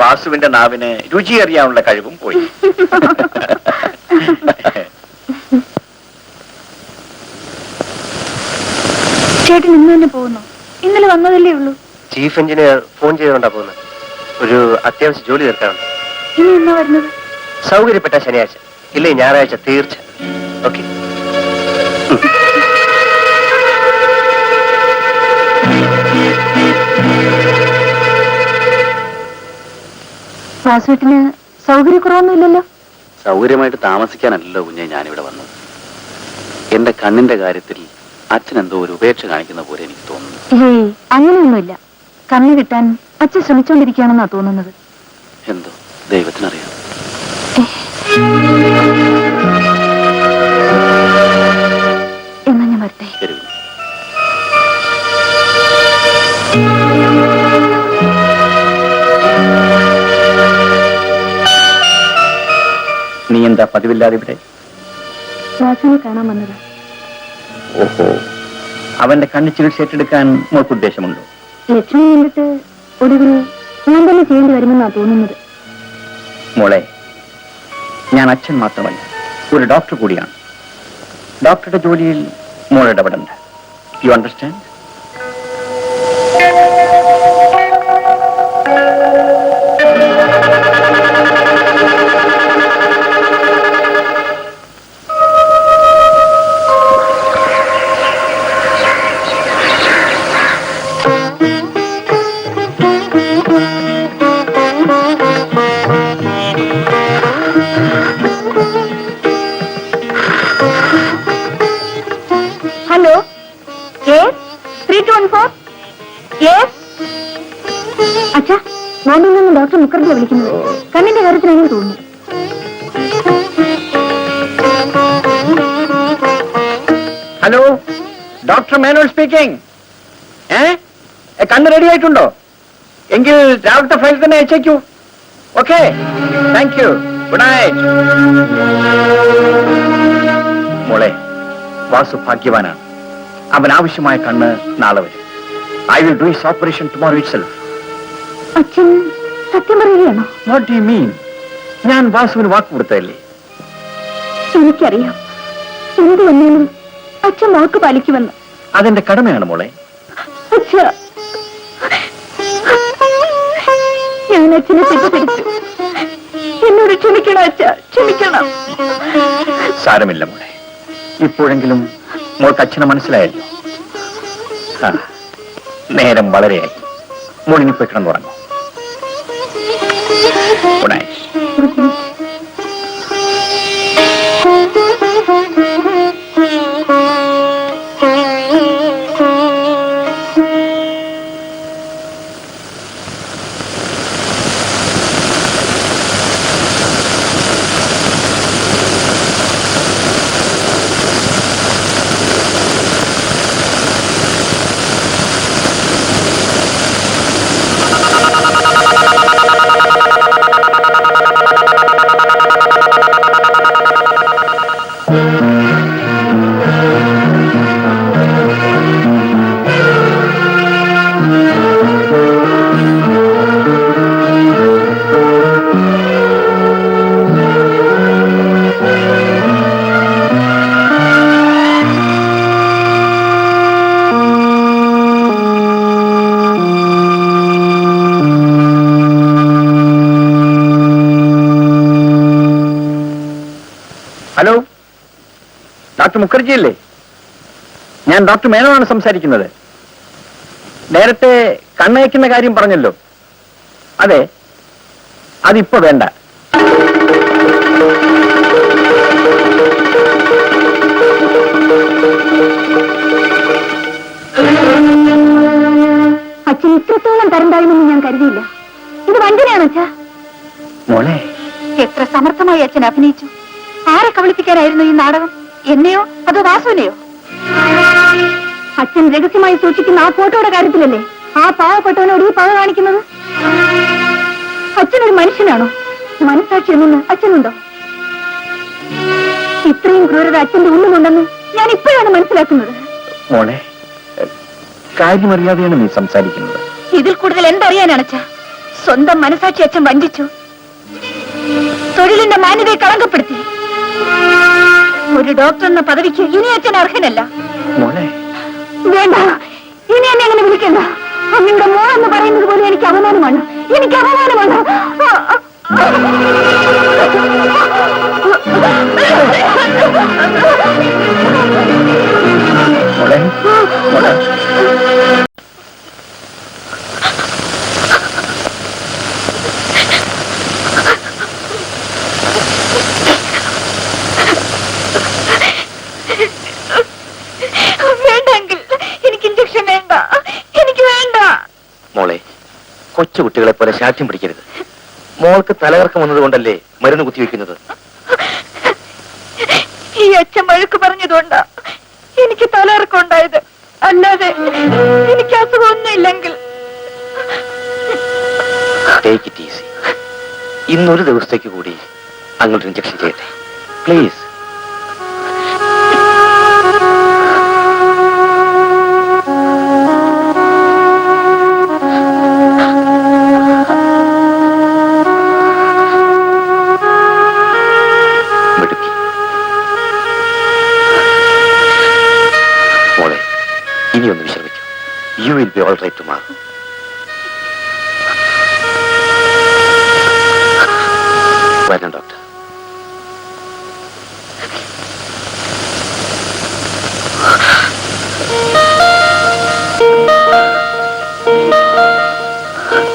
വാസുവിന്റെ നാവിന് രുചി അറിയാനുള്ള കഴിവും പോയി. ചേട്ടൻ ഇന്ന് തന്നെ പോകുന്നു? ഇന്നലെ വന്നതല്ലേ ഉള്ളൂ. ചീഫ് എഞ്ചിനീയർ ഫോൺ ചെയ്തുകൊണ്ടാ പോകുന്നത്. ഒരു അത്യാവശ്യ ജോലി തീർക്കാറുണ്ട്. ഇനി എന്നാ വരുന്നത്? സൗകര്യപ്പെട്ട ശനിയാഴ്ച, ഇല്ലേ ഞായറാഴ്ച തീർച്ച. ഓക്കെ. വാസുവേട്ടിന് സൗകര്യക്കുറവൊന്നുമില്ലല്ലോ? സൗകര്യമായിട്ട് താമസിക്കാനല്ലോ കുഞ്ഞെ ഞാനിവിടെ വന്നത്. എന്റെ കണ്ണിന്റെ കാര്യത്തിൽ അച്ഛൻ എന്തോ ഒരു ഉപേക്ഷ കാണിക്കുന്ന പോലെ എനിക്ക് തോന്നുന്നു. ഹേയ്, അങ്ങനെയൊന്നുമില്ല. കണ്ണു കിട്ടാൻ അച്ഛൻ ശ്രമിച്ചുകൊണ്ടിരിക്കുകയാണെന്നാ തോന്നുന്നത്. എന്തോ ദൈവത്തിനറിയാം. എന്നാ ഞാൻ വരട്ടെ. ശരി. നീ എന്താ പതിവില്ലാതെ ഇവിടെ? വാസുവിനെ കാണാൻ വന്നതാ. ഓഹോ, അവന്റെ കണ്ണു ചികിത്സ ഏറ്റെടുക്കാൻ മോൾക്ക് ഉദ്ദേശമുണ്ടോ? ലക്ഷ്മി കണ്ടിട്ട് ഒടുവിൽ ഞാൻ തന്നെ ചെയ്യേണ്ടി വരുമെന്നാ തോന്നുന്നത്. മോളെ, ഞാൻ അച്ഛൻ മാത്രമല്ല, ഒരു ഡോക്ടർ കൂടിയാണ്. ഡോക്ടറുടെ ജോലിയിൽ മോൾ ഇടപെടണ്ട. You understand? ഹലോ, 3214. അച്ഛാ, ബോംബെയിൽ നിന്ന് ഡോക്ടർ മുഖർജിയെ വിളിക്കുന്നത്. കണ്ണിന്റെ കാര്യത്തിനാണെന്ന് തോന്നുന്നു. Hello, doctor Menon speaking. കണ്ണ് റെഡി ആയിട്ടുണ്ടോ? എങ്കിൽ രാവിലത്തെ ഫയൽ തന്നെ അയച്ചേക്കൂ. Okay, thank you. Good night. മോളെ, വാസു ഭാഗ്യവാനാണ്. അവൻ ആവശ്യമായ കണ്ണ് നാളെ വരും. I will do his operation tomorrow itself. അച്ഛൻ സത്യം പറയുകയാണോ? What do you mean? ഞാൻ വാസുവിന് വാക്ക് കൊടുത്തതല്ലേ? എനിക്കറിയാം, എന്ത് വന്നാലും അച്ഛൻ വാക്ക് പാലിക്കുമെന്ന്. അതെന്റെ കടമയാണ് മോളെ. അച്ഛാ, ഞാൻ അച്ഛനെ തെറ്റിദ്ധരിച്ചു. എന്നോട് ക്ഷമിക്കണം അച്ഛാ, ക്ഷമിക്കണം. സാരമില്ല മോളെ, ഇപ്പോഴെങ്കിലും മോൾക്ക് അച്ഛനെ മനസ്സിലായല്ലോ. ആ, നേരം വളരെയായി. മോളിനി പോയി കിടന്നുറങ്ങും. Good night. Hello, doctor Mukherjee അല്ലേ? ഞാൻ ഡോക്ടർ മേനോനാണ് സംസാരിക്കുന്നത്. നേരത്തെ കണ്ണയക്കുന്ന കാര്യം പറഞ്ഞല്ലോ. അതെ, അതിപ്പോ വേണ്ട. അച്ഛൻ ഇത്രത്തോളം തരണ്ടായിരുന്നെന്ന് ഞാൻ കരുതിയില്ല. ഇത് വഞ്ചനയാണോ അച്ഛാ? മോളെ, എത്ര സമർത്ഥമായി അച്ഛൻ അഭിനയിച്ചു. ആരെ കബളിപ്പിക്കാനായിരുന്നു ഈ നാടകം? എന്നെയോ അതോ വാസുവിനെയോ? അച്ഛൻ രഹസ്യമായി സൂക്ഷിക്കുന്ന ആ ഫോട്ടോയുടെ കാര്യത്തിലല്ലേ ആ പാവപ്പെട്ടവനോട് ഈ പക കാണിക്കുന്നത്? അച്ഛനൊരു മനുഷ്യനാണോ? മനസാക്ഷി എന്നൊന്ന് അച്ഛനുണ്ടോ? ഇത്രയും ക്രൂരത അച്ഛന്റെ ഉള്ളിലുണ്ടെന്ന് ഞാൻ ഇപ്പോഴാണ് മനസ്സിലാക്കുന്നത്. മോളെ, കാര്യമറിയാതെയാണ് നീ സംസാരിക്കുന്നത്. ഇതിൽ കൂടുതൽ എന്തറിയാനാണ് അച്ഛാ? സ്വന്തം മനസാക്ഷി അച്ഛൻ വഞ്ചിച്ചു. തൊഴിലിന്റെ മാന്യതയെ കളങ്കപ്പെടുത്തി. ഒരു ഡോക്ടർ എന്ന പദവിക്ക് ഇനി അച്ഛൻ അർഹനല്ല. മോളെ, വേണ്ട, ഇനി എന്നെ അങ്ങനെ വിളിക്കണ്ട. അമ്മയുടെ മോളെന്ന് പറയുന്നത് പോലെ എനിക്ക് അപമാനമാണ്. എനിക്ക് അപമാനമാണ്. മോളെ, മോളെ. വേണ്ടെങ്കിൽ എനിക്ക് ഇഞ്ചക്ഷൻ വേണ്ട. എനിക്ക് വേണ്ട. മോളെ, കൊച്ചുകുട്ടികളെ പോലെ ശാഠ്യം പിടിക്കരുത്. മോൾക്ക് തലകറക്കം വന്നതുകൊണ്ടല്ലേ മരുന്ന് കുത്തിവെക്കുന്നത്? ഈ അച്ഛൻ വഴക്ക് പറഞ്ഞതുകൊണ്ടാ എനിക്ക് തലകറക്കം ഉണ്ടായത്. അല്ലാതെ എനിക്ക് അസുഖമൊന്നും ഇല്ലെങ്കിൽ. Take it easy. ഇന്നൊരു ദിവസത്തേക്ക് കൂടി അങ്ങോട്ട് ഇഞ്ചക്ഷൻ ചെയ്യട്ടെ പ്ലീസ്. മോളെ, ഇനിയൊന്ന് വിശ്രമിക്കൂ. You will be all right tomorrow. വരണം ഡോക്ടർ.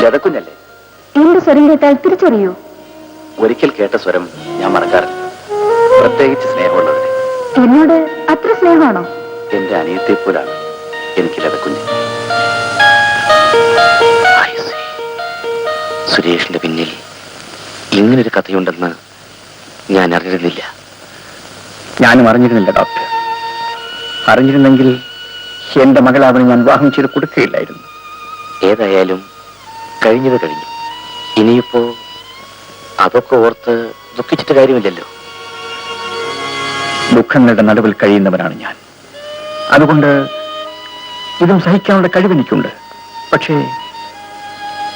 ലതക്കുഞ്ഞല്ലേ? എന്റെ സ്വരം കേട്ടാൽ തിരിച്ചറിയൂ? ഒരിക്കൽ കേട്ട സ്വരം ഞാൻ മറക്കാറില്ല, പ്രത്യേകിച്ച് സ്നേഹമുള്ളവരെ. എന്നോട് അത്ര സ്നേഹമാണോ? എന്റെ അനിയത്തെ പോലാണ് എനിക്ക് ലതക്കുഞ്ഞ്. സുരേഷിന്റെ പിന്നിൽ ഇങ്ങനൊരു കഥയുണ്ടെന്ന് ഞാൻ അറിഞ്ഞിരുന്നില്ല. ഞാനും അറിഞ്ഞിരുന്നില്ല ഡോക്ടർ. അറിഞ്ഞിരുന്നെങ്കിൽ എന്റെ മകളെ അവന് ഞാൻ വിവാഹം ചെയ്ത് കൊടുക്കുകയില്ലായിരുന്നു. ഏതായാലും കഴിഞ്ഞത് കഴിഞ്ഞു. ഇനിയിപ്പോ അതൊക്കെ ഓർത്ത് ദുഃഖിച്ചിട്ട് കാര്യമില്ലല്ലോ. ദുഃഖങ്ങളുടെ നടുവിൽ കഴിയുന്നവനാണ് ഞാൻ. അതുകൊണ്ട് ഇതും സഹിക്കാനുള്ള കഴിവെനിക്കുണ്ട്. പക്ഷേ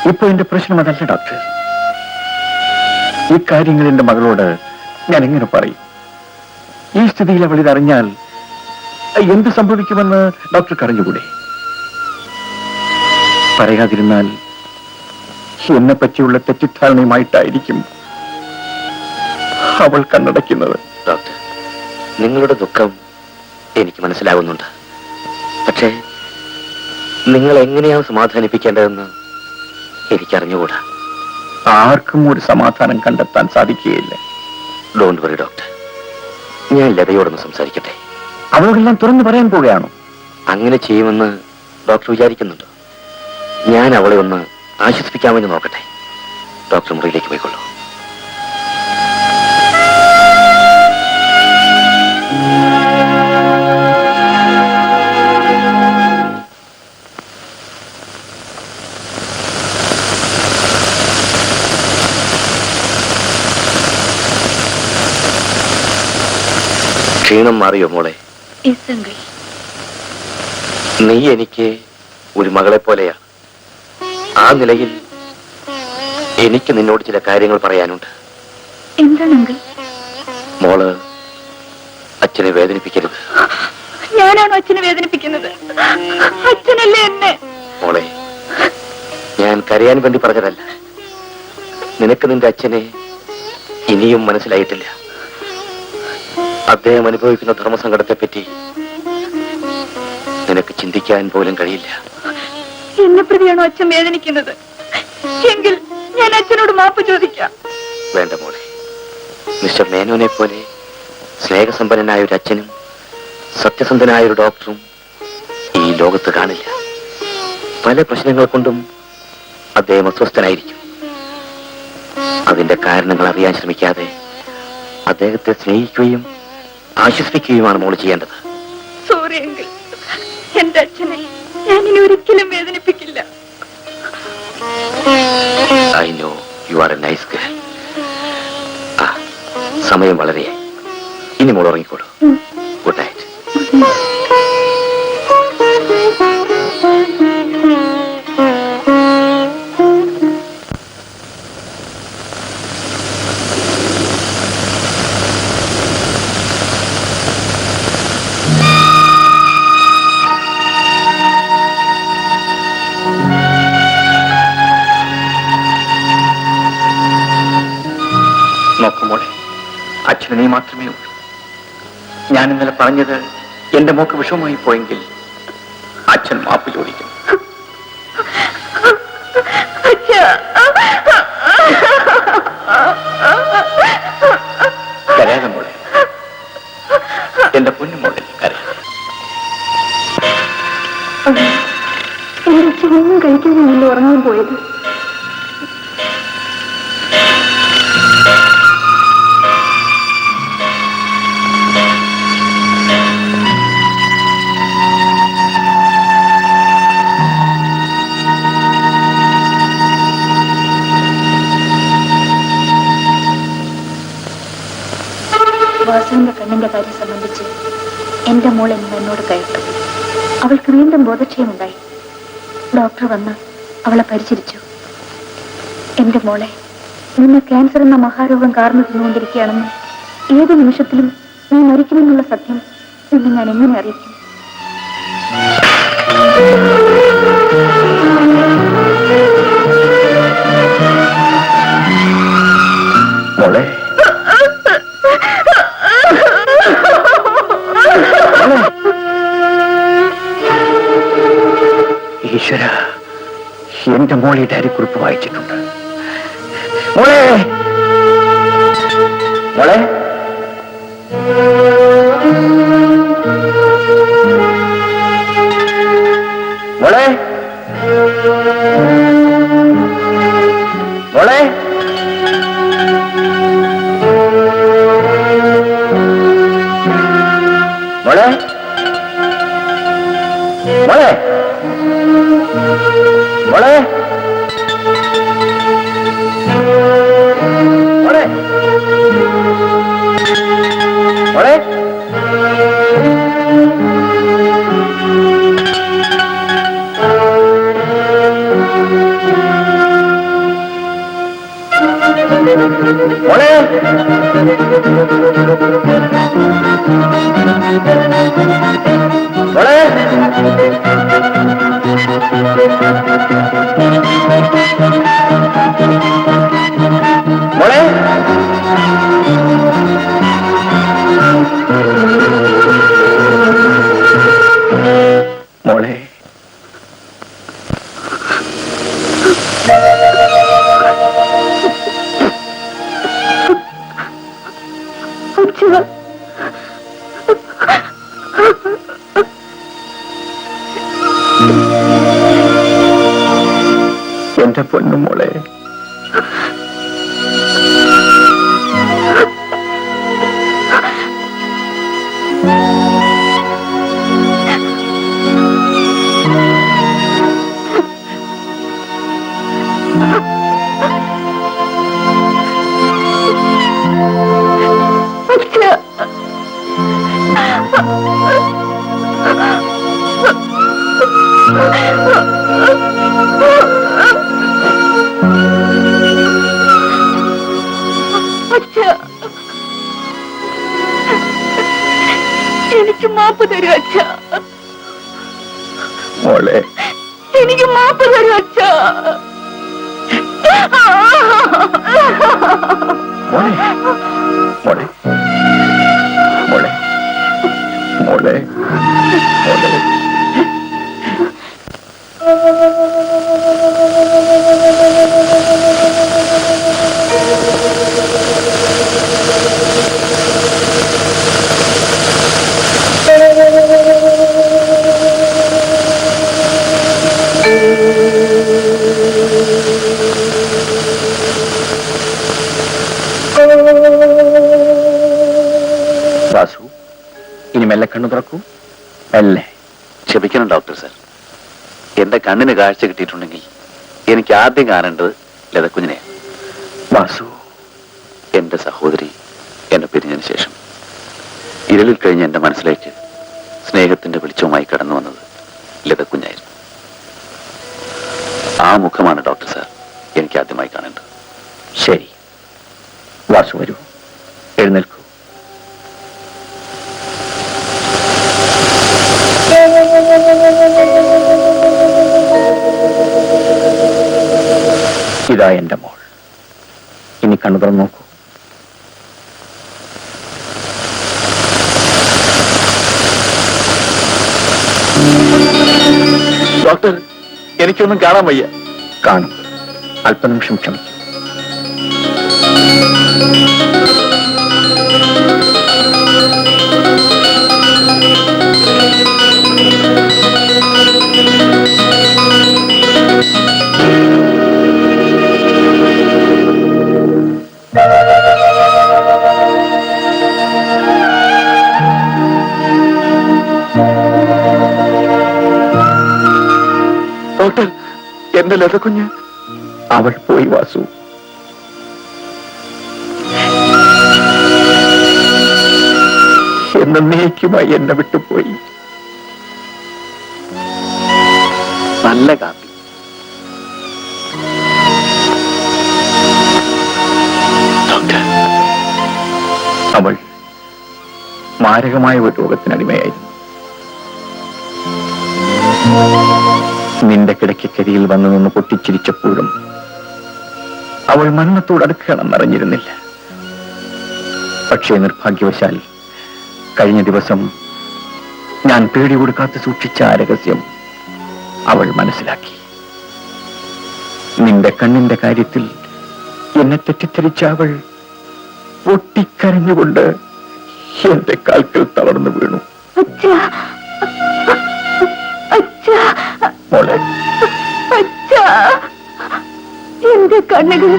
ഇപ്പൊ എന്റെ പ്രശ്നം അതല്ല ഡോക്ടർ. ഈ കാര്യങ്ങൾ എന്റെ മകളോട് ഞാൻ എങ്ങനെ പറയും? ഈ സ്ഥിതിയിൽ അവൾ ഇതറിഞ്ഞാൽ എന്ത് സംഭവിക്കുമെന്ന് ഡോക്ടർക്ക് അറിഞ്ഞുകൂടെ? പറയാതിരുന്നാൽ എന്നെ പറ്റിയുള്ള തെറ്റിദ്ധാരണയുമായിട്ടായിരിക്കും അവൾ കണ്ണടയ്ക്കുന്നത്. ഡോക്ടർ, നിങ്ങളുടെ ദുഃഖം എനിക്ക് മനസ്സിലാകുന്നുണ്ട്. പക്ഷേ നിങ്ങൾ എങ്ങനെയാണ് സമാധാനിപ്പിക്കേണ്ടതെന്ന് എനിക്കറിഞ്ഞുകൂടാ. ആർക്കും ഒരു സമാധാനം കണ്ടെത്താൻ സാധിക്കുകയില്ല. ഡോണ്ട് വറി ഡോക്ടർ, ഞാൻ ലതയോടൊന്ന് സംസാരിക്കട്ടെ. അവളോടെല്ലാം തുറന്നു പറയാൻ പോവുകയാണോ? അങ്ങനെ ചെയ്യുമെന്ന് ഡോക്ടർ വിചാരിക്കുന്നുണ്ടോ? ഞാൻ അവളെ ഒന്ന് ആശ്വസിപ്പിക്കാമെന്ന് നോക്കട്ടെ. ഡോക്ടർ മുറിയിലേക്ക് പോയിക്കൊള്ളൂ. ക്ഷീണം മാറിയോ മോളെ? നീ എനിക്ക് ഒരു മകളെ പോലെയാ. ആ നിലയിൽ എനിക്ക് നിന്നോട് ചില കാര്യങ്ങൾ പറയാനുണ്ട്. എന്താണെങ്കിൽ? മോള് അച്ഛനെ വേദനിപ്പിക്കരുത്. ഞാനാണോ അച്ഛനെ വേദനിപ്പിക്കുന്നത്? അച്ഛനല്ലേ എന്നെ? മോളെ, ഞാൻ കരയാൻ വേണ്ടി പറഞ്ഞതല്ല. നിനക്ക് നിന്റെ അച്ഛനെ ഇനിയും മനസ്സിലായിട്ടില്ല. അദ്ദേഹം അനുഭവിക്കുന്ന ധർമ്മസങ്കടത്തെപ്പറ്റി നിനക്ക് ചിന്തിക്കാൻ പോലും കഴിയില്ല. എന്നെ പ്രതിയാണോ അച്ഛൻ വേദനിക്കുന്നത്? എങ്കിൽ ഞാൻ അച്ഛനോട് മാപ്പ് ചോദിക്കാം. വേണ്ട മോളെ, മിസ്റ്റർ മേനോനെ പോലെ സ്നേഹസമ്പന്നനായ ഒരു അച്ഛനും സത്യസന്ധനായ ഒരു ഡോക്ടറും ലോകത്ത് കാണില്ല. പല പ്രശ്നങ്ങൾ കൊണ്ടും അദ്ദേഹം അസ്വസ്ഥനായിരിക്കും. അതിന്റെ കാരണങ്ങൾ അറിയാൻ ശ്രമിക്കാതെ അദ്ദേഹത്തെ സ്നേഹിക്കുകയും ആശ്വസിപ്പിക്കുകയുമാണ് മോള് ചെയ്യേണ്ടത്. സോറി എങ്കിൽ എന്റെ അച്ഛനെ ഞാൻ ഇനി ഒരിക്കലും വേദനിപ്പിക്കില്ല. I know you are a nice girl. സമയം വളരെയായി. ഇനി മോൾ ഉറങ്ങിക്കോളൂ. Good night. നോക്കുമോളെ, അച്ഛന് നീ മാത്രമേ ഉള്ളൂ. ഞാൻ ഇന്നലെ പറഞ്ഞത് എന്റെ മോക്ക് വിഷമമായി പോയെങ്കിൽ അച്ഛൻ മാപ്പ് ചോദിക്കും. കരയാതെ മോളെ, എന്റെ പൊന്നുമോളിൽ കരയാതെ. എന്റെ അച്ഛനൊന്നും കഴിക്കാതെ ഉറങ്ങാൻ പോയത്. വാസുവിന്റെ കണ്ണിന്റെ കാര്യം സംബന്ധിച്ച് എന്റെ മോൾ എന്ന് എന്നോട് കേട്ടു. അവൾക്ക് വീണ്ടും ബോധക്ഷയമുണ്ടായി. ഡോക്ടർ വന്ന് അവളെ പരിചരിച്ചു. എന്റെ മോളെ, നിന്നെ ക്യാൻസർ എന്ന മഹാരോഗം കാർന്നു തിന്നുകൊണ്ടിരിക്കുകയാണെന്നും ഏത് നിമിഷത്തിലും നീ മരിക്കുമെന്നുള്ള സത്യം നിന്നെ ഞാൻ എങ്ങനെ അറിയിക്കും? മോളെ, ഈശ്വര, എന്റെ മോളെ ഡയറിക്കുറിപ്പ് വായിച്ചിട്ടുണ്ട്. മോളെ, മോളെ, മോളെ, മോളെ, മോളെ, മോളെ, മോളെ, മോളെ, മോളെ, മോളെ, മോളെ, മോളെ, മോളെ, എന്റെ പൊന്നു മോളെ, എനിക്ക് മാപ്പ് തരൂ അച്ഛ. മോളെ, എനിക്ക് മാപ്പ് തരൂ അച്ഛ. മോളെ, മോളെ, മോളെ, മോളെ, മോളെ. മെല്ലെ കണ്ണു തുറക്കൂ. മെല്ലെ. ക്ഷമിക്കണം ഡോക്ടർ സാർ. എന്റെ കണ്ണിന് കാഴ്ച കിട്ടിയിട്ടുണ്ടെങ്കിൽ എനിക്ക് ആദ്യം കാണേണ്ടത് ലതക്കുഞ്ഞിനെയാണ്. വാസു, എന്റെ സഹോദരി എന്നെ പിരിഞ്ഞതിന് ശേഷം ഇരളിൽ കഴിഞ്ഞ എന്റെ മനസ്സിലേക്ക് സ്നേഹത്തിന്റെ വെളിച്ചവുമായി കടന്നു വന്നത് ലതക്കുഞ്ഞായിരുന്നു. ആ മുഖമാണ് ഡോക്ടർ സാർ എനിക്ക് ആദ്യമായി കാണേണ്ടത്. ശരി, വാസു വരൂ, എഴുന്നേൽക്കൂ. ഇതാ എന്റെ മോൾ. ഇനി കണ്ണു തുറന്ന് നോക്കൂ. ഡോക്ടർ, എനിക്കൊന്നും കാണാൻ വയ്യ. കാണും, അല്പനിമിഷം ക്ഷമിക്കും. ഡോക്ടർ, എന്റെ ലതക്കുഞ്ഞ്. അവൾ പോയി വാസു. എന്നേക്കുമായി എന്നെ വിട്ടുപോയി. നല്ല കാപ്പി. ഡോക്ടർ, അവൾ മാരകമായ ഒരു രോഗത്തിനടിമയായിരുന്നു. നിന്റെ കിടക്കക്കരിയിൽ വന്നു നിന്ന് പൊട്ടിച്ചിരിച്ചപ്പോഴും അവൾ മരണത്തോട് അടുക്കണമെന്നറിഞ്ഞിരുന്നില്ല. പക്ഷേ നിർഭാഗ്യവശാൽ കഴിഞ്ഞ ദിവസം ഞാൻ പേടിയോട് കാത്തു സൂക്ഷിച്ച ആ രഹസ്യം അവൾ മനസ്സിലാക്കി. നിന്റെ കണ്ണിന്റെ കാര്യത്തിൽ എന്നെ തെറ്റിദ്ധരിച്ച അവൾ പൊട്ടിക്കരഞ്ഞുകൊണ്ട് എന്റെ കാൽക്കൽ തളർന്നു വീണു. മോളെ, എന്റെ കണ്ണുകൾ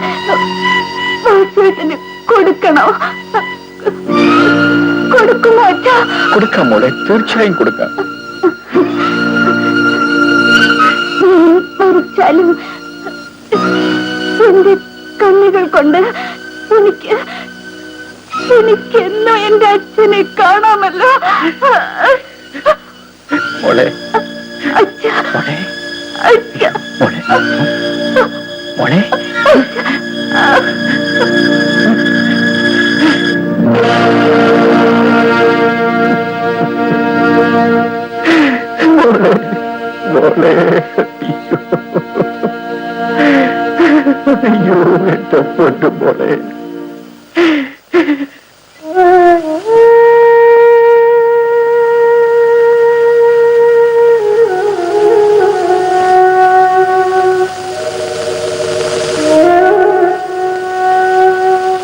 വാസുവേട്ടന് കൊടുക്കണോ? കൊടുക്കുമോ അച്ഛാ? കൊടുക്കാം മോളെ, തീർച്ചയായും കൊടുക്കാം. മരിച്ചാലും എന്റെ കണ്ണുകൾ കൊണ്ട് എനിക്കെന്നോ എന്റെ അച്ഛനെ കാണാമല്ലോ. മോളെ, അച്ഛാ, മോളെ, അച്ഛാ, മോളെ, മോളെ. മോളെ, അയ്യോ എന്റെ പൊന്നു മോളെ.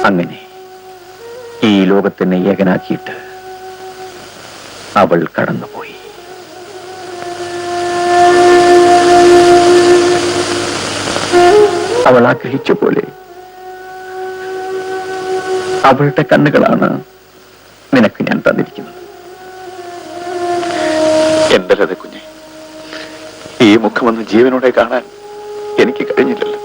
അങ്ങനെ ഈ ലോകത്തിനെ ഏകനാക്കിയിട്ട് അവൾ കടന്നുപോയി. അവൾ ആഗ്രഹിച്ച പോലെ അവളുടെ കണ്ണുകളാണ് നിനക്ക് ഞാൻ തന്നിരിക്കുന്നത്. എന്റെ ലതക്കുഞ്ഞെ, ഈ മുഖമൊന്ന് ജീവനോടെ കാണാൻ എനിക്ക് കഴിഞ്ഞില്ലല്ലോ.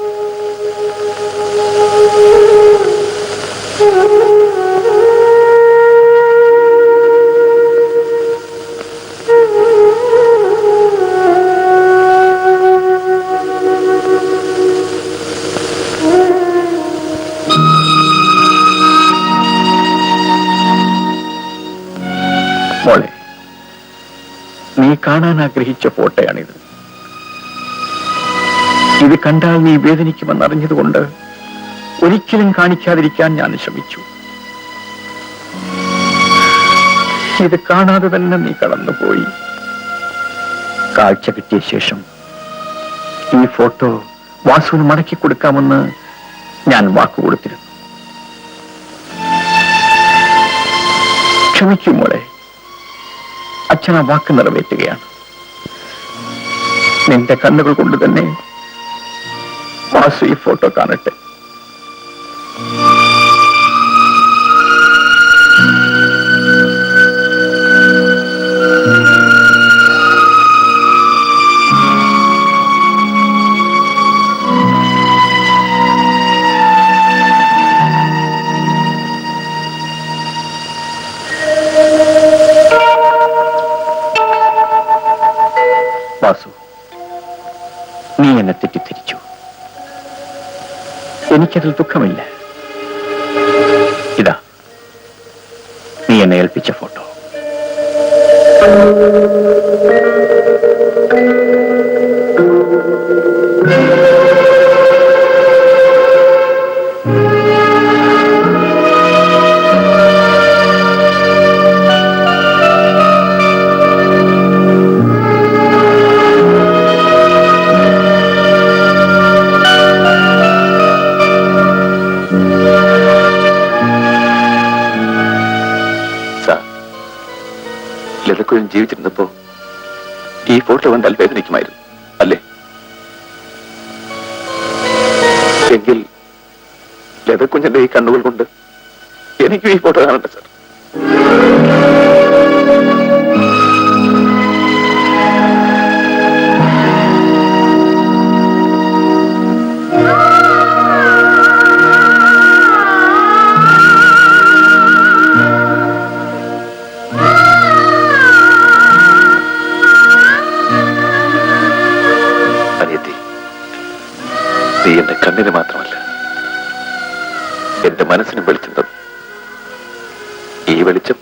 മോളെ, നീ കാണാൻ ആഗ്രഹിച്ച ഫോട്ടോയാണിത്. ഇത് കണ്ടാൽ നീ വേദനിക്കുമെന്നറിഞ്ഞതുകൊണ്ട് ഒരിക്കലും കാണിക്കാതിരിക്കാൻ ഞാൻ ശ്രമിച്ചു. ഇത് കാണാതെ തന്നെ നീ കടന്നുപോയി. കാഴ്ച കിട്ടിയ ശേഷം ഈ ഫോട്ടോ വാസുവിന് മടക്കി കൊടുക്കാമെന്ന് ഞാൻ വാക്കുകൊടുത്തിരുന്നു. ക്ഷമിക്കും മോളെ, അച്ഛൻ ആ വാക്ക് നിറവേറ്റുകയാണ്. നിന്റെ കണ്ണുകൾ കൊണ്ട് തന്നെ വാസു ഈ ഫോട്ടോ കാണട്ടെ. വാസു, നീ എന്നെ തെറ്റിദ്ധരിച്ചു. എനിക്കതിൽ ദുഃഖമില്ല. ഇതാ നീ എന്നെ ഏൽപ്പിച്ച ഫോട്ടോ. ലതക്കുഴൻ ജീവിച്ചിരുന്നപ്പോ ഈ ഫോട്ടോ കണ്ടാൽ വേദനിക്കുമായിരുന്നു അല്ലേ? എങ്കിൽ ലതക്കുഞ്ഞന്റെ ഈ കണ്ണുകൾ കൊണ്ട് എനിക്കും ഈ ഫോട്ടോ കാണണ്ട സാർ. നീ എന്റെ കണ്ണിന് മാത്രമല്ല എന്റെ മനസ്സിനും വെളിച്ചം തന്നു. ഈ വെളിച്ചം